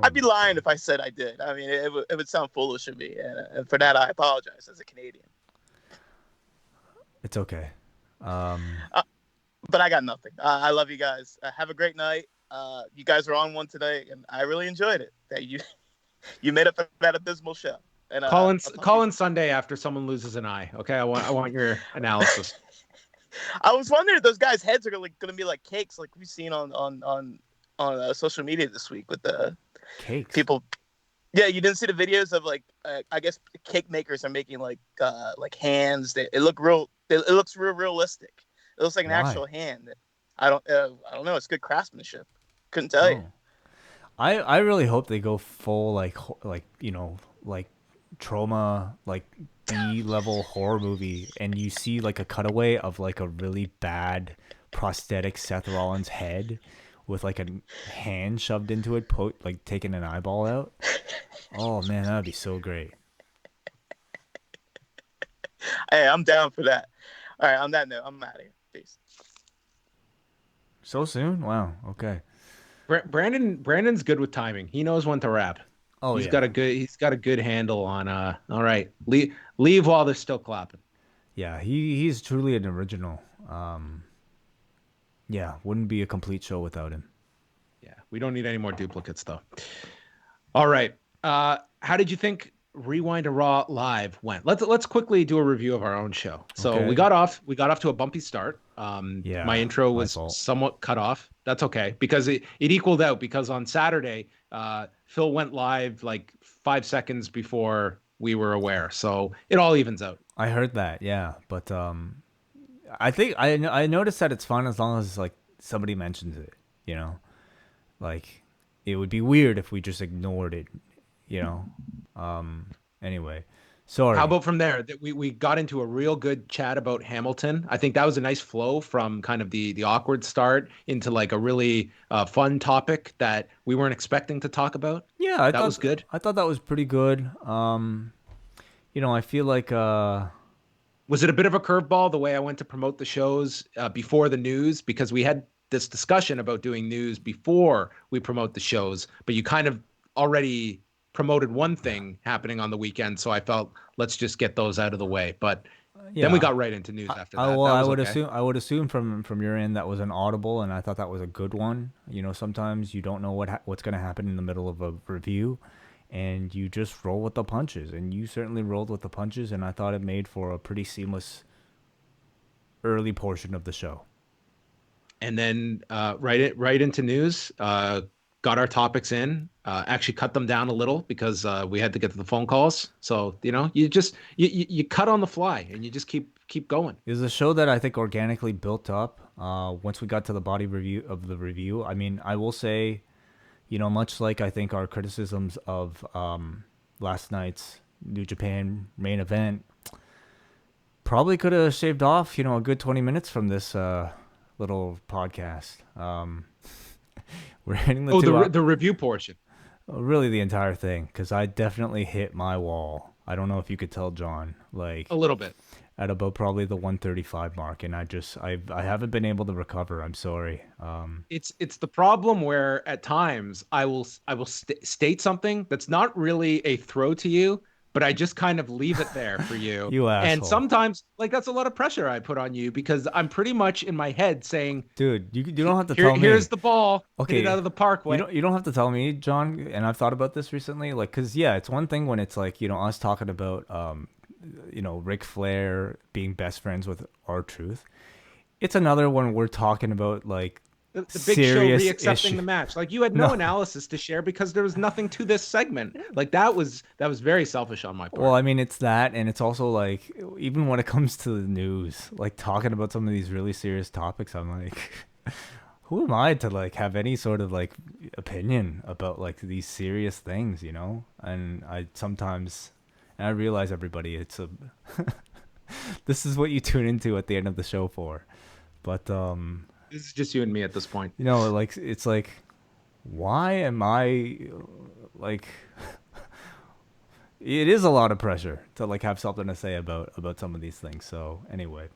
I'd be lying if I said I did. I mean, it would sound foolish of me, and for that, I apologize as a Canadian. It's okay. But I got nothing. I love you guys. Have a great night. You guys are on one today, and I really enjoyed it. That you made up for that abysmal show. And call in Sunday after someone loses an eye. Okay, I want your analysis. I was wondering if those guys' heads are going to be like cakes, like we've seen on social media this week with the cakes. People. Yeah, you didn't see the videos of like I guess cake makers are making like hands. It looks real realistic. It looks like an actual hand. I don't know. It's good craftsmanship. Couldn't tell you. I really hope they go full like trauma, like B-level horror movie, and you see like a cutaway of like a really bad prosthetic Seth Rollins head with like a hand shoved into it, like taking an eyeball out. Oh man, that would be so great. Hey, I'm down for that. All right, on that note, I'm out of here. Peace. So soon? Wow. Okay. Brandon's good with timing. He knows when to wrap. Oh, he's got a good handle on all right. Leave while they're still clapping. Yeah, he's truly an original. Yeah, wouldn't be a complete show without him. Yeah, we don't need any more duplicates though. All right. How did you think Rewind to Raw Live went? Let's quickly do a review of our own show. So okay. we got off to a bumpy start. My intro was my somewhat cut off. That's okay because it equaled out because on Saturday, Phil went live like 5 seconds before we were aware. So it all evens out. I heard that, yeah, but I think I noticed that it's fun as long as like somebody mentions it, you know, like it would be weird if we just ignored it, you know. Anyway, sorry. How about from there that we got into a real good chat about Hamilton? I think that was a nice flow from kind of the awkward start into like a really fun topic that we weren't expecting to talk about. Yeah, I thought that was good. I thought that was pretty good. You know, I feel like was it a bit of a curveball the way I went to promote the shows before the news, because we had this discussion about doing news before we promote the shows, but you kind of already promoted one thing happening on the weekend, so I felt let's just get those out of the way. But then we got right into news after that. Well, I would assume from your end that was an audible, and I thought that was a good one. You know, sometimes you don't know what's going to happen in the middle of a review, and you just roll with the punches. And you certainly rolled with the punches, and I thought it made for a pretty seamless early portion of the show. And then right into news. Got our topics in. Actually cut them down a little because we had to get to the phone calls. So you cut on the fly and you just keep going. It was a show that I think organically built up. Once we got to the body review, I mean, I will say, much like I think our criticisms of last night's New Japan main event, probably could have shaved off, a good 20 minutes from this little podcast. We're hitting the review portion. Really the entire thing, because I definitely hit my wall. I don't know if you could tell, John, like a little bit at about probably the 135 mark, and I haven't been able to recover. I'm sorry. It's the problem where at times I will state something that's not really a throw to you, but I just kind of leave it there for you. You asshole. And sometimes, like, that's a lot of pressure I put on you because I'm pretty much in my head saying, dude, you don't have to tell me. Here's the ball. Okay, hit it out of the parkway. You don't have to tell me, John. And I've thought about this recently, like, because yeah, it's one thing when it's like us talking about Ric Flair being best friends with R-Truth. It's another when we're talking about like the big show reaccepting issue. The match. Like, you had no analysis to share because there was nothing to this segment. Like, that was very selfish on my part. Well, I mean, it's that, and it's also like, even when it comes to the news, like talking about some of these really serious topics, I'm like, who am I to like have any sort of like opinion about like these serious things, And I realize, everybody, it's a this is what you tune into at the end of the show for. But this is just you and me at this point. Like, it's like, why am I like it is a lot of pressure to like have something to say about some of these things. So anyway,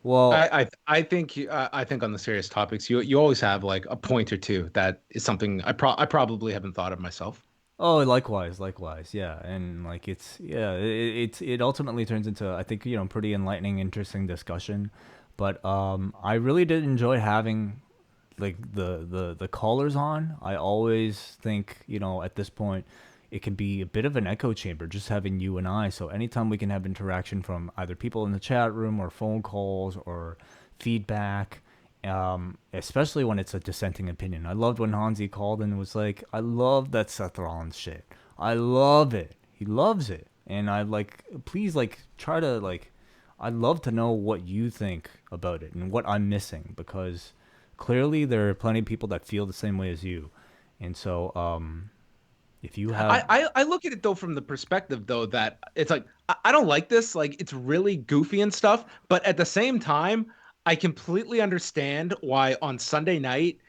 well, I think on the serious topics, you always have like a point or two that is something I probably haven't thought of myself. Oh, likewise, yeah, and like it ultimately turns into, I think, pretty enlightening, interesting discussion. But I really did enjoy having like the callers on. I always think, at this point, it can be a bit of an echo chamber just having you and I. So anytime we can have interaction from either people in the chat room or phone calls or feedback, especially when it's a dissenting opinion. I loved when Hansi called and was like, I love that Seth Rollins shit. I love it. He loves it. And I like, please, like, try to, like, I'd love to know what you think about it and what I'm missing, because clearly there are plenty of people that feel the same way as you. And so, if you have, I look at it though from the perspective though that it's like, I don't like this, like, it's really goofy and stuff, but at the same time, I completely understand why on Sunday night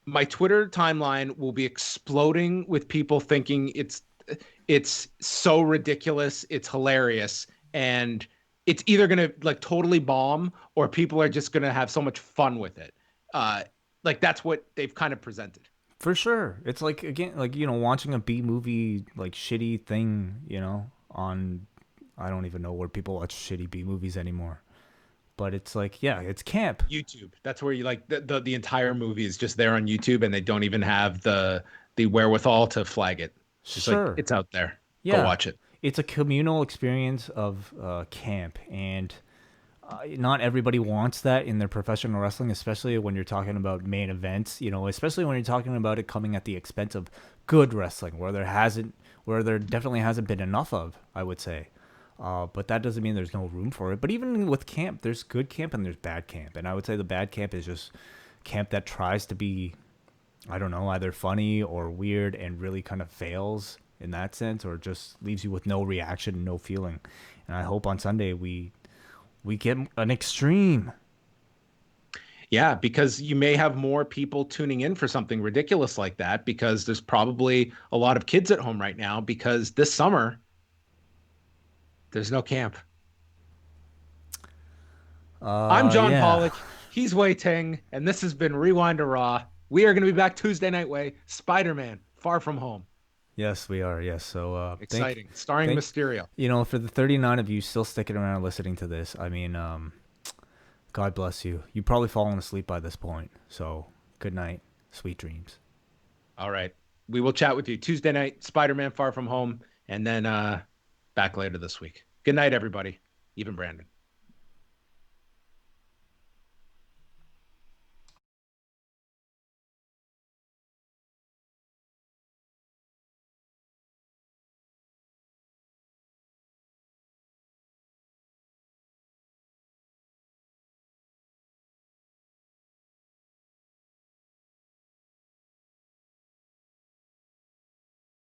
my Twitter timeline will be exploding with people thinking it's so ridiculous, it's hilarious, and it's either gonna like totally bomb or people are just gonna have so much fun with it. Like, that's what they've kind of presented. For sure. It's like, again, like, watching a B movie, like, shitty thing, on, I don't even know where people watch shitty B movies anymore. But it's like, yeah, it's camp. YouTube. That's where you like the entire movie is just there on YouTube, and they don't even have the wherewithal to flag it. It's just sure. like, it's out there. Yeah. Go watch it. It's a communal experience of camp, and not everybody wants that in their professional wrestling, especially when you're talking about main events, especially when you're talking about it coming at the expense of good wrestling, where there definitely hasn't been enough of, I would say. But that doesn't mean there's no room for it. But even with camp, there's good camp and there's bad camp. And I would say the bad camp is just camp that tries to be, I don't know, either funny or weird and really kind of fails in that sense, or just leaves you with no reaction, no feeling. And I hope on Sunday we get an extreme. Yeah, because you may have more people tuning in for something ridiculous like that, because there's probably a lot of kids at home right now, because this summer there's no camp. I'm John Pollock. He's Wai Ting, and this has been Rewind to Raw. We are going to be back Tuesday night, Spider-Man, Far From Home. Yes, we are. Yes, so exciting. Starring Mysterio. For the 39 of you still sticking around listening to this, I mean, God bless you. You've probably fallen asleep by this point. So good night, sweet dreams. All right. we will chat with you Tuesday night, Spider-Man Far From Home, and then back later this week. Good night, everybody. Even Brandon.